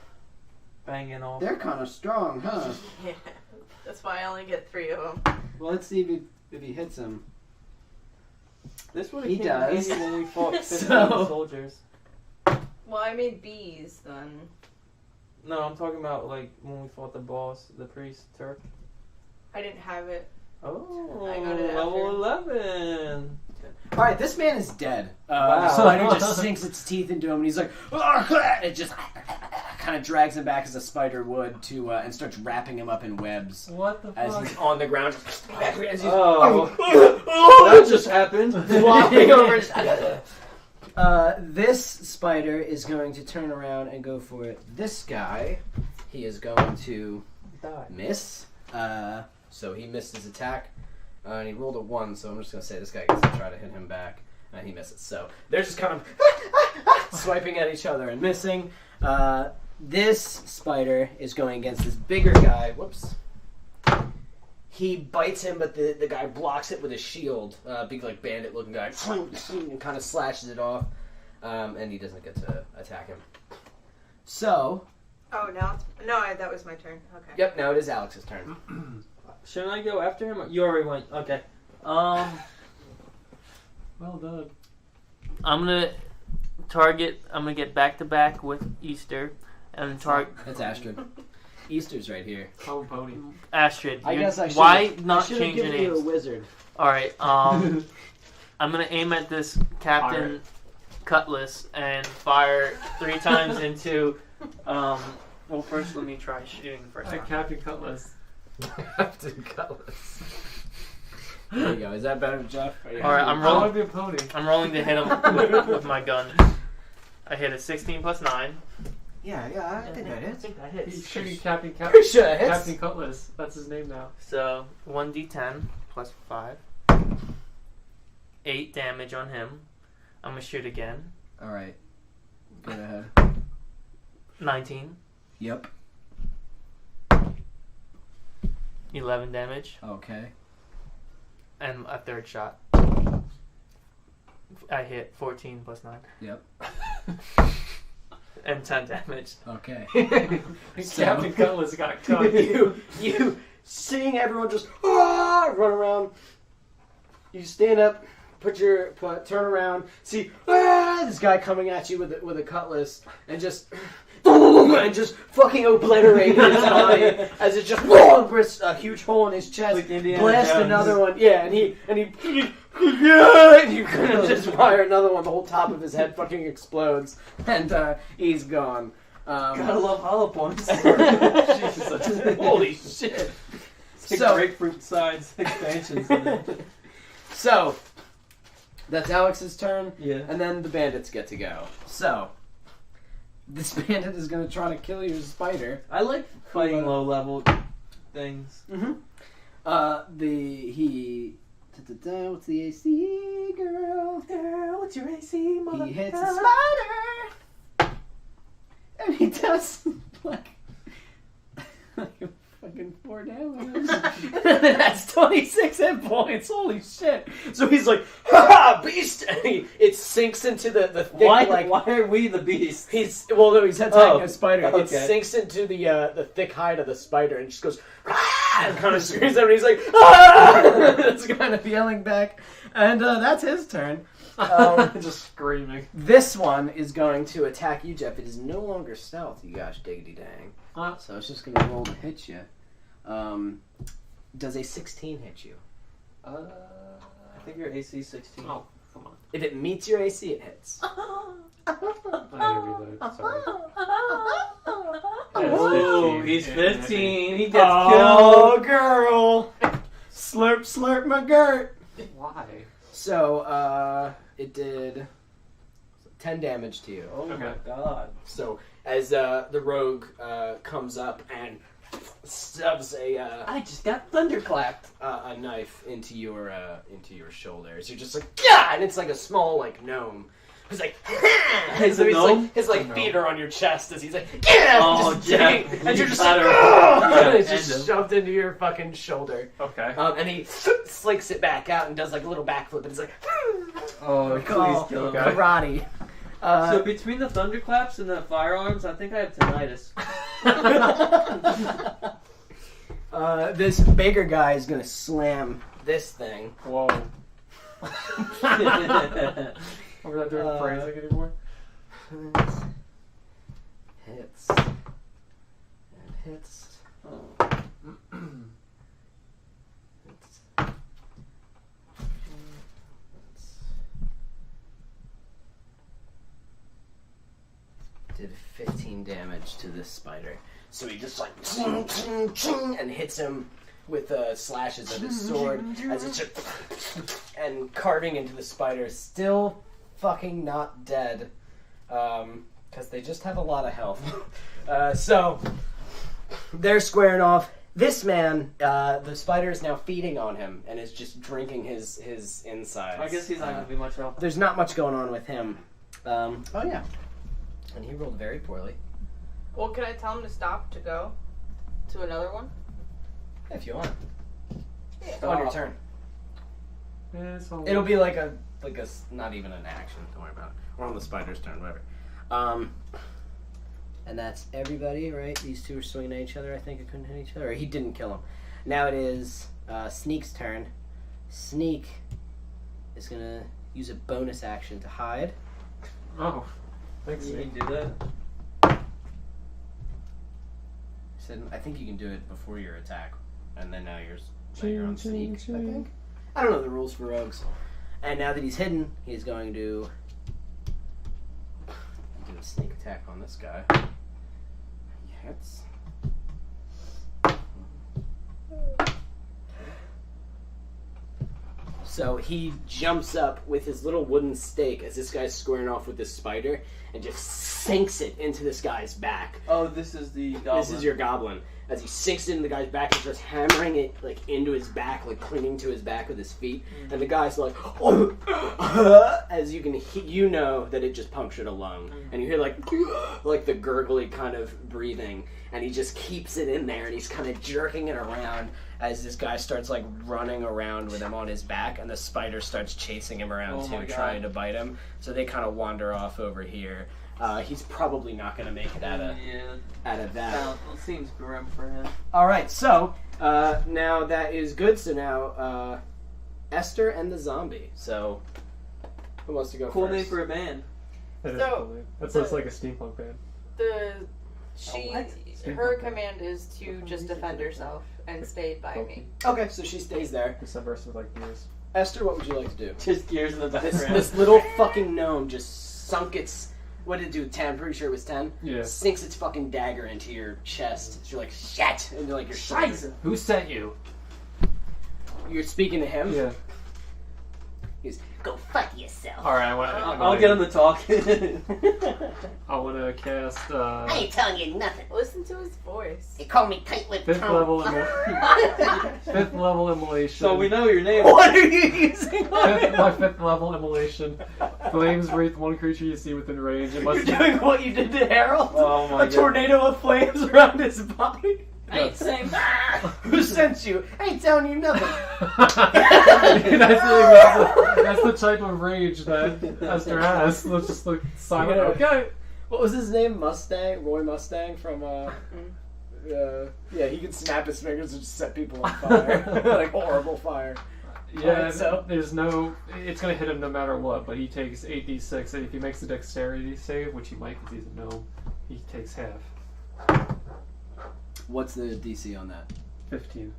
Banging off. they're kind of strong, huh? Yeah. That's why I only get 3 of them. Well, let's see if he hits him. This would He have came in does. handy when we fought 15 So- soldiers. Well, I made bees then. No, I'm talking about like when we fought the boss, the priest Turk. I didn't have it. Oh, I got it level after. 11. Alright, this man is dead. Wow. The spider just sinks its teeth into him and he's like, it just kind of drags him back as a spider would to and starts wrapping him up in webs What the as fuck? he's on the ground. As he's That just happened. flopping over. This spider is going to turn around and go for it. This guy, he is going to Die. miss. So he missed his attack. And he rolled a 1, so I'm just going to say this guy gets to try to hit him back. And he misses. So they're just kind of swiping at each other and missing. This spider is going against this bigger guy. Whoops. He bites him, but the guy blocks it with his shield. Big, like, bandit-looking guy. And kind of slashes it off. And he doesn't get to attack him. So, Oh, now it's... No, that was my turn. Okay. yep, now it is Alex's turn. Shouldn't I go after him? You already went. Okay. Well done. I'm gonna target. I'm gonna get back to back with Easter and target That's Astride. Easter's right here. Oh, pony. Astride. I guess I should. Why not I should change have your given you a names? wizard. All right. I'm gonna aim at this Captain Cutlass and fire 3 times into. Well, first let me try shooting first. Captain Cutlass. Captain Cutlass. There you go. Is that better, Jeff? All right, I'm I rolling. want to be a pony. I'm rolling to hit him with my gun. I hit a 16 plus 9. Yeah, I think that I is. think that He's hits. shooting Captain Pretty sure it hits. Captain Cutlass. That's his name now. So 1d10 plus 5. 8 damage on him. I'm gonna shoot again. All right. Go ahead. 19. Yep. 11 damage. Okay. And a third shot. I hit 14 plus 9. Yep. And 10 damage. Okay. Captain Cutlass got cut. you seeing everyone just run around. You stand up, turn around, see this guy coming at you with a cutlass, and just fucking obliterate his body as it just bursts a huge hole in his chest, Like Indiana blast Jones. another one, and you kind of just fire another one. The whole top of his head fucking explodes, and he's gone. Gotta love hollow points. Jesus, holy shit! So- grapefruit sides expansions. In it. So, that's Alex's turn, Yeah. and then the bandits get to go. So, this bandit is going to try to kill your spider. I like fighting low level things. Mm-hmm. What's the AC, girl? Girl, what's your AC, mother? He hits the spider, and he does like fucking 4 damage. That's 26 hit points. Holy shit! So he's like, "Ha, beast!" And it sinks into the thick. Why are we the beast? He's attacking a spider. okay. It sinks into the thick hide of the spider and just goes and kind of screams out. And he's like, "Ah!" It's kind of yelling back, and that's his turn. Just screaming. This one is going to attack you, Jeff. It is no longer stealth, you gosh diggity dang. So it's just going to roll to hit you. Does a 16 hit you? I think your AC 16. Oh, come on. If it meets your AC, it hits. I reload. Sorry. Oh, he's 15. He gets Oh, killed. girl! Slurp, slurp, my girt! Why? So, it did 10 damage to you. Oh my Okay. god. So, as the rogue comes up and stubs I just got thunderclapped. a knife into your shoulders, you're just like, yeah, and it's like a small like gnome. He's like, It's a gnome? his A gnome. feet are on your chest as he's like, yeah, Oh, just Jeff. digging, and you're just Better. like, Yeah, and it's end just him. shoved into your fucking shoulder. Okay. And he slinks it back out and does like a little backflip, and he's like, Oh, please kill him. Okay. karate. So between the thunderclaps and the firearms, I think I have tinnitus. This bigger guy is gonna slam this thing. Whoa. We're not doing phrasing anymore. Hits. And hits. Did 15 damage to this spider. So he just like ching, ching, ching, and hits him with slashes of his sword as it's just and carving into the spider. Still fucking not dead because they just have a lot of health. So they're squaring off. This man, the spider is now feeding on him and is just drinking his insides. I guess he's not going to be much help. There's not much going on with him. Oh yeah, and he rolled very poorly. Well, can I tell him to stop to go to another one? If you want, Yeah. on your turn. Yeah, so It'll be like a not even an action. Don't worry about it. We're on the spider's turn, whatever. And that's everybody, right? These two are swinging at each other. I think it couldn't hit each other. Or he didn't kill him. Now it is Sneak's turn. Sneak is gonna use a bonus action to hide. Oh, thanks. You Nick. can do that. So I think you can do it before your attack, and then now you're on Sneak. I think. I don't know the rules for rogues. And now that he's hidden, he's going to do a sneak attack on this guy. He hits. So he jumps up with his little wooden stake as this guy's squaring off with this spider and just sinks it into this guy's back. Oh, this is the goblin. This is your goblin. As he sinks it into the guy's back, he starts hammering it like into his back, like clinging to his back with his feet. And the guy's like, as you can, you know that it just punctured a lung, and you hear like the gurgly kind of breathing, and he just keeps it in there, and he's kind of jerking it around as this guy starts like running around with him on his back, and the spider starts chasing him around Oh my too, God. trying to bite him. So they kind of wander off over here. He's probably not going to make it out of that. Sounds, seems grim for him. All right, so now that is good. So now Esther and the zombie. So who wants to go Cool first? name for a band. That is So, cool. That sounds like a steampunk band. Her command is to just defend herself and stay by me. Okay, so she stays there. Some verse with like beers. Esther, what would you like to do? Just gears in the background. This little fucking gnome just sunk its. What did it do? 10? I'm pretty sure it was 10. Yeah. Sinks its fucking dagger into your chest. So you're like shit, into like your shoulder. Who sent you? You're speaking to him. Yeah. He's go fuck yourself. All right, I'll get him to talk. I want to cast I ain't telling you nothing. Listen to his voice. They call me tight-lipped fifth tongue. level fifth level immolation. So we know your name. What are you using? My fifth level immolation. Flames wreath one creature you see within range. It must You're doing what you did to Harold? Oh my A God. tornado of flames around his body? I ain't saying. Who sent you? I ain't telling you nothing. that's the type of rage that Esther has. Let's just look silent. Yeah. Okay. What was his name? Mustang? Roy Mustang from, yeah, he could snap his fingers and just set people on fire. Like horrible fire. Yeah, so there's no. It's gonna hit him no matter what, but he takes 8d6, and if he makes a dexterity save, which he might because he's a gnome, he takes half. what's the DC on that? 15.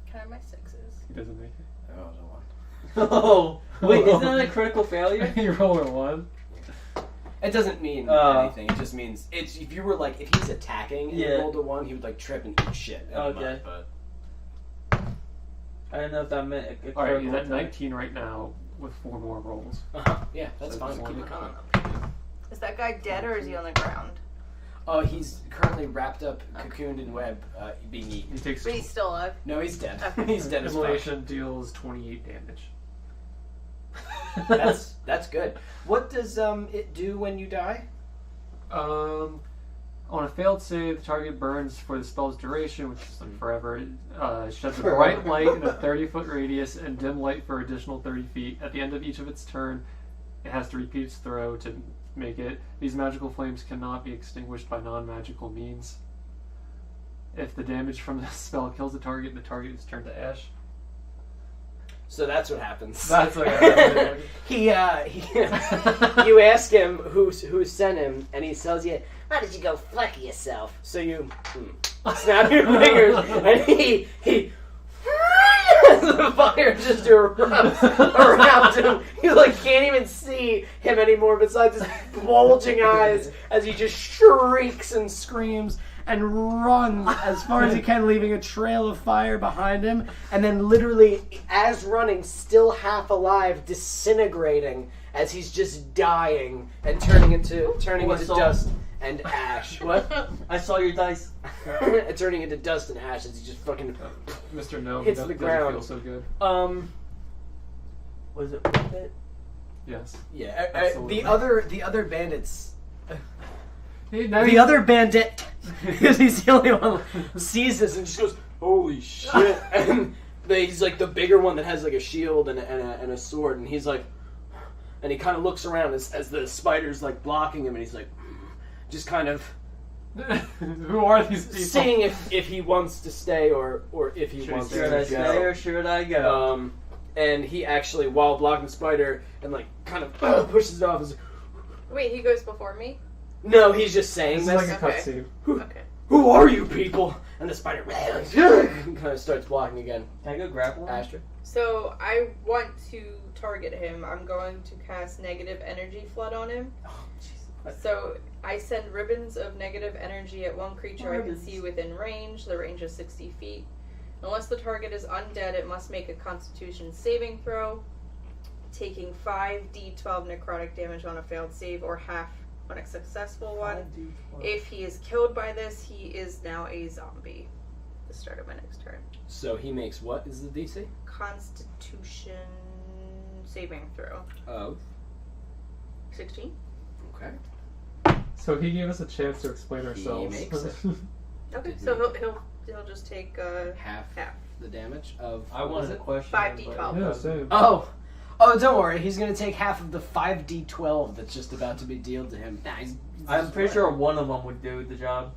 Can I have my sixes? He doesn't make it. Oh, the one. Oh, wait, isn't that a critical failure? You roll a 1. It doesn't mean anything. It just means it's if you were like if he's attacking and you rolled a 1, he would like trip and eat shit. Okay. But I don't know if that meant a Alright, he's critical at attack. 19 right now with 4 more rolls. yeah, that's So fine. just Keep it one. coming. Is that guy dead or is he on the ground? Oh, he's currently wrapped up, cocooned in web, being eaten. He takes But he's still alive. No, he's dead. Okay. He's dead as fuck. Immolation deals 28 damage. That's good. What does it do when you die? On a failed save, the target burns for the spell's duration, which is like forever. It sheds a bright light in a 30-foot radius and dim light for additional 30 feet. At the end of each of its turn, it has to repeat its throw to make it. These magical flames cannot be extinguished by non-magical means. If the damage from the spell kills the target is turned to ash. So that's what happens. That's what happens. he you ask him who sent him, and he tells you, Why did you go fuck yourself? so you snap your fingers, and he the fire just erupts around him. You like can't even see him anymore besides his bulging eyes as he just shrieks and screams and runs as far as he can, leaving a trail of fire behind him, and then literally, as running, still half alive, disintegrating as he's just dying and turning into dust and ash. What? I saw your dice. Turning into dust and ash as he just fucking Mr. No, hits doesn't the ground. feel so good. Was it worth it? Yes. Yeah. Absolutely. The other bandits. Now The other bandit, because he's the only one, sees this and just goes, "Holy shit!" And he's like the bigger one that has like a shield and a sword, and he's like, and he kind of looks around as the spider's like blocking him, and he's like, just kind of Who are these people? seeing if he wants to stay or if he wants Should to I go. stay or should I go? And he actually, while blocking the spider and like kind of pushes it off, is Wait, he goes before me? no, he's just saying This this. is like a Okay. cutscene. Okay. Who are you people? And the spider kind of starts blocking again. Can I go grapple him? Astride. So I want to target him. I'm going to cast negative energy flood on him. Oh, jeez. So I send ribbons of negative energy at one creature I can Ribbons. see within range. The range is 60 feet. Unless the target is undead, it must make a Constitution saving throw, taking 5d12 necrotic damage on a failed save or half on a successful one. If he is killed by this, he is now a zombie. The start of my next turn. So he makes what is the DC? Constitution saving throw. Oh. 16. Okay. So he gave us a chance to explain ourselves. makes it. Okay, Did so he- he'll just take Half half. the damage of. I wanted to question 5d12. Yeah, same. Oh, don't worry. He's gonna take half of the 5d12 that's just about to be dealt to him. Nah, he's I'm pretty sure one of them would do the job.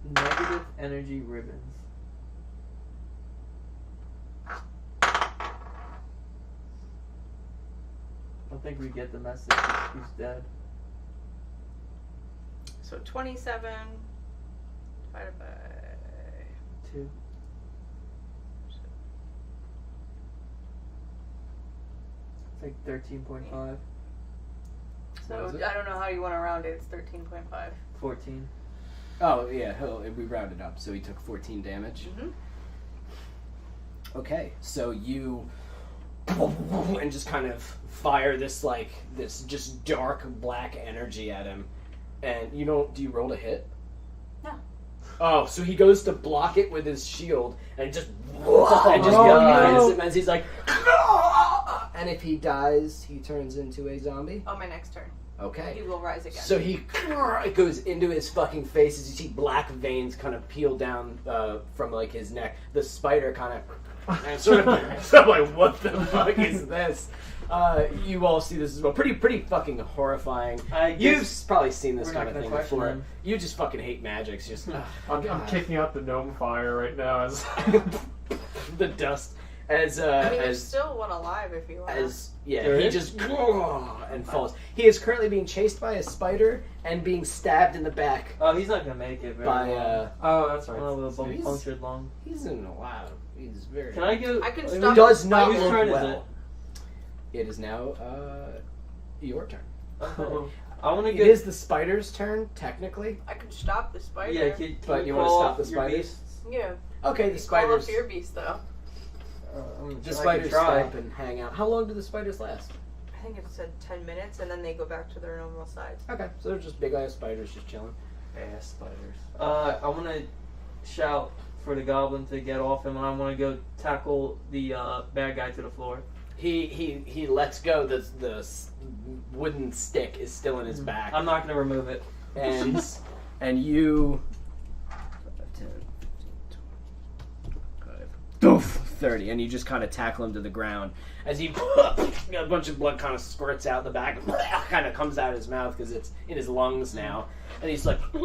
Negative energy ribbons. I don't think we get the message. He's dead. So 27 divided by 2. It's like 13.5. So What is it? I don't know how you want to round it. It's 13.5. 14. Oh yeah, we rounded up, so he took 14 damage. Mhm. Okay, so you and just kind of fire this just dark black energy at him, and you don't. Do you roll to hit? No. Oh, so he goes to block it with his shield, and it just Oh, hits him as he's like, and if he dies, he turns into a zombie. On my next turn. Okay. He will rise again. So it goes into his fucking face as you see black veins kind of peel down from like his neck. The spider kind of and sort of. So I'm like, what the fuck is this? You all see this as well. Pretty fucking horrifying. You've probably seen this kind of thing before. Him. You just fucking hate magic. Just I'm kicking out the gnome fire right now as the dust as I mean, there's still one alive if you want. he just and falls. He is currently being chased by a spider and being stabbed in the back Oh, he's not gonna make it very long. oh, that's right. One of the he's- punctured lung. He's in a loud. He's very. Can I go? I can who stop- Does not Whose look turn is well. It is now your turn. I want to It get. is the spider's turn technically. I can stop the spider. Yeah, But you want wanna to stop the spiders? Yeah. Okay, the Call spiders. up Fear Beast though. The spiders stop and hang out. How long do the spiders last? I think it said 10 minutes, and then they go back to their normal size. Okay, so they're just big ass spiders just chilling. Ass spiders. I want to shout for the goblin to get off him, and I want to go tackle the bad guy to the floor. He lets go. The wooden stick is still in his back, I'm not going to remove it. and you. 10, 25, 30, and you just kind of tackle him to the ground as he a bunch of blood kind of squirts out the back, kind of comes out of his mouth because it's in his lungs now, and he's like, I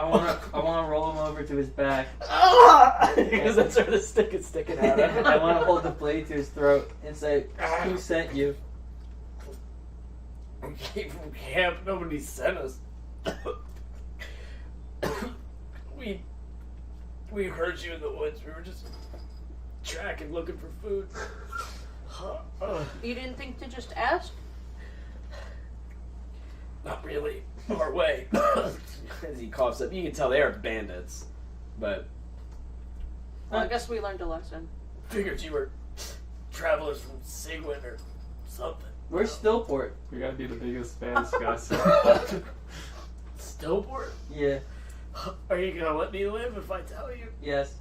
want to roll him over to his back. because that's where the stick is sticking out. I want to hold the blade to his throat and say, "Who sent you?" Came from camp. Nobody sent us. We heard you in the woods. We were just tracking, looking for food. You didn't think to just ask? Not really. Our way. As he coughs up, you can tell they are bandits. But Well, I guess we learned a lesson. figured you were travelers from Sigwin or something. Where's Stillport? We gotta be the biggest fans, guys. Stillport? Yeah. Are you gonna let me live if I tell you? Yes.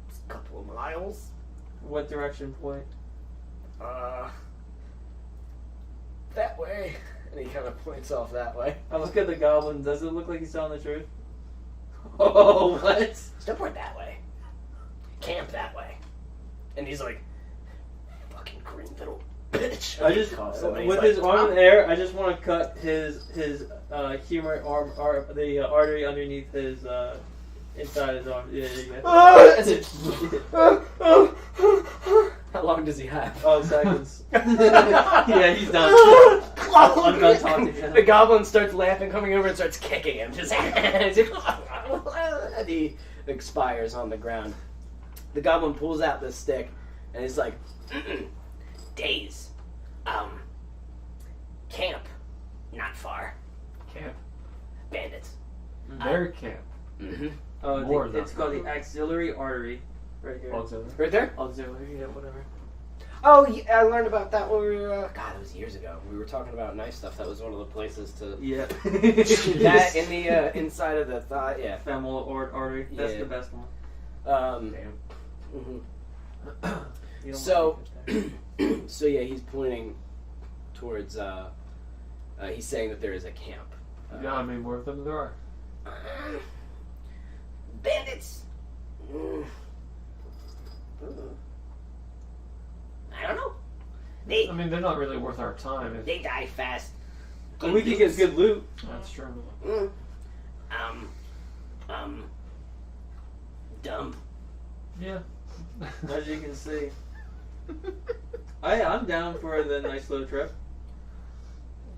It's a couple of miles. What direction point? That way. And he kind of points off that way. I look at the goblin. Does it look like he's telling the truth? Oh, what? Stillport that way. Camp that way. And he's like, fucking green little bitch. I just, And he's with like, his arm in the air, I just want to cut his humerus arm, the artery underneath his inside his arm. Yeah, yeah. How long does he have? Oh, seconds. Yeah, he's done. I'm done talking to him. The goblin starts laughing, coming over and starts kicking him. Just and he expires on the ground. The goblin pulls out the stick and he's like, days. Camp. Not far. Camp. Bandits. Their camp. Mm-hmm. Oh, More it's called the axillary artery. Right here. Auxiliary. Right there? Auxiliary, yeah, whatever. Oh, yeah, I learned about that when we were, God, it was years ago. We were talking about knife stuff. That was one of the places to... Yeah. that in the inside of the thigh, yeah. Femoral artery. That's Yeah. the best one. Damn. Mhm. You don't So- want to touch So yeah, he's pointing towards. He's saying that there is a camp. Yeah, how many more of them there are? Bandits. I don't know. I mean, they're not really worth our time. They die fast. that. We could get good loot. That's true. Dumb. Yeah. As you can see. I'm down for the nice little trip.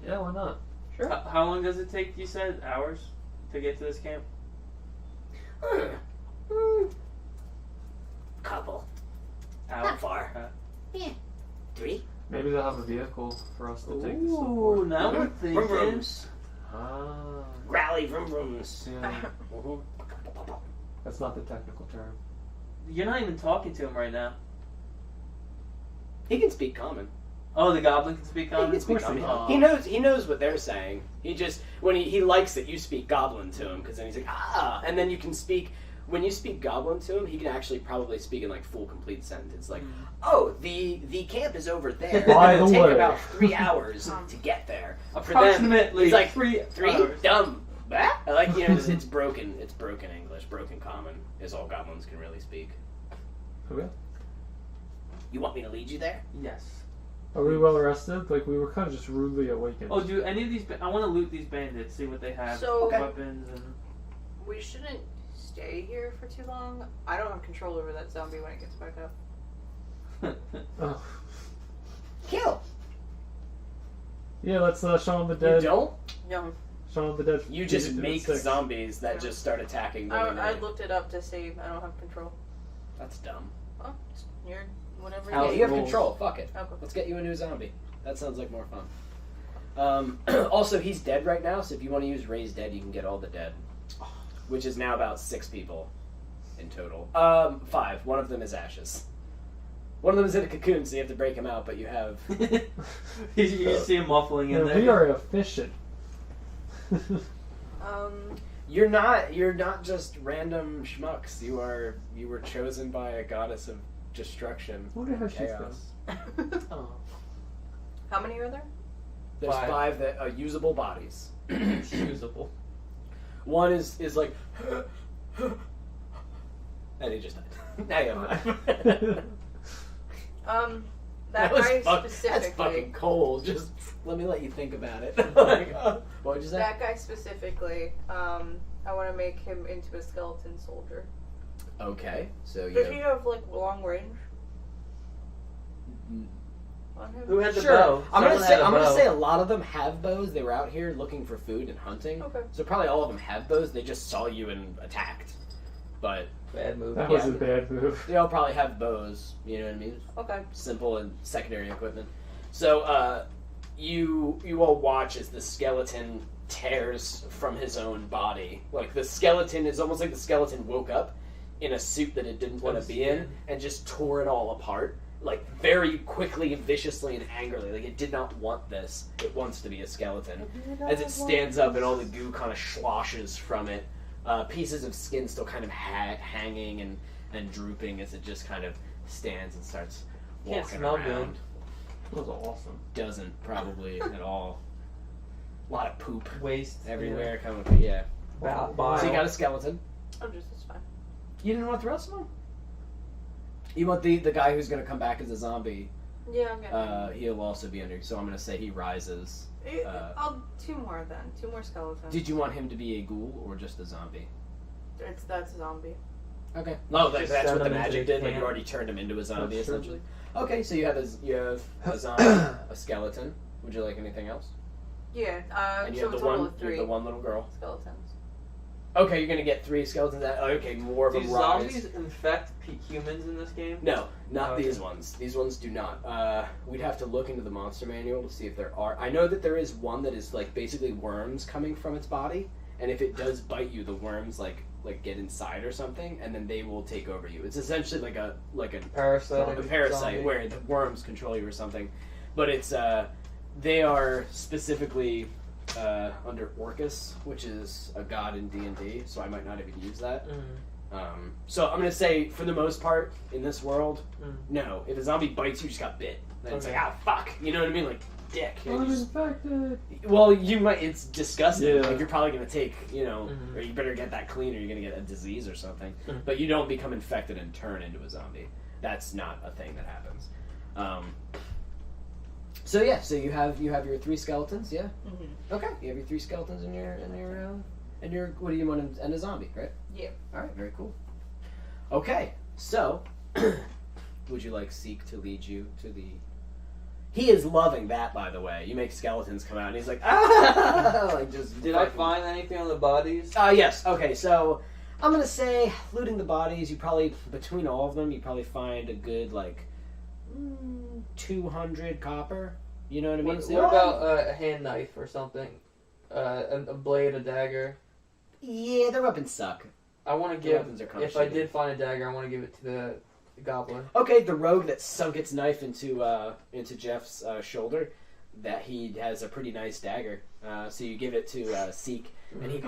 Yeah, why not? Sure. How long does it take, you said? Hours to get to this camp? Couple. Hours? Not far. Yeah. 3. Maybe they'll have a vehicle for us to take this stuff Ooh, for. now we're Vroom thinking. vrooms. Ah. Rally vroom vrooms. Yeah. That's not the technical term. You're not even talking to him right now. He can speak common. Oh, the goblin can speak Yeah, he common? can speak course he common. can. He knows what they're saying. He just when he likes that you speak goblin to him because then he's like and then you can speak when you speak goblin to him he can actually probably speak in like full complete sentence like oh the camp is over there. By It'll the take way. about 3 hours to get there. For them, Approximately he's like 3 3 hours. dumb. Like it's broken English. Broken common is all goblins can really speak. Okay. You want me to lead you there? Yes. Are we well rested? Like, we were kind of just rudely awakened. Oh, do any of these... I want to loot these bandits, see what they have. So- Okay. Weapons and... We shouldn't stay here for too long. I don't have control over that zombie when it gets back up. Oh. Kill. Yeah, let's Shaun of the You Dead. don't? No, Shaun of the Dead. You just Season make 6. zombies that Yeah. just start attacking. I willy-nilly. looked it up to see I don't have control. That's dumb. Oh, you're whatever. House Yeah, You you have rules. control. Fuck it. Okay. Let's get you a new zombie. That sounds like more fun. Also, he's dead right now, so if you want to use Raise Dead, you can get all the dead. Which is now about 6 people in total. 5. One of them is ashes. One of them is in a cocoon, so you have to break him out, but you have... You see him muffling in Yeah, there. we are efficient. You're not just random schmucks. You were chosen by a goddess of destruction. I wonder how and she's chaos. Oh. How many are there? There's 5. 5 that are usable bodies. It's usable. One is like, and he just died. Now you have 5. That was guy That's specifically. fucking cold. Just let me let you think about it. Like, what would you say? That guy specifically. I want to make him into a skeleton soldier. Okay, so Does he you. have like long range on him? Who had the Sure. bow? I'm gonna Someone say had a I'm gonna bow. say a lot of them have bows. They were out here looking for food and hunting. Okay. So probably all of them have bows. They just saw you and attacked. But Bad move. That was Yeah. a bad move. they all probably have bows. You know what I mean? Okay. Simple and secondary equipment. So you all watch as the skeleton tears from his own body. Like the skeleton is almost like the skeleton woke up in a suit that it didn't want to be in and just tore it all apart. Like very quickly, viciously, and angrily. Like it did not want this. It wants to be a skeleton. As it stands up and all the goo kind of sloshes from it, pieces of skin still kind of hanging and drooping as it just kind of stands and starts Can't walking smell around. That was awesome. Doesn't probably at all. A lot of poop Waste everywhere. Kind of yeah. Bile. So you got a skeleton. It's fine. You didn't want the rest of them. You want the guy who's going to come back as a zombie. Yeah, I'm getting. He'll also be under. So I'm going to say he rises. I'll 2 more then. 2 more skeletons. Did you want him to be a ghoul or just a zombie? That's a zombie. Okay. No, Just that's send what the him into magic the did. Like you camp. already turned him into a zombie That's true. essentially. Okay, so you have a zombie, a skeleton. Would you like anything else? Yeah. And you So have a the total one, of you have 3 the one little girl. skeletons. Okay, you're gonna get 3 skeletons. Okay, more of Do a rise. zombies infect humans in this game? No, not Okay. these ones. These ones do not. We'd have to look into the monster manual to see if there are. I know that there is one that is like basically worms coming from its body, and if it does bite you, the worms like get inside or something, and then they will take over you. It's essentially like a Parasite. a parasite zombie. where the worms control you or something. But it's they are specifically under Orcus, which is a god in D&D, so I might not even use that. So I'm gonna say, for the most part, in this world, no. If a zombie bites you, just got bit. Then it's Okay. like, ah, fuck. You know what I mean? Like, dick. You I'm just- infected. well, you might. It's disgusting. Yeah. Like you're probably gonna take, Mhm. or you better get that clean, or you're gonna get a disease or something. Mhm. But you don't become infected and turn into a zombie. That's not a thing that happens. So yeah, so you have your 3 skeletons, yeah. Mm-hmm. Okay, you have your 3 skeletons and your what do you want and a zombie, right? Yeah. All right, very cool. Okay, so would you like Seek to lead you to the? He is loving that, by the way. You make skeletons come out, and he's like, ah, like just. Did I find anything on the bodies? Yes. Okay, so I'm gonna say looting the bodies. You probably between all of them, you probably find a good 200 copper. You know what I mean? What, So- what about a hand knife or something? A blade, a dagger. Yeah, their weapons suck. I want to Their give. weapons are kind of If I did find a dagger, I want to give it to the goblin. Okay, the rogue that sunk its knife into Jeff's shoulder, that he has a pretty nice dagger. So you give it to Seek, and he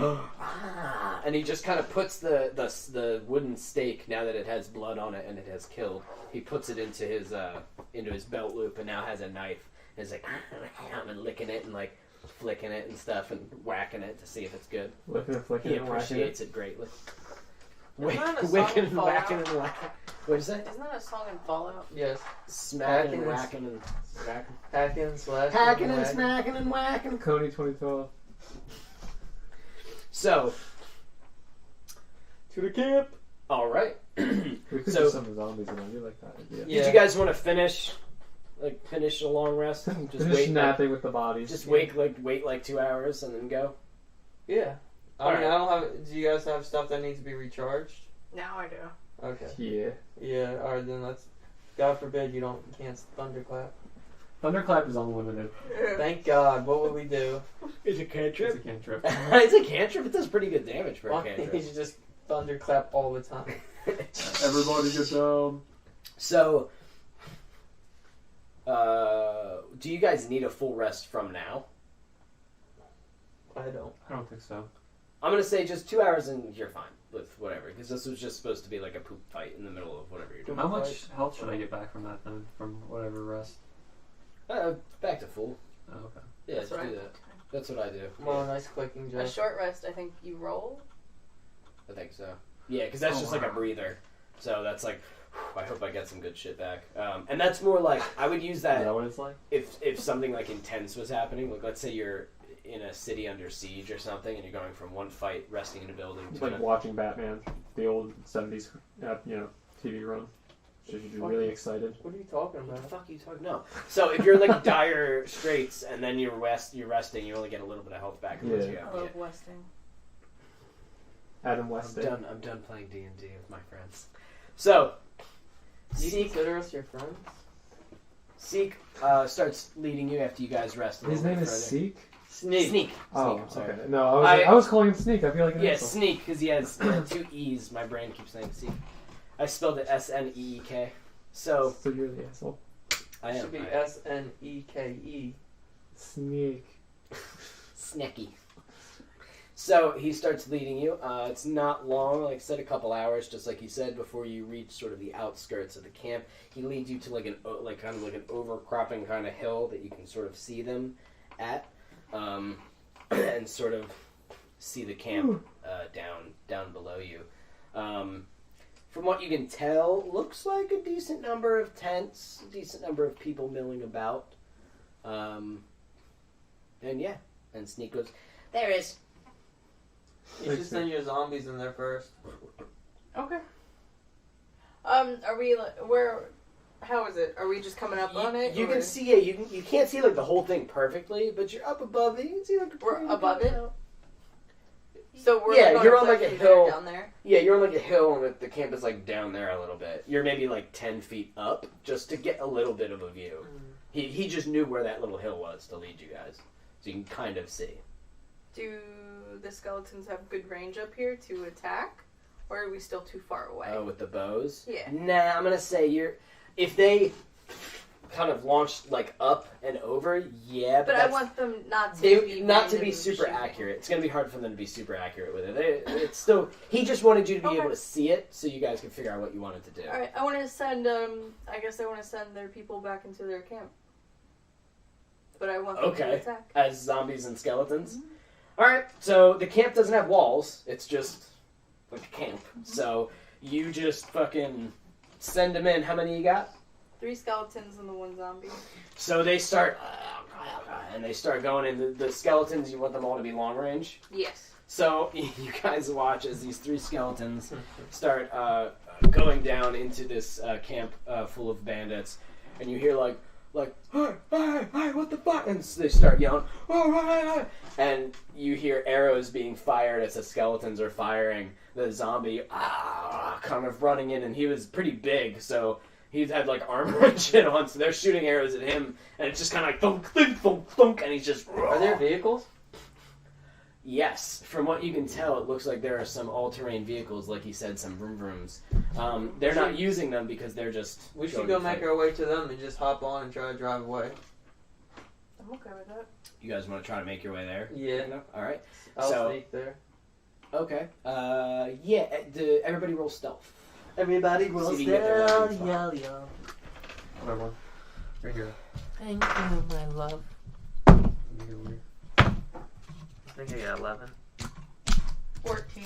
and he just kind of puts the wooden stake, now that it has blood on it and it has killed. He puts it into his belt loop and now has a knife. And he's like and licking it and like flicking it and stuff and whacking it to see if it's good. Looking at flicking He and whacking it. appreciates it greatly. Isn't that a song Wicking in and Fallout? whacking and whacking. What'd you say? Isn't that a song in Fallout? Yes. Smacking and Hacking and- whacking and smacking. Hacking, slashing, Hacking and whacking. smacking and whacking. Coney 2012. So, To the camp. alright. We could So- do some zombies in. I do like that idea. Yeah. Did you guys want to finish a long rest? Finish napping with the bodies. Just wait like 2 hours and then go. Yeah. I mean, Alright. I don't have. Do you guys have stuff that needs to be recharged? Now I do. Okay. Yeah. Yeah. All right, then let's. God forbid you can't thunderclap. Thunderclap is unlimited. Thank God. What would we do? It's a It's cantrip. a cantrip. It's a cantrip. It does pretty good damage for a Why don't you cantrip. just thunderclap all the time? Everybody get down. So, do you guys need a full rest from now? I don't. I don't think so. I'm gonna say just 2 hours and you're fine with whatever, because this was just supposed to be like a poop fight in the middle of whatever you're doing. How much health should I get back from that then? From whatever rest? Back to full. Oh, okay. Yeah, That's just what do I that. That's what I do. Well, nice clicking, A Jeff. short rest, I think you roll. I think so. Yeah, because that's Oh, just like a wow. breather. So that's like, I hope I get some good shit back. And that's more like, I would use Is that that what it's like? if something like intense was happening. Like, let's say you're in a city under siege or something, and you're going from one fight, resting in a building, It's to like watching Batman, the old 70s, TV run. Should you be really excited? What are you talking What the about? fuck are you talking? No. So if you're like dire straits and then you're resting, you only get a little bit of health back. Once Yeah. you I go. love Westing. Adam West. I'm done playing D&D with my friends. So Do you Seek consider us your friends? starts leading you after you guys rest. A His little name bit is further. Seek? Sneak. Oh, I'm sorry. okay. No, I was calling him Sneak. I feel like an Yeah, insult. Sneak, because he has 2 E's. My brain keeps saying Seek. I spelled it Sneek. So So you're the asshole. I am. Should be I am. Sneke. Sneak. Sneaky. So he starts leading you. It's not long, like I said, a couple hours, just like he said, before you reach sort of the outskirts of the camp. He leads you to like an overcropping kind of hill that you can sort of see them at, and sort of see the camp down below you. From what you can tell, looks like a decent number of tents, a decent number of people milling about. And Sneak goes, "There is." You should send your zombies in there first. Okay. Are we where? How is it? Are we just coming up on it? You or- can see it. You can't see like the whole thing perfectly, but you're up above it. You can see like We're pretty above good it? amount. So we're Yeah, like on you're a on, like, cliff a and they're hill. down there. Yeah, you're on like a hill, and the camp is like down there a little bit. You're maybe like 10 feet up, just to get a little bit of a view. He just knew where that little hill was to lead you guys, so you can kind of see. Do the skeletons have good range up here to attack, or are we still too far away? Oh, with the bows? Yeah. Nah, I'm gonna say if they kind of launched like up and over, yeah. but I that's- want them not to They be not to random be super shooting. accurate. It's gonna be hard for them to be super accurate with it. It's still. He just wanted you to be Okay. able to see it, so you guys could figure out what you wanted to do. All right, I want to send. I guess I want to send their people back into their camp. But I want them to Okay. attack. As zombies and skeletons. All right. So the camp doesn't have walls. It's just like a camp. So you just fucking send them in. How many you got? 3 skeletons and the 1 zombie. So they start, and they start going in. The skeletons, you want them all to be long range. Yes. So you guys watch as these 3 skeletons start going down into this camp full of bandits, and you hear like, hey, what the fuck? And so they start yelling, oh, and you hear arrows being fired as the skeletons are firing. The zombie kind of running in, and he was pretty big, so he's had like armor and shit on, so they're shooting arrows at him, and it's just kind of like thunk, thunk, thunk, thunk, and he's just. Are there vehicles? Yes, from what you can tell, it looks like there are some all-terrain vehicles, like he said, some vroom vrooms. They're not using them because they're just. We should going go to make fight. our way to them and just hop on and try to drive away. I'm okay with that. You guys want to try to make your way there? Yeah. No? All right. I'll So- sneak there. Okay. Everybody roll stealth. Everybody See if you can get there without being spotted. Whatever. Right here. Thank you, my love. I think I got 11. 14.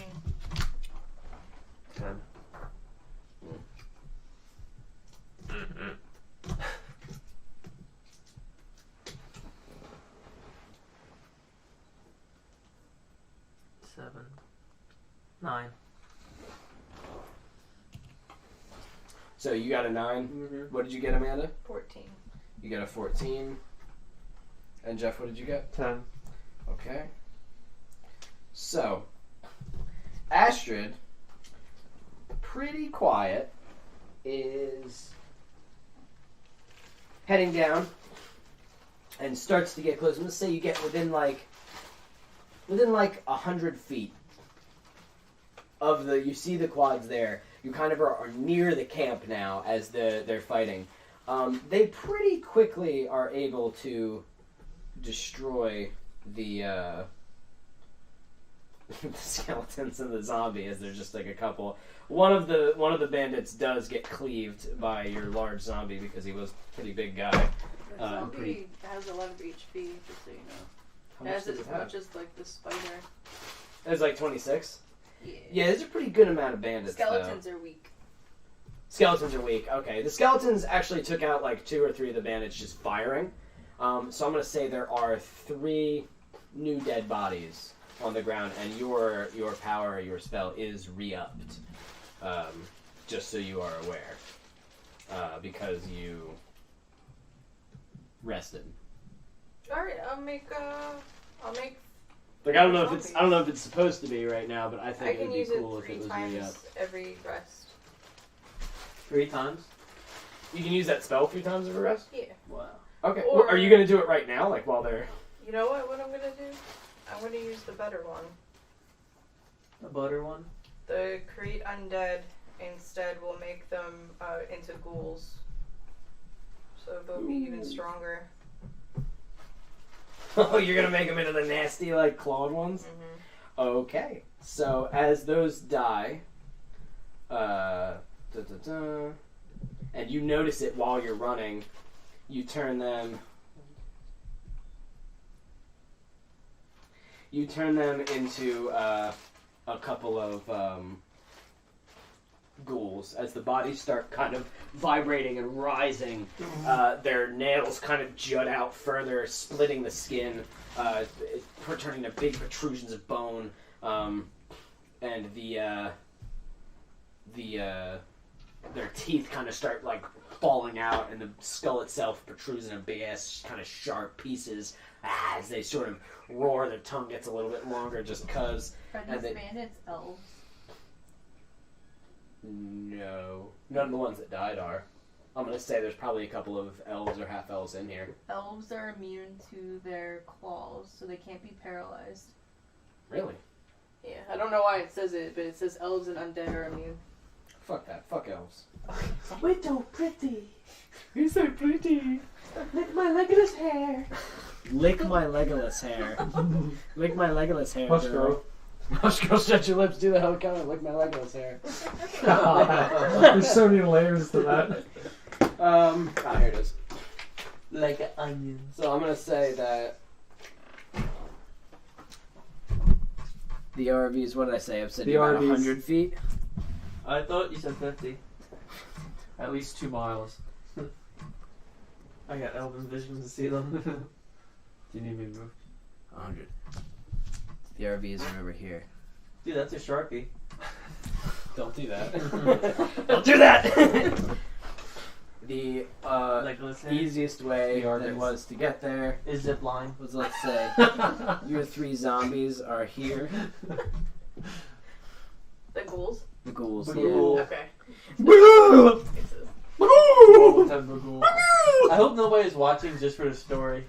10. Seven. 9. So you got a 9. Mm-hmm. What did you get, Amanda? 14. You got a 14. And Jeff, what did you get? 10. Okay. So, Astride, pretty quiet, is heading down and starts to get close. I'm going to say you get within like 100 feet of the, you see the quads there. You kind of are near the camp now as they're fighting. They pretty quickly are able to destroy the the skeletons and the zombie, as there's just like a couple. One of the bandits does get cleaved by your large zombie because he was a pretty big guy. The zombie has a lot of HP, just so you know. How It much has does as it have? much as like the spider. It's like 26. Yeah. Yeah, there's a pretty good amount of bandits. Skeletons are weak. Skeletons are weak. Okay, the skeletons actually took out like 2 or 3 of the bandits just firing. So I'm going to say there are 3 new dead bodies on the ground, and your power, your spell is re-upped. Just so you are aware, because you rested. All right, I'll make. Like I don't know if it's supposed to be right now, but I I think can it'd be use cool it if 3 it was times re-upped. every rest. 3 times? You can use that spell 3 times every rest. Yeah. Wow. Okay. Or- Well, are you going to do it right now, like while they're? You know what? What I'm gonna do? I'm gonna use the better one. The butter one? The create undead instead will make them into ghouls, so they'll be even stronger. Oh, you're gonna make them into the nasty, like, clawed ones? Mm-hmm. Okay. So, as those die, and you notice it while you're running, you turn them into a couple of ghouls. As the bodies start kind of vibrating and rising, their nails kind of jut out further, splitting the skin, turning to big protrusions of bone, and their teeth kind of start like falling out, and the skull itself protrudes in a big ass kind of sharp pieces. As they sort of roar, their tongue gets a little bit longer just cause. Are And these they- bandits elves? No. None of the ones that died are. I'm going to say there's probably a couple of elves or half-elves in here. Elves are immune to their claws, so they can't be paralyzed. Really? Yeah, I don't know why it says it, but it says elves and undead are immune. Fuck that. Fuck elves. Widow pretty. He's so pretty. Lick my Legolas hair. Lick my Legolas hair. Lick my Legolas hair. Hush, girl. girl. Hush, girl, shut your lips. Do the helicopter. Lick my Legolas hair. There's so many layers to that. Here it is. Like an onion. So I'm going to say that the RVs, what did I say? I've said The about RVs. 100 feet. I thought you said 50. At least 2 miles. I got elven vision to see them. Do you need me to move? 100. The RVs are over here. Dude, that's a Sharpie. Don't do that. Don't do that! The Legolas hair. easiest way The that RVs. was to get there Is zip line. was, let's say, your 3 zombies are here. The ghouls. The ghouls. The Yeah. ghoul. Okay. Boo! Roll 10 Bagul. I hope nobody's watching just for the story.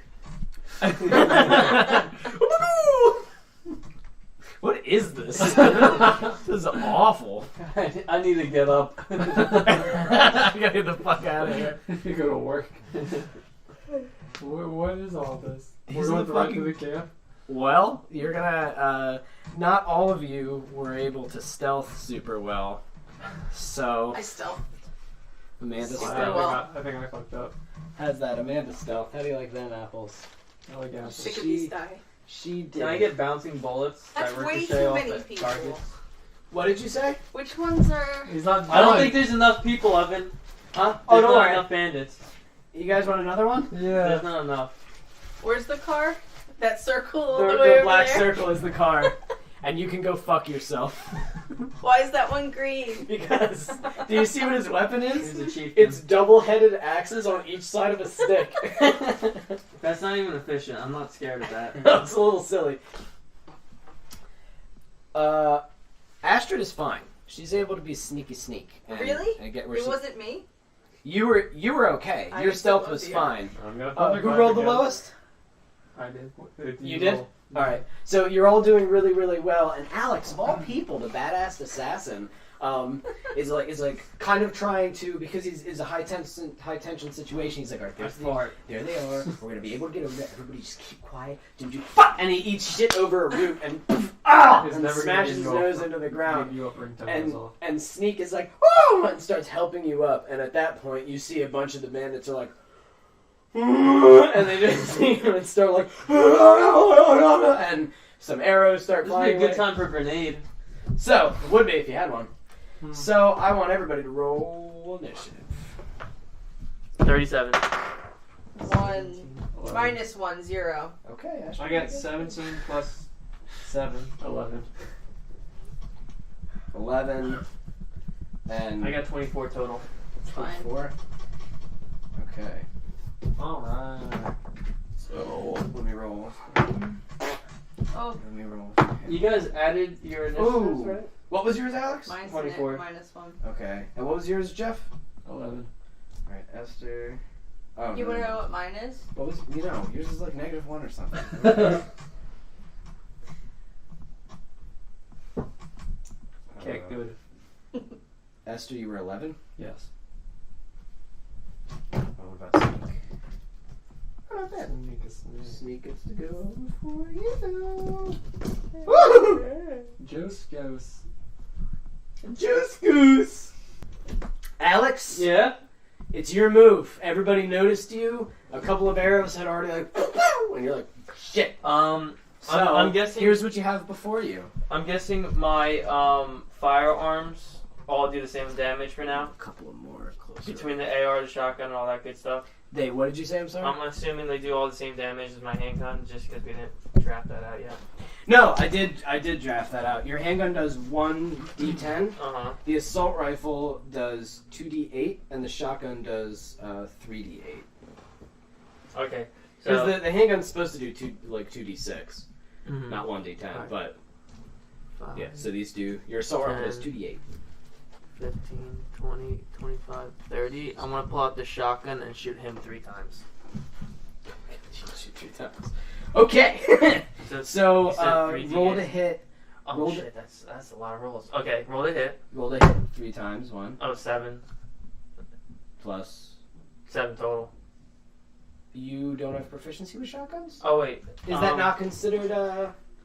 What is this? This is awful. I need to get up. I gotta get the fuck out of here. You go to work. What is all this? He's We're going the right to fucking- the camp? Well, you're gonna, not all of you were able to stealth super well. So, I stealth. Amanda Super stealth. well. I think I fucked up. How's that, Amanda stealth? How do you like them apples? I like apples. Sick of these die. She did. Can I get bouncing bullets That's that way ricochet too off many at people. targets? What did you say? Which ones are? He's not. I don't done. think there's enough people, Evan. Huh? There's Oh, don't not worry. enough bandits. You guys want another one? There's not enough. Where's the car? That circle all The, the way the over black there. circle is the car. And you can go fuck yourself. Why is that one green? Because, do you see what his weapon is? He's a chieftain. It's double-headed axes on each side of a stick. That's not even efficient. I'm not scared of that. It's a little silly. Astride is fine. She's able to be sneaky sneak. And, Really? And get where It she, wasn't me. you were okay. I Your was stealth so was lucky. fine. I'm gonna Who thunderclap rolled the again. lowest? I did. You did? Alright, so you're all doing really, really well, and Alex, of all people, the badass assassin, is like kind of trying to, because it's a high tension situation. He's like, alright, there they are. We're gonna be able to get over there. Everybody just keep quiet. Dude, you fuck! And he eats shit over a root and It's and never smashes his gonna get you nose up- into the ground. Get you up or down And off. and Sneak is like, oh, and starts helping you up. And at that point, you see a bunch of the bandits are like, and they just see him and start like, and some arrows start This would be flying a good away. time for a grenade. So, it would be if you had one. Hmm. So, I want everybody to roll initiative. 37. 1 - 0. Okay, Ashley. I got 17 plus 7, 11. 11. And I got 24 total. Fine. 24. Okay. Alright. So, let me roll. Oh, Let me roll. You guys added your initiatives, Ooh. right? What was yours, Alex? mine's 24. -1. Okay. And what was yours, Jeff? 11. Alright, Esther. Oh, You no, want to no. know what mine is? What was, yours is like -1 or something. Okay, good. Esther, you were 11? Yes. What about Sneak? Not bad. Sneak is sneak. Sneak gets to go before you. Juice goes. Juice Goose! Alex? Yeah? It's your move. Everybody noticed you. A couple of arrows had already like, and you're like, shit. So, I'm guessing. here's what you have before you. I'm guessing my firearms all do the same damage for now. A couple of more closer. Between the AR, the shotgun, and all that good stuff. What did you say? I'm sorry? I'm assuming they do all the same damage as my handgun, just because we didn't draft that out yet. No, I did draft that out. Your handgun does 1d10. Uh-huh. The assault rifle does 2d8, and the shotgun does 3d8. Okay. Because So, the handgun's supposed to do 2d6, Mhm. not 1d10. Alright. But 5, yeah, so these do. Your assault rifle does 10. 2d8. 15, 20, 25, 30. I'm going to pull out the shotgun and shoot him 3 times. Shoot 3 times. Okay. So You said 3d8. roll to hit. Oh roll shit, that's a lot of rolls. Okay, roll to hit. Roll to hit 3 times. 1 Oh, 7. plus. 7 total. You don't have proficiency with shotguns? Oh wait. Is that not considered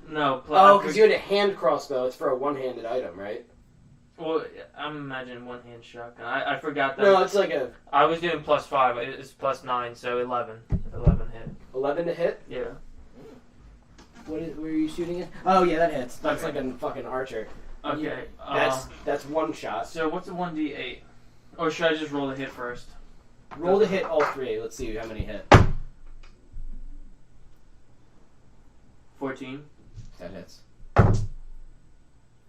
No. Oh, because you had a hand crossbow. It's for a one-handed item, right? Well, I'm imagining one hand shotgun. I forgot that. No, it's like a I was doing +5. It's +9, so 11. 11 hit. 11 to hit. Yeah. Where are you shooting at? Oh yeah, that hits. That's Okay. like a fucking archer. Okay. That's one shot. So what's a 1d8? Or should I just roll the hit first? Roll to hit all 3. Let's see how many hit. 14 That hits.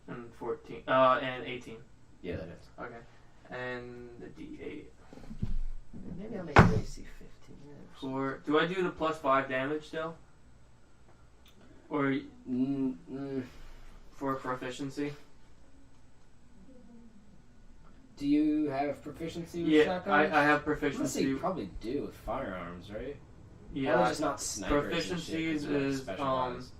and 14. And 18. Yeah, that hits. Okay. And the d8. Maybe I'll make it AC 15. Do I do the +5 damage still? Or for proficiency? Do you have proficiency with Yeah, shotguns? I have I'm gonna say proficiency. you probably do with firearms, right? Yeah. Probably just not snipers. Proficiencies and shit, 'cause you're, like, is, specialized.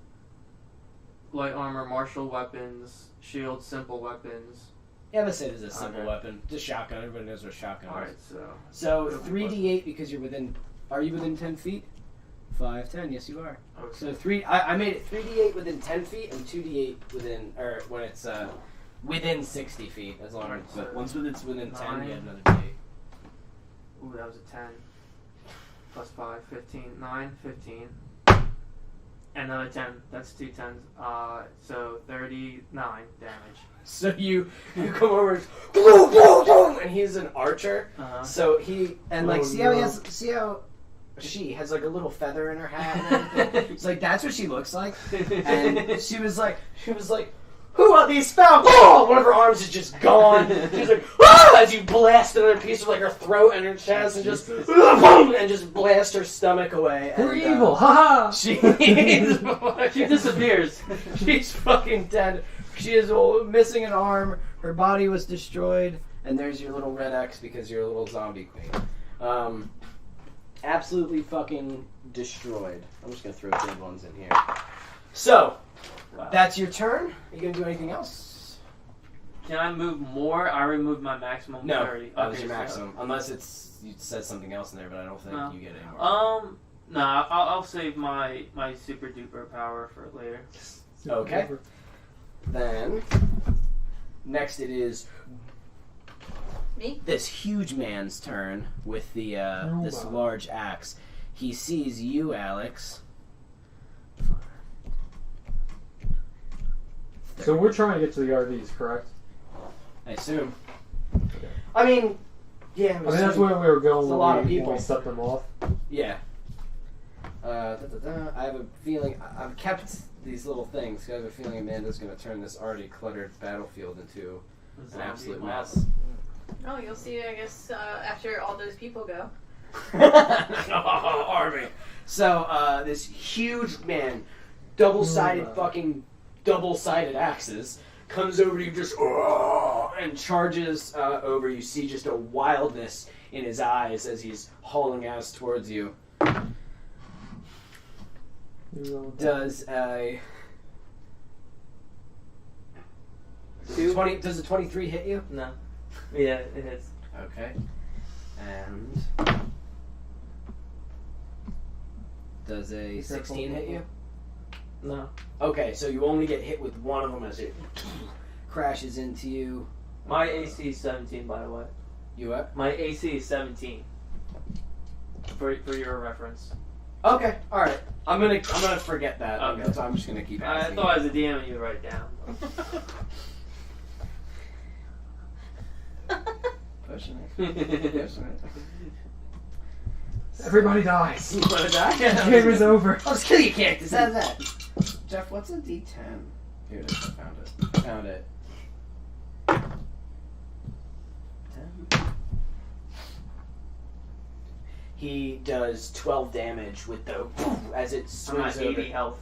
Light armor, martial weapons, shield, simple weapons. Yeah, let's say there's a simple Okay. weapon. Just shotgun. Everybody knows what shotgun is. Alright, so. So It'll be 3d8 because you're within. Are you within 10 feet? 5, 10. Yes, you are. Okay. So I made it 3d8 within 10 feet and 2d8 within, or when it's within 60 feet. As long as, Alright, but so once it's within 10, you 9. add another d8. Ooh, that was a 10. +5, 15. 9, 15. another 10. That's 2 10s. So 39 damage. So you come over and he's an archer. Uh-huh. So he and like Oh, see how he no. has she has like a little feather in her hat and everything. It's like that's what she looks like. And she was like, who are these foul? Oh, one of her arms is just gone. She's like, ah! As you blast another piece of like her throat and her chest and just and just blast her stomach away. We're and, evil, haha! She She disappears. She's fucking dead. She is missing an arm. Her body was destroyed. And there's your little red X because you're a little zombie queen. Absolutely fucking destroyed. I'm just gonna throw dead ones in here. So, that's your turn. Are you gonna do anything else? Can I move more? I removed my maximum. No, 30. that was Okay, your so- maximum. Unless you said something else in there, but I don't think No. you get any more. No, I'll save my super duper power for later. Okay. Then, next it is Me? this huge man's turn with the this wow. large axe. He sees you, Alex. So we're trying to get to the RVs, correct? I assume. I mean, yeah. I mean, that's where we were going It's a when lot of when people. we set them off. Yeah. I have a feeling I've kept these little things. I have a feeling Amanda's going to turn this already cluttered battlefield into an absolute mess. Oh, you'll see, I guess, after all those people go. Army. So this huge man, double-sided double-sided axes, comes over to you just and charges over. You see just a wildness in his eyes as he's hauling ass towards you. Does a 20? Does a 23 hit you? No. Yeah, it is. Okay. And does a 16 hit you? No. Okay, so you only get hit with one of them as it crashes into you. My AC is 17, by the way. You what? My AC is 17. For your reference. Okay, all right. I'm gonna forget that. Okay. So I'm just gonna keep I asking. thought as a DM you write down. Pushing it. Pushing it. Everybody dies. You wanna die? The game is over. Let's kill you, characters. How's that? Jeff, what's a D10? Here it is. I found it. Found it. 10. He does 12 damage with the as it I'm at swings over. 80 health.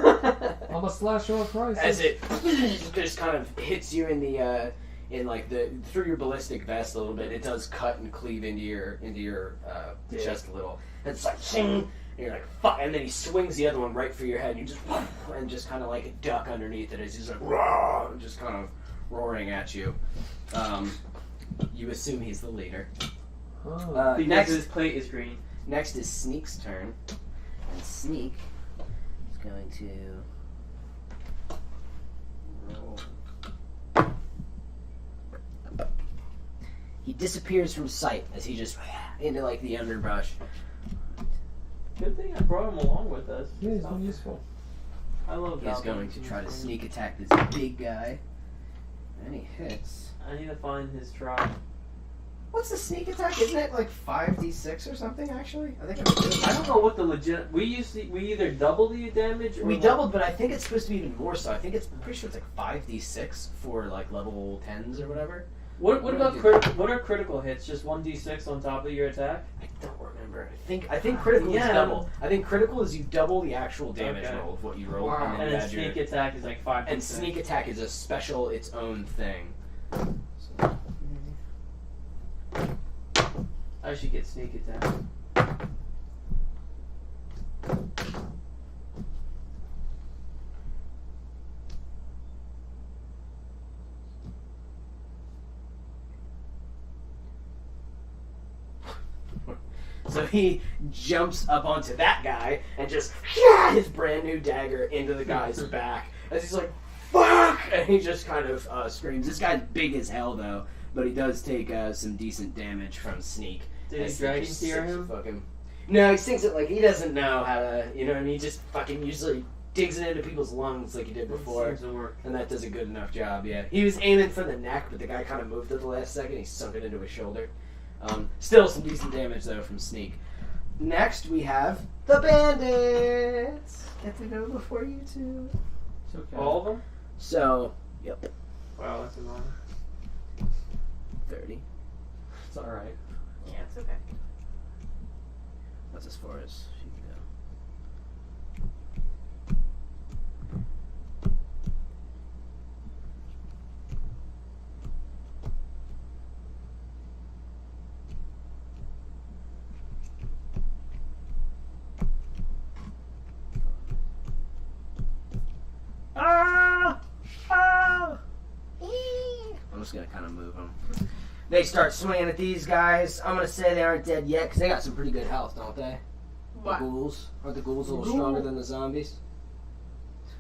I'm a slasher of price. As it just kind of hits you in the through your ballistic vest a little bit. It does cut and cleave into your chest a little. And it's like shing, and you're like fuck, and then he swings the other one right for your head, and you just kind of like a duck underneath it as he's like roar, just kind of roaring at you. You assume he's the leader. Oh. Because his plate is green. Next is Sneak's turn, and Sneak is going to roll. He disappears from sight as he just into like the underbrush. Good thing I brought him along with us. Yeah, he's been useful. I love He's goblins. going to try to sneak attack this big guy, and he hits. I need to find his tribe. What's the sneak attack? Isn't it like 5d6 or something? Actually, I think I don't know what the legit. We either double the damage or we doubled, but I think it's supposed to be even more. So I think I'm pretty sure it's like 5d6 for like level 10s or whatever. What What about do you critical? What are critical hits? Just 1d6 on top of your attack? I don't remember. I think critical Yeah. is double. I think critical is you double the actual damage Okay. roll of what you roll, Wow. and then And you then add your. sneak attack is like 5. And sneak attack is a special, its own thing. So, I should get sneak attack. So he jumps up onto that guy and just his brand new dagger into the guy's back as he's like, "Fuck!" and he just kind of screams. This guy's big as hell though, but he does take some decent damage from Sneak. Did As he dragon just tier sits him? fucking- No, he sings it like he doesn't know how to, you know what I mean? He just fucking usually digs it into people's lungs like he did before. Seems to work. And that does a good enough job, yeah. He was aiming for the neck, but the guy kind of moved at the last second. He sunk it into his shoulder. Still some decent damage, though, from Sneak. Next, we have the Bandits. Get to go before you two. It's okay. All of them? So, yep, Wow, that's annoying. 30. It's alright. Yeah, it's okay. That's as far as you can go. I'm just gonna kind of move them. They start swinging at these guys. I'm gonna say they aren't dead yet because they got some pretty good health, don't they? What? The ghouls. Aren't the ghouls a little stronger than the zombies?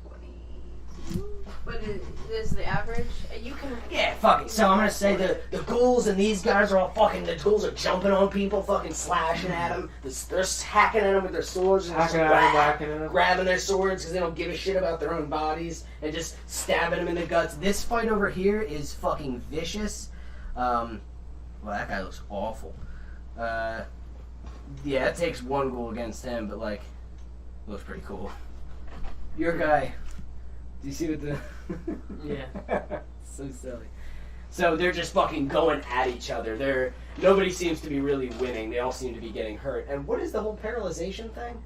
22. But is the average? You can. Yeah, fuck it. So I'm gonna say the ghouls and these guys are all fucking. The ghouls are jumping on people, fucking slashing at them. They're hacking at them with their swords and just Hacking at him, whacking at him. grabbing their swords because they don't give a shit about their own bodies and just stabbing them in the guts. This fight over here is fucking vicious. Well, that guy looks awful. Yeah, it takes one ghoul against him, but like, looks pretty cool. Your guy. Do you see what the? Yeah. So silly. So they're just fucking going at each other. Nobody seems to be really winning. They all seem to be getting hurt. And what is the whole paralyzation thing?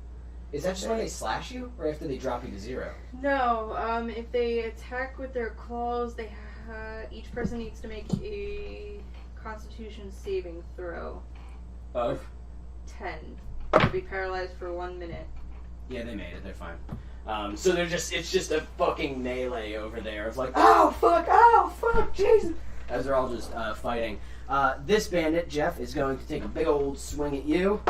Is that just when they slash you, or after they drop you to 0? No. If they attack with their claws, each person needs to make a Constitution saving throw. Of? 10. They'll be paralyzed for 1 minute. Yeah, they made it. They're fine. So it's just a fucking melee over there of like, oh fuck, Jesus, as they're all just fighting. This bandit, Jeff, is going to take a big old swing at you.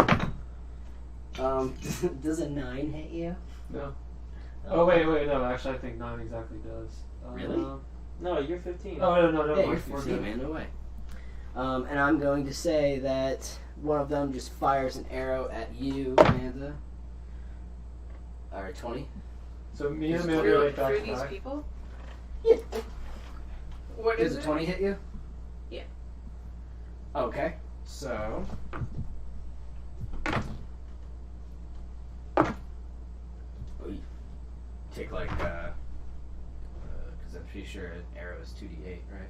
Does a 9 hit you? No. Oh, wait, no, actually I think 9 exactly does. Really? No, you're 15. Oh, no, Yeah, you're we're 15, good. man, no way. And I'm going to say that one of them just fires an arrow at you, Amanda. Alright, 20. So me and Is it Amanda are like back Through to these back. people? Yeah. What Does is a it? 20 hit you? Yeah. Okay, so... Take like, because I'm pretty sure an arrow is 2d8, right?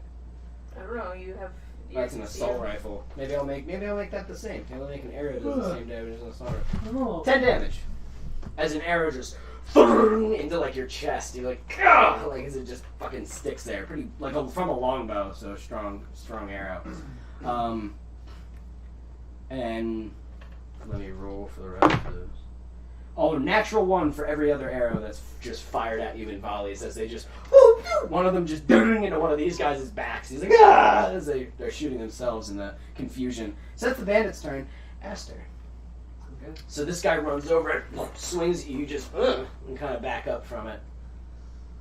I don't know. You have. That's an assault rifle. Maybe I'll make that the same. Maybe I'll make an arrow that does the same damage as an assault rifle. 10 damage. As an arrow just into like your chest. You're like, gah! Like as it just fucking sticks there. Pretty like from a longbow, so strong arrow. And let me roll for the rest of those. Oh, natural 1 for every other arrow that's just fired at you in volleys as they just, one of them just into one of these guys' backs. He's like, ah! As they're shooting themselves in the confusion. So that's the bandit's turn. Aster. Okay. So this guy runs over and swings at you, just, and kind of back up from it.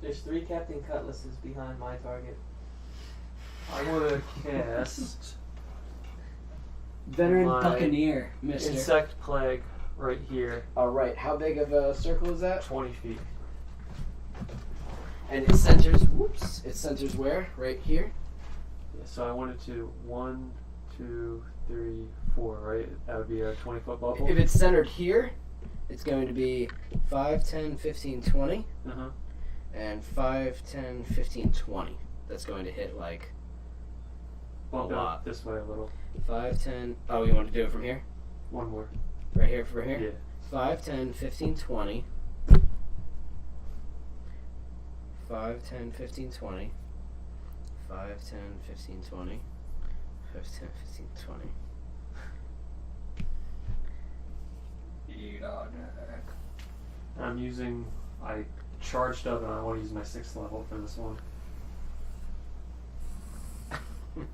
There's 3 Captain Cutlasses behind my target. I want to cast Veteran My Buccaneer, mister. Insect Plague right here, Alright, how big of a circle is that? 20 feet. And it centers, it centers where? Right here? Yeah, so I wanted to 1, 2, 3, 4, right? That would be a 20-foot bubble. If it's centered here, it's going to be 5, 10, 15, 20. Uh-huh. And 5, 10, 15, 20. That's going to hit like Bump a it lot. up this way a little. 5, 10. Oh, you want to do it from here? One more. Right here, from here? Yeah. 5, 10, 15, 20. 5, 10, 15, 20. 5, 10, 15, 20. 5, 10, 15, 20. I'm using, I charged up and I want to use my 6th level for this one.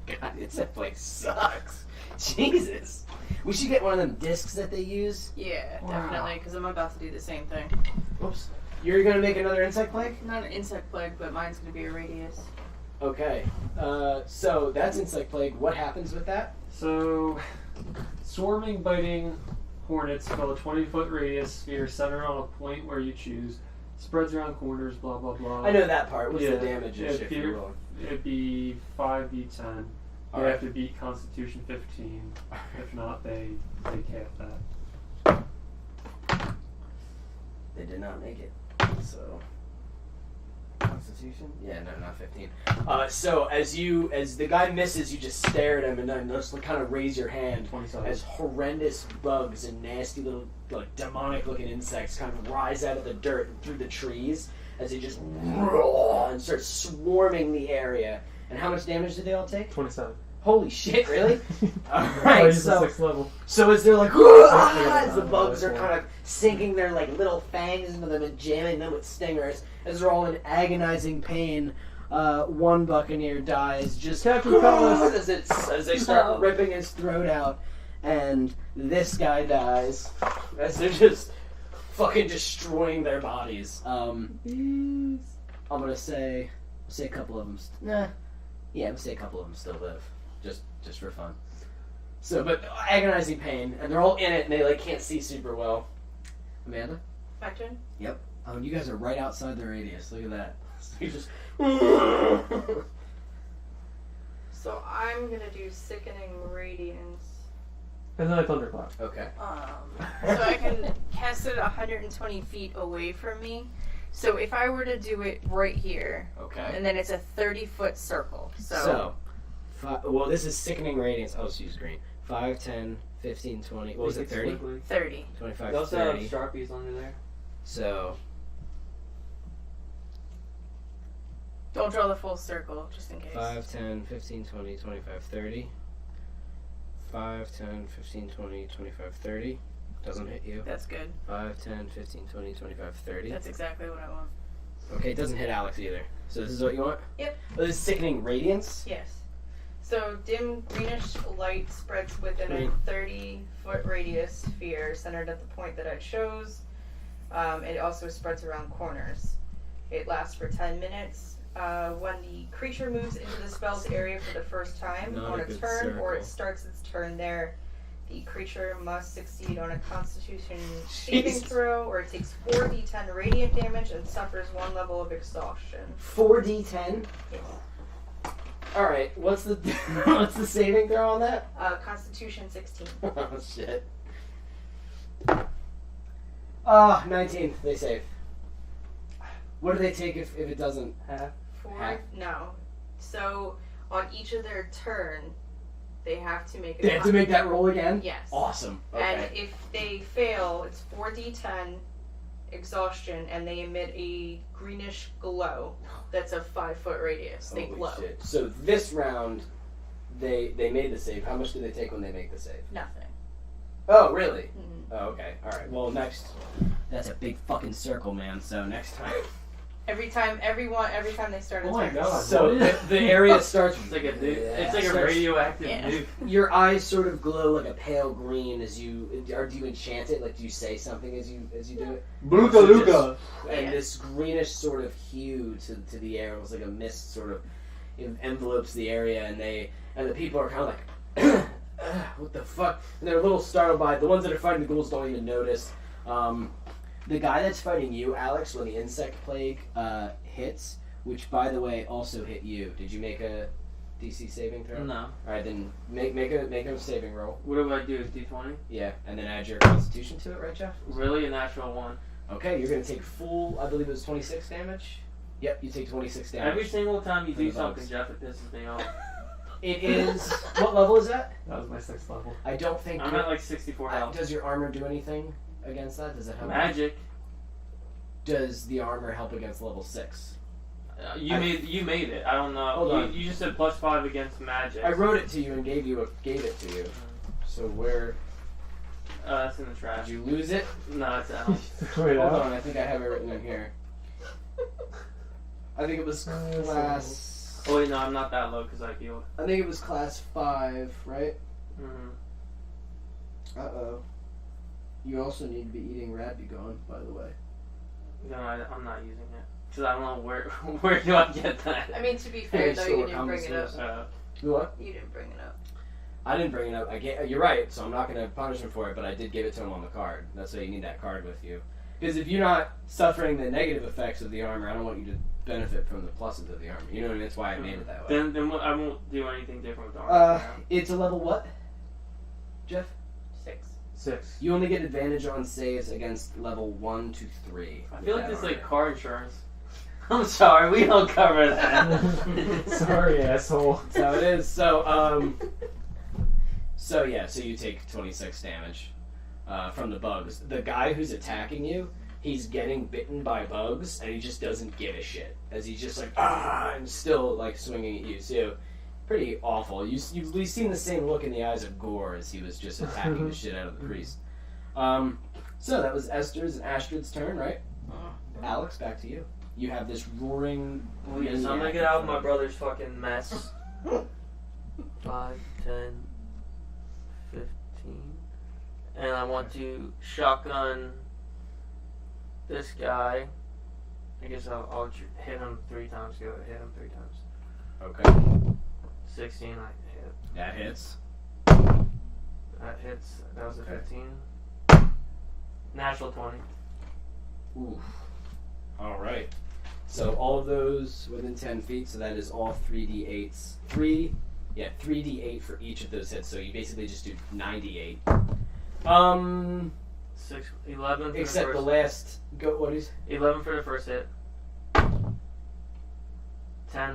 God, that place sucks. Jesus. We should get one of them discs that they use. Yeah, Wow. definitely, because I'm about to do the same thing. Oops. You're going to make another insect plague? Not an insect plague, but mine's going to be a radius. Okay. So that's insect plague. What happens with that? So, swarming, biting, hornets fill a 20-foot radius sphere centered on a point where you choose. Spreads around corners, blah blah blah. I know that part. What's Yeah, the damage if you're rolling? It'd be 5d10. They Alright. have to beat Constitution 15. If not, they cap that. They did not make it. So Constitution? Yeah, no, not 15. So as the guy misses, you just stare at him and then just kind of raise your hand 27. as horrendous bugs and nasty little like demonic looking insects kind of rise out of the dirt and through the trees as they just and start swarming the area. And how much damage did they all take? 27. Holy shit, really? Oh, Alright, he's the so 6th level. as they're like, as the bugs are kind of sinking their like little fangs into them and jamming them with stingers, as they're all in agonizing pain, one buccaneer dies just as they start ripping his throat out, and this guy dies as they're just fucking destroying their bodies. I'm gonna say a couple of them. I'm gonna say a couple of them still live. Just for fun. So, but agonizing pain, and they're all in it, and they like can't see super well. Amanda? My turn? Yep. You guys are right outside the radius. Look at that. So you just. So I'm gonna do Sickening Radiance. And then I thunderclap. Okay. So I can cast it 120 feet away from me. So if I were to do it right here, Okay. and then it's a 30-foot circle. So well, this is Sickening Radiance. Oh, so use green. 5, 10, 15, 20. What was it? 30? 30. 25, They also have 30. Sharpies under there. So. Don't draw the full circle, just in case. 5, 10, 15, 20, 25, 30. 5, 10, 15, 20, 25, 30. Doesn't hit you. That's good. 5, 10, 15, 20, 25, 30. That's exactly what I want. Okay, it doesn't hit Alex either. So this is what you want? Yep. Oh, this is Sickening Radiance? Yes. So dim greenish light spreads within a 30-foot radius sphere centered at the point that I chose. It also spreads around corners. It lasts for 10 minutes. When the creature moves into the spell's area for the first time Not on a a good turn, or it circle. starts its turn there, the creature must succeed on a Constitution saving Jesus. throw, or it takes 4d10 radiant damage and suffers 1 level of exhaustion. 4d10? Yes. Alright, what's the saving throw on that? Constitution 16. Oh, shit. 19. They save. What do they take if it doesn't? Half. 4? Half? No. So on each of their turn, they have to make a They have to make that roll again? Yes. Awesome. And Okay. if they fail, it's 4d10 exhaustion, and they emit a greenish glow that's a 5-foot radius. They Holy glow. shit. So this round, they made the save. How much do they take when they make the save? Nothing. Oh, really? Mhm. Oh, okay. Alright, well, next. That's a big fucking circle, man. So next time. Every time they start a Oh my turn. god. So the area starts. It's like a nuke. Yeah, It's like a starts- radioactive Yeah. nuke. Your eyes sort of glow like a pale green as you. Or do you enchant it? Like, do you say something as you do it? Bluka So Luka. just- And Yeah. this greenish sort of hue to the air, almost like a mist, sort of envelopes the area, and the people are kind of like, what the fuck? And they're a little startled by it. The ones that are fighting the ghouls don't even notice. The guy that's fighting you, Alex, when the insect plague hits, which by the way also hit you. Did you make a DC saving throw? No. All right, then make a saving roll. What do I do? D20? Yeah, and then add your Constitution to it, right, Jeff? Really? A natural 1. Okay, you're gonna take full. I believe it was 26 damage. Yep, you take 26 damage. Every single time you For do the something, bugs. Jeff, it pisses me off. It is. What level is that? That was my 6th level. I don't think. I'm at like 64 health. Does your armor do anything against that? Does it help? Magic. Does the armor help against level 6? You made it. I don't know. Hold on. You just said +5 against magic. I wrote it to you and gave it to you. So where That's in the trash. did you lose it? No, it's out. Wait, Hold on, I think I have it written in here. I think it was Yes, class. Oh wait, no, I'm not that low because I healed. I think it was class 5, right? Mm-hmm. Uh-oh. You also need to be eating Rat Be Gone, by the way. No, I'm not using it because I don't know where do I get that. I mean, to be fair Hey, though, so you we're didn't bring it up. You what? You didn't bring it up. I didn't bring it up. You're right, so I'm not going to punish him for it, but I did give it to him on the card. That's why you need that card with you. Because if you're not suffering the negative effects of the armor, I don't want you to benefit from the pluses of the armor. You know what I mean? That's why I made it that way. Then I won't do anything different with the armor. It's a level what, Jeff? 6. You only get advantage on saves against level 1 to 3. I feel like this is like car insurance. I'm sorry, we don't cover that. Sorry, asshole. That's how it is. So you take 26 damage from the bugs. The guy who's attacking you, he's getting bitten by bugs, and he just doesn't give a shit. As he's just like, and still like swinging at you. So, pretty awful. You've seen the same look in the eyes of Gore as he was just attacking the shit out of the priest. So that was Esther's and Astrid's turn, right? Alex, back to you. You have this roaring... Oh yes, I'm gonna get out of my brother's fucking mess. 5, 10, 15. And I want to shotgun this guy. I guess I'll hit him 3 times. Go hit him 3 times. Okay. 16, I hit. That hits. That hits. That was a 15. Natural 20. Oof. Alright. So all of those within 10 feet, so that is all 3d8s. 3d8 for each of those hits, so you basically just do 98. 6, 11 for Except the the first last... What is... 11 for the first hit. 10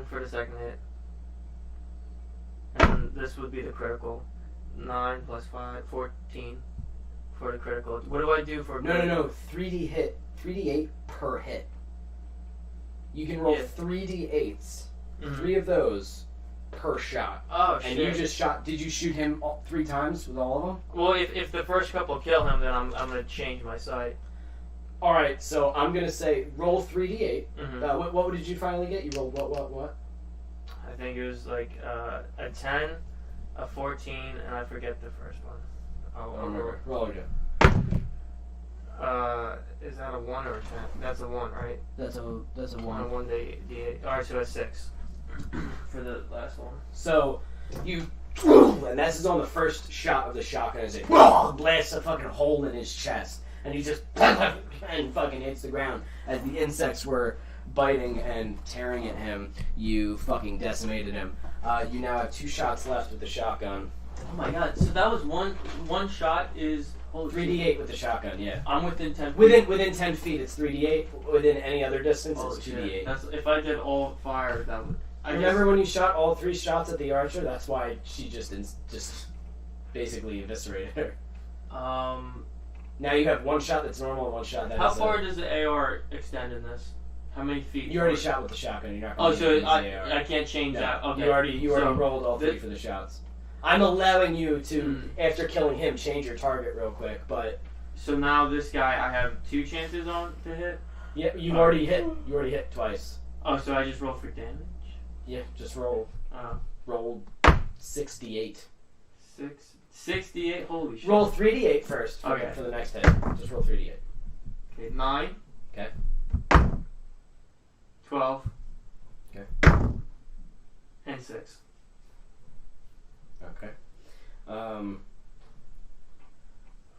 for the second hit. And this would be the critical. 9 plus 5, 14 for the critical. What do I do for... No. 3d8 per hit. You can roll 3d8s. 3 of those per shot. Oh, and shit. you just shot... Did you shoot him 3 times with all of them? Well, if the first couple kill him, then I'm going to change my sight. Alright, so I'm going to say roll 3d8. Mm-hmm. What did you finally get? You rolled what? I think it was like a 10, a 14, and I forget the first one. Roll again. Is that a 1 or a 10? That's a 1, right? That's a 1. 1 d8. Alright, so a 6 for the last one. So you, and this is on the first shot of the shotgun as it blasts a fucking hole in his chest, and he just and fucking hits the ground as the insects were biting and tearing at him. You fucking decimated him. You now have 2 shots left with the shotgun. Oh my god! So that was one shot is 3d8 with the shotgun. Yeah. I'm within 10 feet. Within 10 feet, it's 3d8. Within any other distance, Holy it's shit. 2d8. That's if I did all fire, that would. Remember when you shot all 3 shots at the archer? That's why she just basically eviscerated her. Now you have 1 shot that's normal and 1 shot that How is far does the AR extend in this? How many feet? You already shot with the shotgun. You're not Oh, going to so use the AR. I can't change No, that. Okay. You already rolled all 3 for the shots. I'm allowing you to, after killing him, change your target real quick, but... So now this guy, I have 2 chances on to hit? Yeah, you already hit. You already hit twice. Oh, so I just roll for damage? Yeah, just roll. Roll 68. 68? Holy shit. Roll 3d8 first for the next hit. Just roll 3d8. Okay, 9. Okay. 12. Okay. And 6. Okay.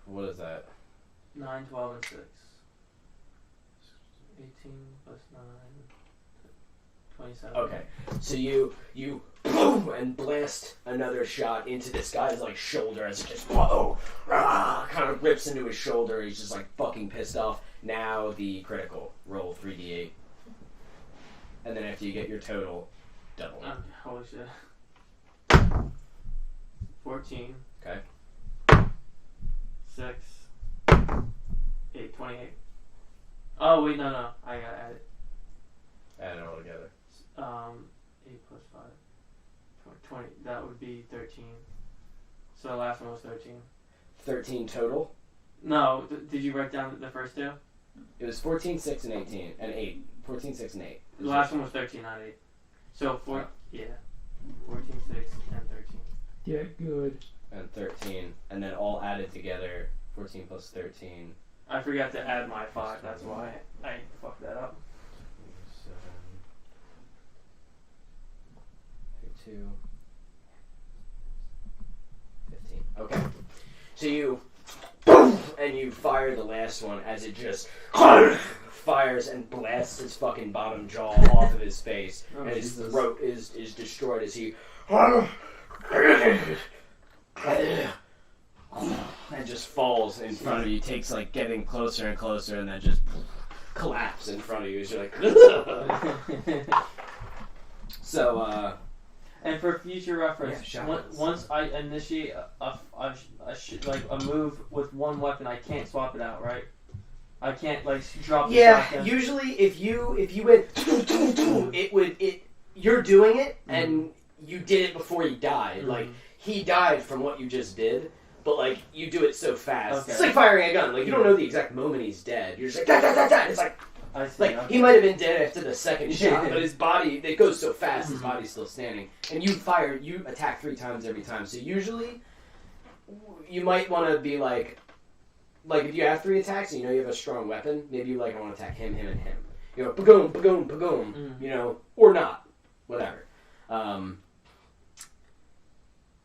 What is that? 9, 12, and 6. 18 plus 9. 27. Okay. So you boom and blast another shot into this guy's like shoulder as it just kind of rips into his shoulder. He's just like fucking pissed off. Now the critical. Roll 3d8. And then after you get your total, double. Holy shit. 14. Okay. 6. 8. 28. Oh, wait, no. I gotta add it. Add it all together. 8 plus 5. 20. That would be 13. So the last one was 13. 13 total? No, did you write down the first 2? It was 14, 6, and 18. And 8. 14, 6, and 8. The last one was 13, not 8. So, 14, 6, and 13. Yeah, good. And 13. And then all added together, 14 plus 13. I forgot to add my 5, that's why I fucked that up. 7, 32. Okay. So you and you fire the last one as it just fires and blasts his fucking bottom jaw off of his face, and his throat is destroyed as he and just falls in front of you. Takes like getting closer and closer, and then just collapse in front of you. As you're like, so. And for future reference, Yeah, shotguns. once I initiate a move with one weapon, I can't swap it out, right? I can't like drop the shotgun. Usually if you went you're doing it and you did it before he died. Like he died from what you just did, but like you do it so fast. Okay. It's like firing a gun. Like you don't know the exact moment he's dead. You're just like da, da, da, da. It's like I see. like okay. he might have been dead after the second shot, but his body, it goes so fast, his body's still standing. And you attack 3 times every time. So usually you might want to be like if you have 3 attacks and you know you have a strong weapon, maybe you I want to attack him, and him. You know, pagoom, pagoom, pagoom, you know, or not. Whatever.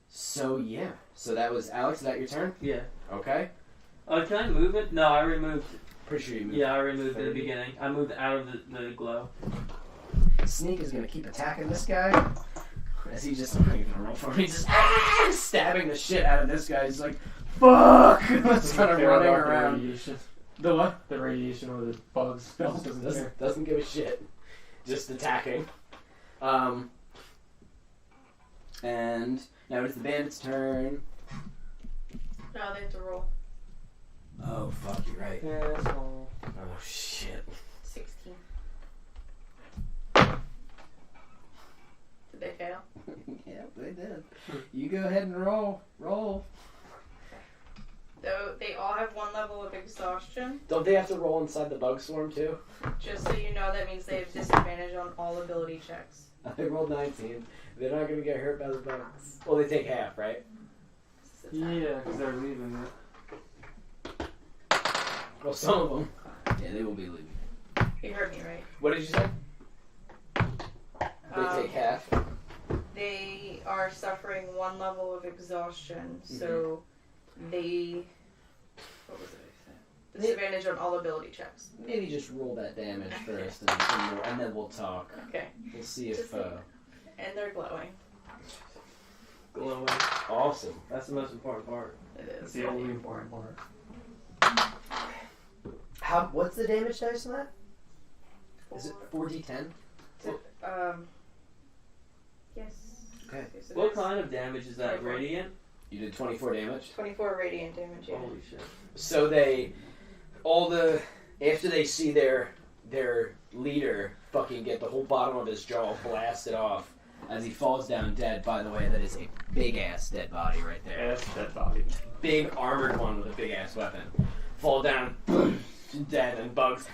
So yeah. So that was Alex, is that your turn? Yeah. Okay. Can I move it? No, I removed. Pretty sure you moved. Yeah, I removed it in the 30. beginning. I moved out of the glow. Sneak is gonna keep attacking this guy. As he just, I'm not even gonna roll for him. He's just stabbing the shit out of this guy. He's like, fuck! Just kind of running around. Radiation. The what? The radiation or the bugs spells doesn't care. Doesn't give a shit. Just attacking. And now it's the bandit's turn. No, they have to roll. Oh, fuck, you're right. Asshole. Oh, shit. 16. Did they fail? Yeah, they did. You go ahead and roll. Roll. Though they all have 1 level of exhaustion. Don't they have to roll inside the bug swarm, too? Just so you know, that means they have disadvantage on all ability checks. I rolled 19. They're not going to get hurt by the bugs. Well, they take half, right? Yeah, because they're leaving it. Well, some of them. Yeah, they will be leaving. You heard me right. What did you say? They take half. They are suffering 1 level of exhaustion, so they. What was it I said? Disadvantage on all ability checks. Maybe just roll that damage first, and then we'll talk. Okay. We'll see if. And they're glowing. Glowing. Awesome. That's the most important part. It That's is. the only important part. What's the damage dice on that? Is it 4d10? Yes. Okay. Yes, it What is. kind of damage is that? 24. Radiant? You did 24 damage. 24 radiant damage. Yeah. Holy shit. So after they see their leader fucking get the whole bottom of his jaw blasted off as he falls down dead. By the way, that is a big ass dead body right there. Ass dead body. Big armored one with a big ass weapon. Fall down, dead, and bugs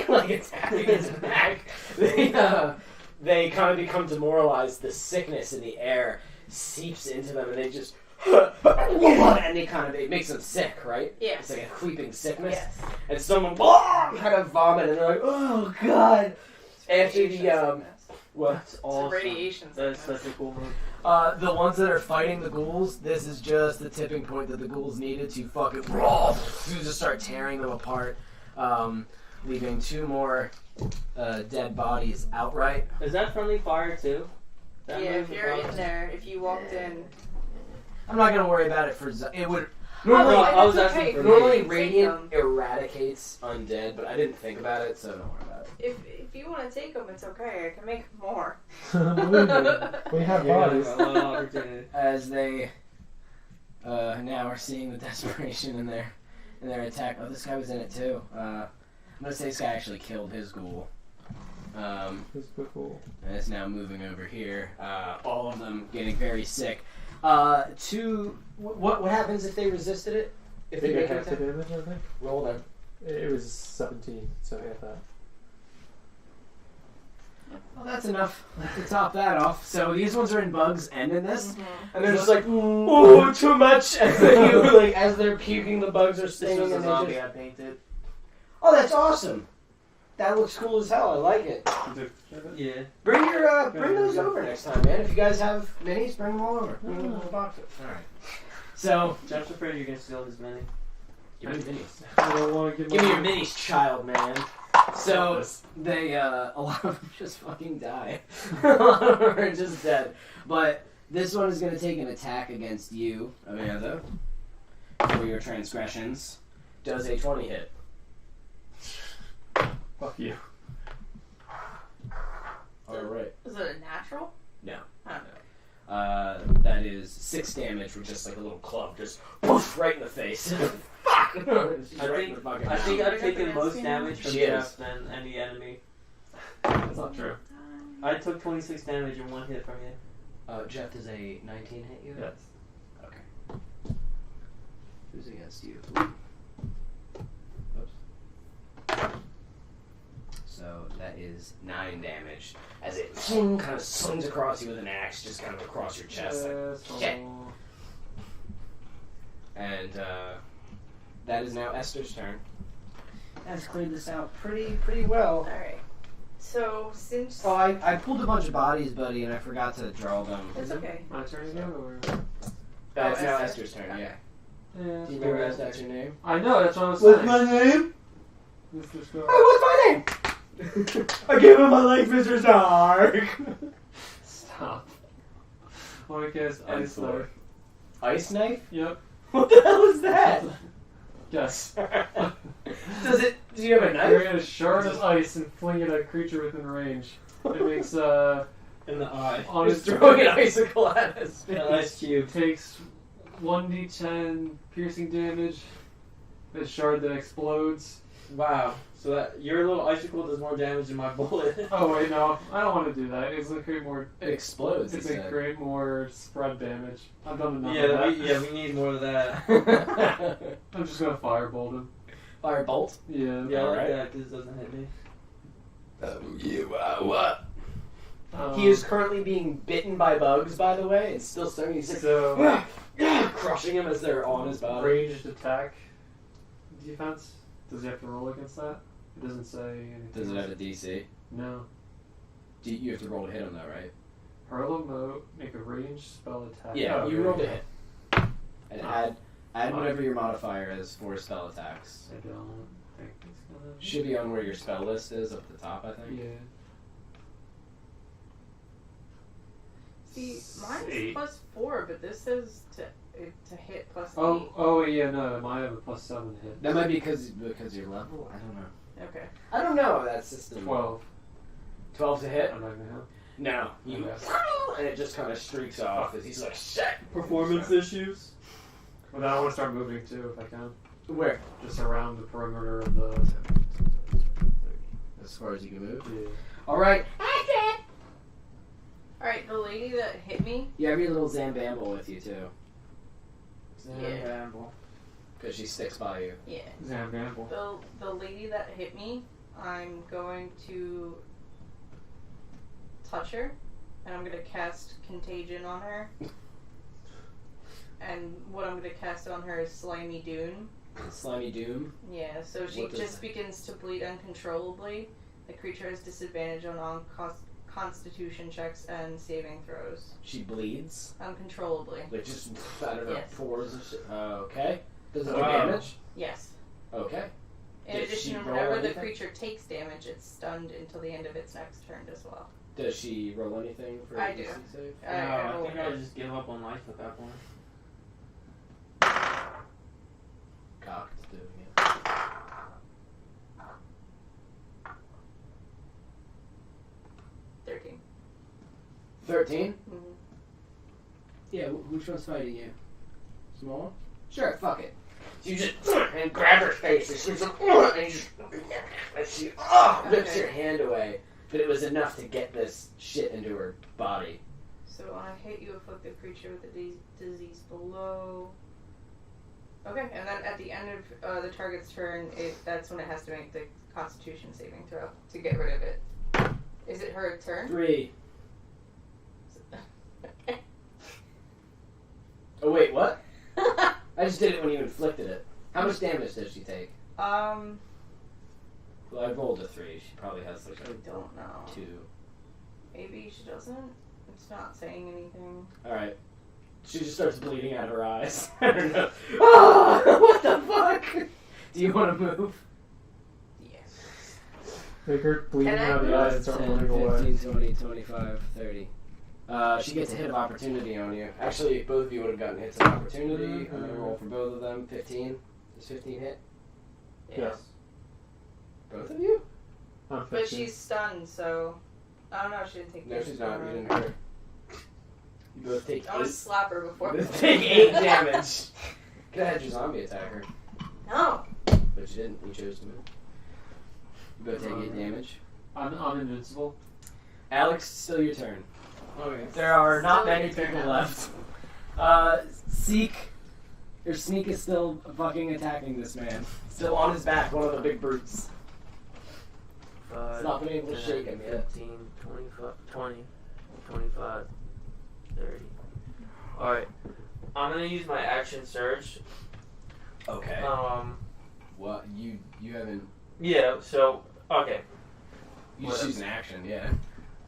like attacking his back. They kind of become demoralized. The sickness in the air seeps into them, and they just and it makes them sick, right? Yes. It's like a creeping sickness. Yes. And someone kind of vomit, and they're like, "Oh God!" After the what? That's awesome. radiation That's sickness. such a cool move. The ones that are fighting the ghouls, this is just the tipping point that the ghouls needed to fucking to just start tearing them apart, leaving 2 more dead bodies outright. Is that friendly fire too? That Yeah, if move you're is in there, if you walked in. I'm not gonna worry about it for it would No, normally. I was that's asking okay. for Normally, Take radiant them. eradicates undead, but I didn't think about it, so don't worry about it. If you want to take them, it's okay. I can make more. Believe me, we have Yeah, bodies. a lot of opportunity. As they now are seeing the desperation in their attack. Oh, this guy was in it too. I'm gonna say this guy actually killed his ghoul. It's pretty cool. And it's now moving over here. All of them getting very sick. What happens if they resisted it? If They they get make half an the attack? damage, I think. Roll them. It was 17, so half that. Well, that's enough to top that off. So these ones are in bugs and in this. Mm-hmm. And they're just like, ooh, too much. And then you, like, as they're puking, the bugs are This stinging. was a And they zombie just, I painted. oh, that's awesome. That looks cool as hell. I like it. Yeah. Bring those over next time, man. If you guys have minis, bring them all over. Bring them in the boxes. All right. So, Jeff's afraid you're gonna steal his mini. give me minis. I don't want to Give me your minis, child man. So, they, a lot of them just fucking die. A lot of them are just dead. But this one is going to take an attack against you, Amanda, for your transgressions. Does a 20 hit? Fuck you. Alright. Is it a natural? No. Oh. That is 6 damage with just like a little club, just poof, right in the face. Fuck! She's right in the fucking I mouth. think I've taken most damage from She is. Jeff than any enemy. That's not true. I took 26 damage in 1 hit from you. Jeff, does a 19 hit you? Yes. Okay. Who's against you? Oops. So that is 9 damage as it kind of slings across you with an axe, just kind of across your chest. Like, shit. And that is now Esther's turn. That's cleared this out pretty well. Alright. So, since. Oh, I pulled a bunch of bodies, buddy, and I forgot to draw them. It's okay. My turn again, or? That's now Esther. Esther's turn, yeah. Yeah. Do you remember that's your name? I know, that's what I was saying. name? Mr. Star. What's my name? I gave him my life, Mr. Stark. Stop. I want to cast And Ice Thor. Knife. Ice knife? Yep. What the hell is that? Yes. Do you have a You're knife? gonna shard of ice and fling it at a creature within range. It makes In the eye. on Just its throwing an icicle at his face. An ice cube. takes 1d10 piercing damage. A shard that explodes. Wow. So that your little icicle does more damage than my bullet. Oh wait, no, I don't want to do that. It's gonna create more. It explodes. It's he gonna said. create more spread damage. I've done enough of Yeah, that. we need more of that. I'm just gonna firebolt him. Firebolt? Yeah. Yeah, I like Alright. that because it doesn't hit me. What? Um, He is currently being bitten by bugs, by the way, and still starting. He's like, so crushing him as they're on his body. ranged attack defense. Does he have to roll against that? It doesn't say anything. Does it have a DC? No. You have to roll to hit him, though, right? Hurl a mote, make a ranged spell attack. Yeah, Oh, you okay. rolled to hit. And add whatever your modifier is for spell attacks. I don't think it's gonna. Should be on where your spell list is up the top, I think. Yeah. See, mine's 8. +4, but this says to hit +8. Oh, yeah, no, mine have a +7 hit. That might be because your level? I don't know. Okay. I don't know that system. 12. 12 to hit? I'm not gonna have. No. You, Okay. and it just kind of streaks off as he's like, shit. Performance issues. Well, then I want to start moving too, if I can. Where? Just around the perimeter of the. As far as you can move. Yeah. Alright. Alright, the lady that hit me. You have your little Zambamble with you, too. Yeah. Because she sticks by you. Yeah. Zambamble. The lady that hit me, I'm going to touch her, and I'm going to cast Contagion on her. And what I'm going to cast on her is Slimy Doom. Slimy Doom. Yeah, so she What does just that- begins to bleed uncontrollably. The creature has disadvantage on all constitution checks and saving throws. She bleeds. Uncontrollably. Like just out of her Yes. pores and shit. Okay. Does it do Wow. damage? Yes. Okay. In Does she addition, roll whenever the anything? creature takes damage, it's stunned until the end of its next turn as well. Does she roll anything for I a DC do. save? No, I I roll think I it. would just give up on life at that point. Cocked doing it. 13. 13? Mm-hmm. Yeah, which one's fighting you? Small one? Sure, fuck it. So you just and grab her face and she's like, and you just and she rips Okay. your hand away. But it was enough to get this shit into her body. So when I hit you, afflict the creature with the disease below. Okay, and then at the end of the target's turn, that's when it has to make the Constitution saving throw to get rid of it. Is it her turn? 3. Oh wait, what? I just did it when you inflicted it. How much damage does she take? Um, Well, I rolled a 3. She probably has like I don't know. a 2. Maybe she doesn't. It's not saying anything. Alright. She just starts bleeding out of her eyes. I don't know. Ah, what the fuck? Do you want to move? Yes. Make her bleeding Can I out of the eyes and start 10, moving away. 15, 20, 25, 30. She gets a hit of opportunity on you. Actually, both of you would have gotten hits of opportunity. I'm going to roll for both of them. 15. Does 15 hit? Yes. Both of you? I'm But 15. she's stunned, so I don't know. She didn't take. No, damage she's not. from You her. didn't hurt her. You both take I want to 8. slap her before. Take 8 damage. Could have had your zombie attack her. No. But you didn't. You chose to move. You both take 8 damage. I'm invincible. Alex, still your turn. Okay. There are not Still many your turn, people Alex. left. Seek. Your sneak is still fucking attacking this man. Still on his back, one of the big brutes. 5, He's not been able to 10, shake him yet. 15, 25, 20, 25, 30. Alright. I'm gonna use my action surge. Okay. What? You haven't... Yeah, so, okay. You just use an action, yeah.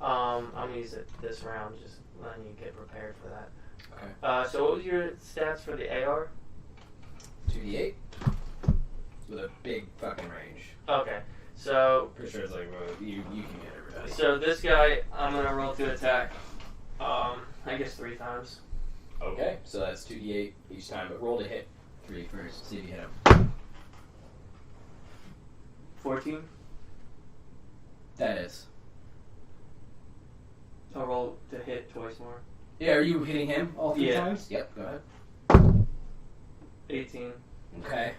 I'm gonna use it this round, just letting you get prepared for that. Okay. So what was your stats for the AR? 2d8. With a big fucking range. Okay, so Pretty sure it's like, well, you can get everybody. so this guy, I'm gonna roll to attack. I guess 3 times. Okay, so that's 2d8 each time, but roll to hit 3 first. See if you hit him. 14. That is. I'll roll to hit twice more. Yeah, are you hitting him all 3 Yeah. times? Yep, go ahead. 18. Okay.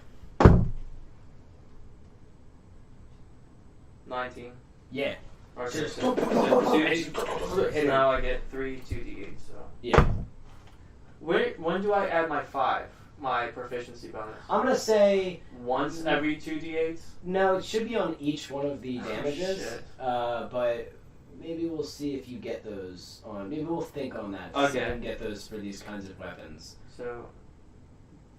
19. Yeah. Or Just- so Hit him. now I get 3 2d8. So Yeah. when do I add my 5? My proficiency bonus? I'm gonna say Once every 2d8s. no. It should be on each one of the damages. shit. But maybe we'll see if you get those on. Maybe we'll think on that. Okay. See if we can get those for these kinds of weapons. So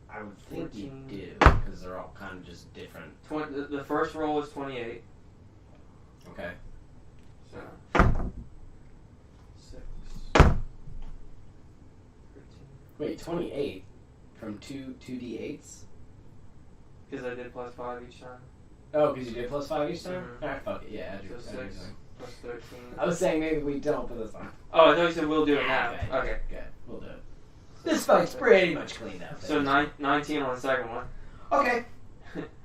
I would think you 14. do because they're all kind of just different. the first roll is 28. Okay. So 6. 13. Wait, 28 from 2d8s. Because I did plus 5 each time. Oh, because you did plus 5 each time. Mhm. Alright, fuck it. Yeah, add So your add 6 everything. plus 13. I was saying maybe we don't, but that's fine. Oh, I thought you said we'll do it now. Okay. Good. We'll do it. This fight's pretty much cleaned up. So 19 on the second one. Okay.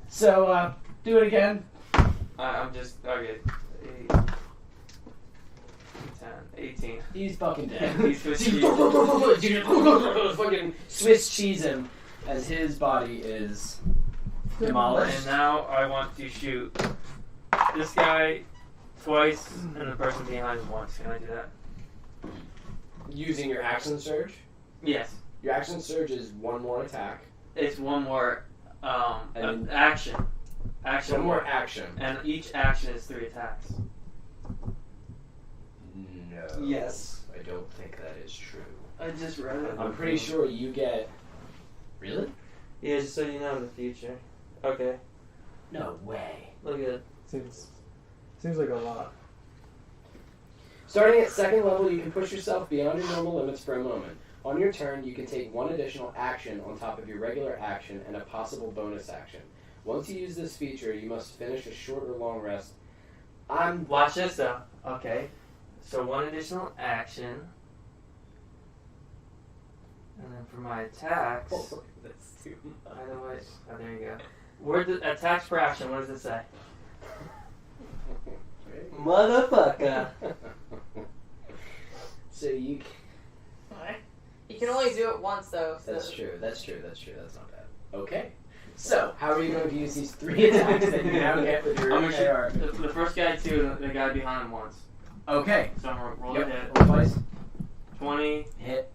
So, do it again. I'm just okay. 8, 10, 18. He's fucking dead. He's Swiss cheese. Fucking Swiss cheese him as his body is demolished. And now I want to shoot this guy twice and the person behind him once. Can I do that? Using your action surge. Yes. Your action surge is one more attack. It's one more And- action. Action. One more action. And each action is 3 attacks. No. Yes. I don't think that is true. I just read it. I'm pretty sure you get. Really? Yeah, just so you know in the future. Okay. No way. Look at it. Seems like a lot. Starting at 2nd level, you can push yourself beyond your normal limits for a moment. On your turn, you can take 1 additional action on top of your regular action and a possible bonus action. Once you use this feature, you must finish a short or long rest. Watch this though. Okay. So 1 additional action. And then for my attacks. Oh, that's too much. By the way, oh, there you go. Where the attacks per action? What does it say? Motherfucker. So you. You can only do it once though. So. That's true. That's not bad. Okay. So, how are you going to use these 3 attacks that you now get with your I'm gonna AR? shoot the first guy 2 and the guy behind him once. Okay. So I'm gonna roll Yep. a hit. Roll twice. 20. Hit.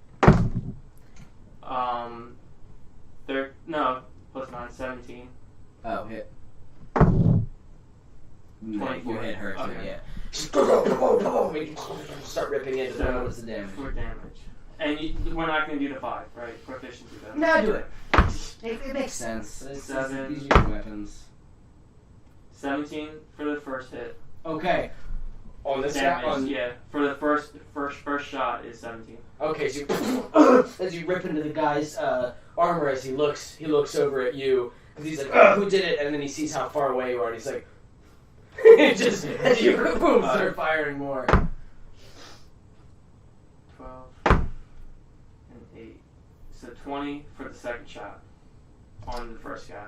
No, plus 9, 17. Oh, hit. 24. You hit her too, Okay. yeah. Start ripping into them. So, What's the damage? 4 damage. And we're not gonna do the 5, right? Proficiency bonus. No, do it. It makes sense. These 7. are your weapons. 17 for the first hit. Okay. On this guy? damage. Yeah, for the first shot is 17. Okay, so you, as you rip into the guy's armor, as he looks over at you, because he's like, "Who did it?" And then he sees how far away you are, and he's like, just as you boom, start firing more. 12 and 8. So 20 for the second shot on the first guy.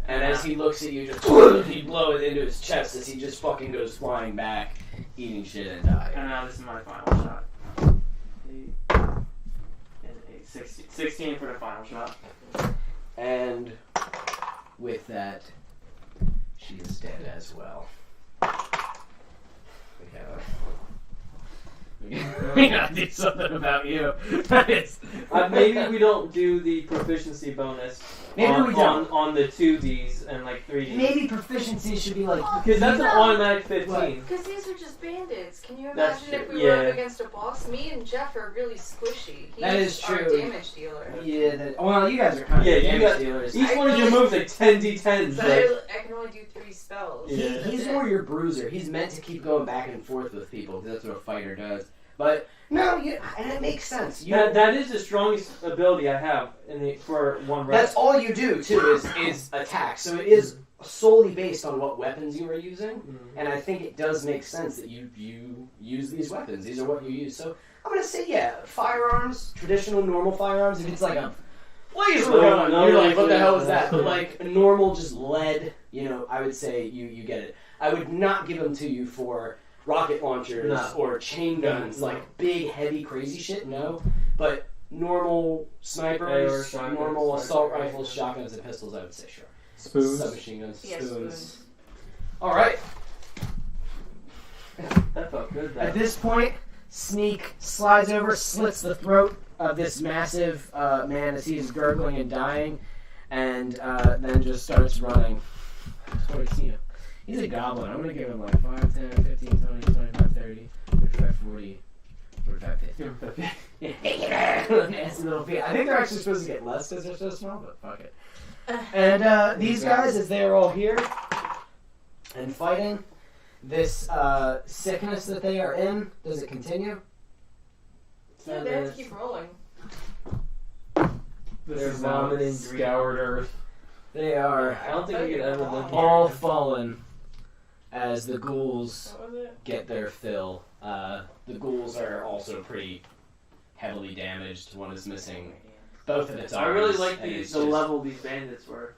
And as he looks at you, just you blow it into his chest as he just fucking goes flying back, eating shit and dying. And now this is my final shot. 8 and 8. 16 for the final shot. And with that, she is dead as well. We gotta do something about you. Maybe we don't do the proficiency bonus. Maybe on, we don't. on the 2Ds and like 3Ds. Maybe proficiency should be like... Because that's an automatic 15. Because these are just bandits. Can you That's imagine if true, we were yeah. up against a boss? Me and Jeff are really squishy. He's That is our true. damage dealer. Yeah, well, you guys are kind of Yeah, you damage got- dealers. Each one of your moves like 10d10s. So Like, I can only do 3 spells. Yeah. He's more your bruiser. He's meant to keep going back and forth with people, because that's what a fighter does. But, no, and it makes sense. that is the strongest ability I have for one rep. That's all you do, too, is attack. So it is solely based on what weapons you are using, and I think it does make sense that you use these weapons. These are what you use. So I'm going to say, yeah, firearms, traditional, normal firearms, if it's like a laser gun, No, you're like, what the yeah. hell is that? But like a normal, just lead, I would say you get it. I would not give them to you for rocket launchers No. or chain guns, No. like big, heavy, crazy shit, no. But normal snipers, shotguns, normal sniper assault rifles. rifles, shotguns, and pistols, I would say sure. Spoons. Submachine guns, Yes, spoons. Alright, That felt good, though. at this point, Sneak slides over, slits the throat of this massive man as he is gurgling and dying, and then just starts running towards you. He's a goblin. I'm going to give him like 5, 10, 15, 20, 25, 30, 35, 40, 45, 50. Nasty little feet. I think they're actually supposed to get less because they're so small, but fuck it. And these guys, as they're all here and fighting, this sickness that they are in, does it continue? Yeah, they have to keep rolling. They're This is vomiting scoured earth. They are I don't think we could ever live here. all fallen as the ghouls What was it? get their fill. The ghouls are also pretty heavily damaged. One is missing both of its arms. I really like and the it's just- level these bandits were.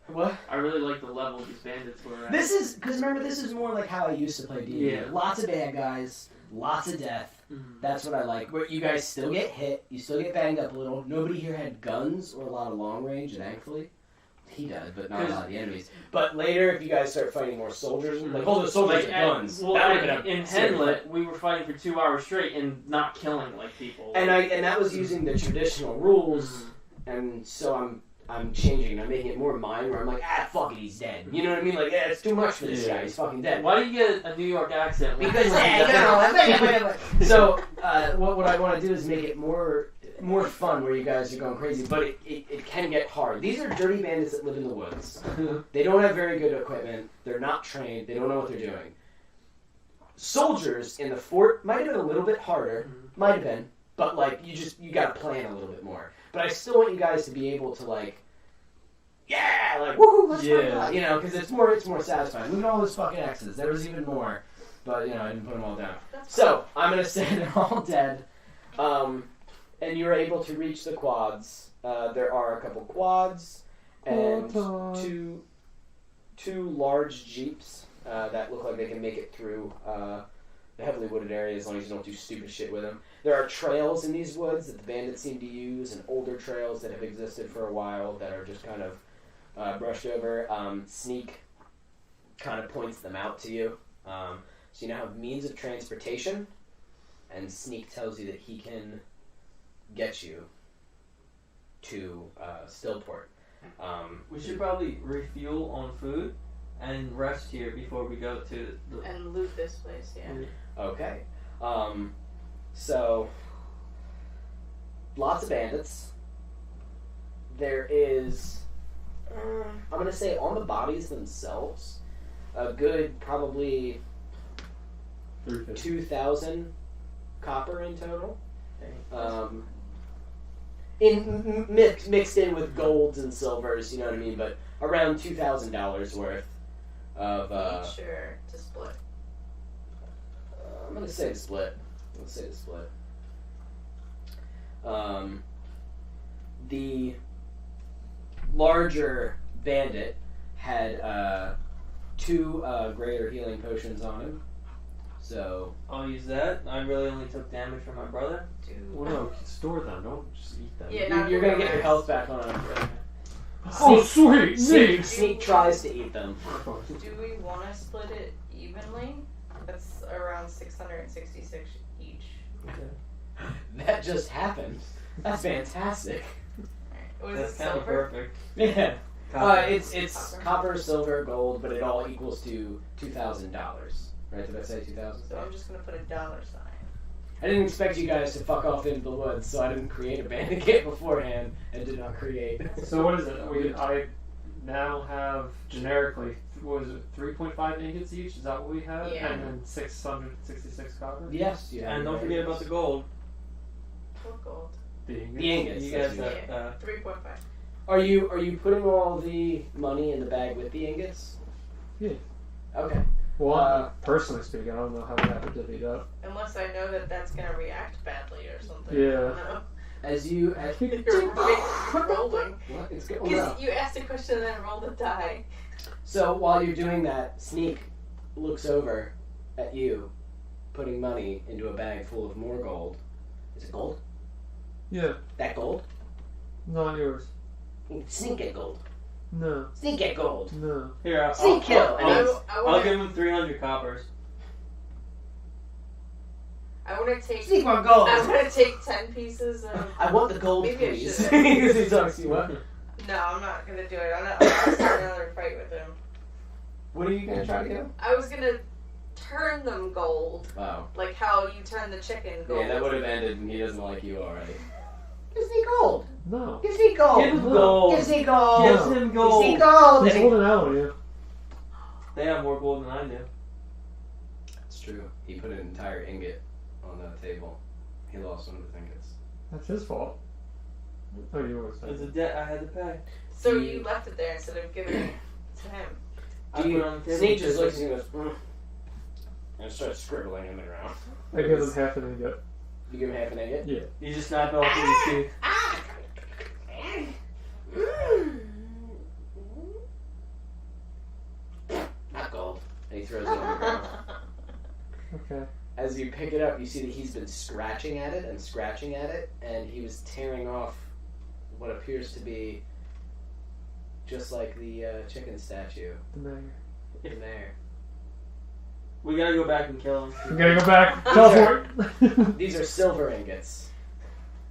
What? I really like the level these bandits were at. This is, because remember, this is more like how I used to play D&D. Yeah. Lots of bad guys, lots of death. Mhm. That's what I like. Where you guys still get hit, you still get banged up a little. Nobody here had guns or a lot of long range, thankfully. He does, but not a lot of the enemies. But later, if you guys start fighting more soldiers, like all the soldiers Like, with at- guns, well, that would have been in a serious Henlet, fight. we were fighting for 2 hours straight and not killing like people. And that was using the traditional rules, and so I'm changing. I'm making it more mine, where I'm like, fuck it, he's dead. You know what I mean? Like, yeah, it's too much for this guy. He's fucking dead. Why do you get a New York accent? when- Because so what I want to do is make it more fun, where you guys are going crazy, but it can get hard. These are dirty bandits that live in the woods. They don't have very good equipment. They're not trained. They don't know what they're doing. Soldiers in the fort might have been a little bit harder, might have been, but like you got to plan a little bit more. But I still want you guys to be able to like, yeah, like woohoo, let's fight out, because it's more satisfying. Look at all those fucking X's. There was even more, but I didn't put them all down. So I'm gonna say they're all dead, and you're able to reach the quads. There are a couple quads and two large jeeps that look like they can make it through the heavily wooded area as long as you don't do stupid shit with them. There are trails in these woods that the bandits seem to use, and older trails that have existed for a while that are just kind of brushed over. Sneak kind of points them out to you. So you now have means of transportation, and Sneak tells you that he can get you to Stillport. We should probably refuel on food and rest here before we go to the... And loot this place, yeah. Okay. So, lots of bandits. There is, I'm going to say on the bodies themselves, a good probably 2,000 copper in total. Dang. Mixed in with golds and silvers, you know what I mean? But around $2,000 worth of. Each or to split? I'm gonna say the split. Let's say the split. The larger bandit had 2 greater healing potions on him. So I'll use that. I really only took damage from my brother. Well, no, store them. Don't just eat them. Yeah, you're gonna get your health back on him. Oh, sweet! Sneak tries to eat them. Do we want to split it evenly? That's around 666 each. That just happened. That's fantastic. Was That's it kind of silver? perfect. Yeah. Copper. It's copper, silver, gold, but it all equals to $2,000. Right? Did I say 2,000? So I'm just gonna put a dollar sign. I didn't expect you guys to fuck off into the woods, so I didn't create a bandit kit beforehand and did not create. So what is it? I now have generically, what is it, 3.5 ingots each? Is that what we have? Yeah. And then 666 copper? Yes, yeah. And don't forget about the gold. What gold? The ingots? The ingots. You guys that's have 3.5. Are you putting all the money in the bag with the ingots? Yeah. Okay. Well, personally speaking, I don't know how we have to divvy it up. Unless I know that that's gonna react badly or something. Yeah. I don't know. As you You're rolling. what? It's good. Because you asked a question and then rolled a die. So while you're doing that, Sneak looks over at you, putting money into a bag full of more gold. Is it gold? Yeah. That gold? Not yours. Sneak get gold. No. Sneak get gold. No. Here, Sneak kill. I'll give him 300 coppers. I want to take. Sneak more gold. I want to take 10 pieces of. I want the gold, Maybe I please. should. Because he talks to you. What? No, I'm not gonna do it. I'm gonna start another fight with him. What are you gonna try to do? I was gonna turn them gold, Wow. like how you turn the chicken gold. Yeah, that would have ended, and he doesn't like you already. Give Sneak gold. No. Give Sneak gold. Give him gold. Give Sneak gold. Give him gold. Give Sneak gold. He's holding out on you. They have more gold than I do. It's true. He put an entire ingot on the table. He lost one of his ingots. That's his fault. Oh, yours. It's a debt I had to pay. So you left it there instead of giving it to him. I put it on the table. Sneak just looks at you and goes, and starts scribbling in the ground. I give him half an ingot. You give him half an ingot? Yeah. You just snap it off with your teeth. Not gold. And he throws it on the ground. Okay. As you pick it up, you see that he's been scratching at it, and he was tearing off what appears to be just like the chicken statue. The mayor. The mayor. We gotta go back and kill him. We gotta go back. Teleport. These are silver ingots,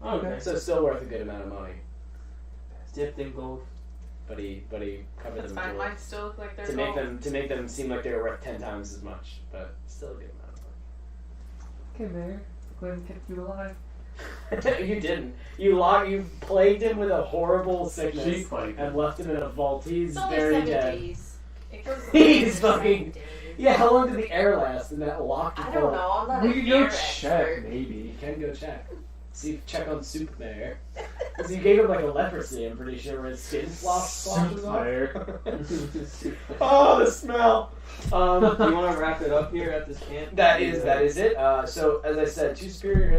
Okay. so still worth a good amount of money. Dipped in gold. But he covered That's them fine. in Mine gold still look like they're to gold. make them seem like they were worth 10 times as much, but still a good amount of Okay, mayor. Glad we kept you alive. money. You didn't. You plagued him with a horrible She sickness played. and left him in a vault. He's It's only very 7 dead. days. It goes He's 7 fucking- days. Yeah, how long did the air last in that locked I vault? don't know. I'm not We a could go air check, expert. maybe. You can go check. See, check on Soup Mayor. Because you gave him like a leprosy, I'm pretty sure, where his skin sloshes off. Mayor. Oh, the smell! You want to wrap it up here at this camp? That is it. So, as I said, 2 greater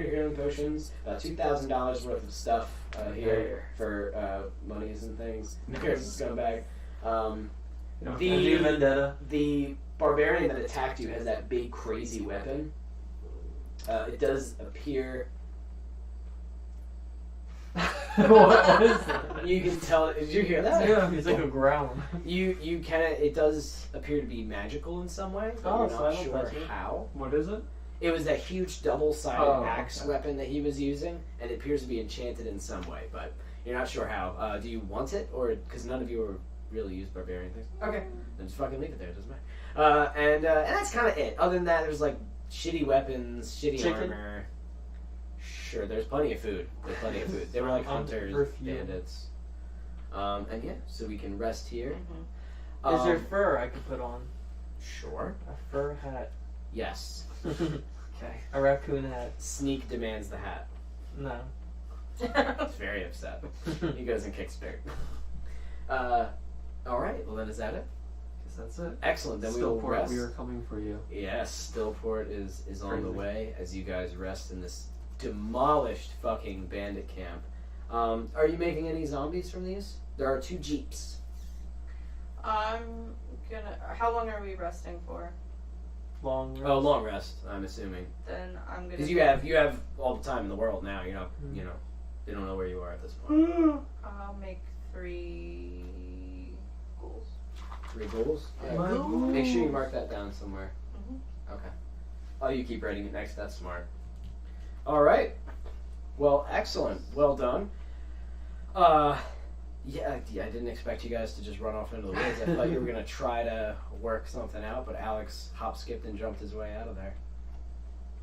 healing potions, about $2,000 worth of stuff here for monies and things. Here's a scumbag. The vendetta. The barbarian that attacked you has that big crazy weapon. It does appear. What is that? You can tell. Did you hear that? Yeah, it's like a growl. You kind of. It does appear to be magical in some way, but Oh, you're so not I don't sure touch it. how. What is it? It was that huge double-sided axe okay. weapon that he was using, and it appears to be enchanted in some way, but you're not sure how. Do you want it, or because none of you are really use barbarian things? Okay, then just fucking leave it there. It doesn't matter. And that's kind of it. Other than that, there's like shitty weapons, shitty Chicken? armor. Sure, there's plenty of food. They were like hunters, Refuel. bandits. And yeah, so we can rest here. Is there fur I could put on? Sure. A fur hat. Yes. Okay. A raccoon hat. Sneak demands the hat. No. He's very upset. He goes and kicks dirt. Alright, well then is that it? Guess that's it. Excellent, then we will Stillport, rest. we are coming for you. Yes, Stillport is on the Crazy. way as you guys rest in this demolished fucking bandit camp. Are you making any zombies from these? There are 2 jeeps. I'm gonna. How long are we resting for? Long rest. Oh, long rest, I'm assuming. Then I'm gonna. Because you have all the time in the world now. You're not, they don't know where you are at this point. I'll make 3 ghouls. 3 ghouls? My Make sure you mark that down somewhere. Mhm. Okay. Oh, you keep writing it next. That's smart. All right. Well, excellent. Well done. Yeah, I didn't expect you guys to just run off into the woods. I thought you were gonna try to work something out, but Alex hop, skipped, and jumped his way out of there.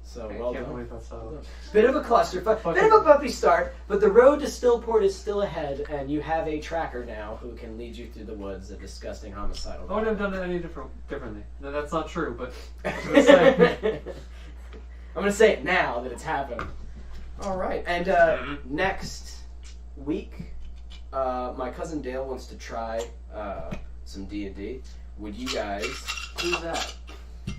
So I well can't done. believe that's so. Bit of a clusterfuck, bit of a bumpy start, but the road to Stillport is still ahead, and you have a tracker now who can lead you through the woods, a disgusting homicidal. I wouldn't have done it any differently. No, that's not true, but I was gonna say. I'm gonna say it now that it's happened. All right, and next week, my cousin Dale wants to try some D&D. Would you guys? Who's that?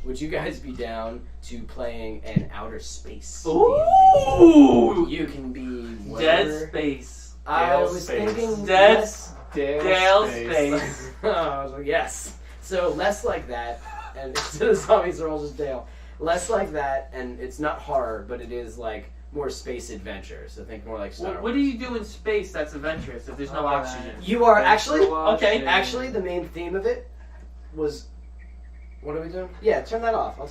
Would you guys be down to playing an outer space? Ooh! D&D? You can be Dead whatever. Space. I Dale was space. thinking Dead less. Dale Space. I was like, yes. So less like that, and instead of zombies, are all just Dale. Less like that, and it's not horror, but it is like more space adventure. So think more like Star Wars. What do you do in space that's adventurous if there's no oxygen? You are actually Okay. Actually, the main theme of it was. What are we doing? Yeah, turn that off.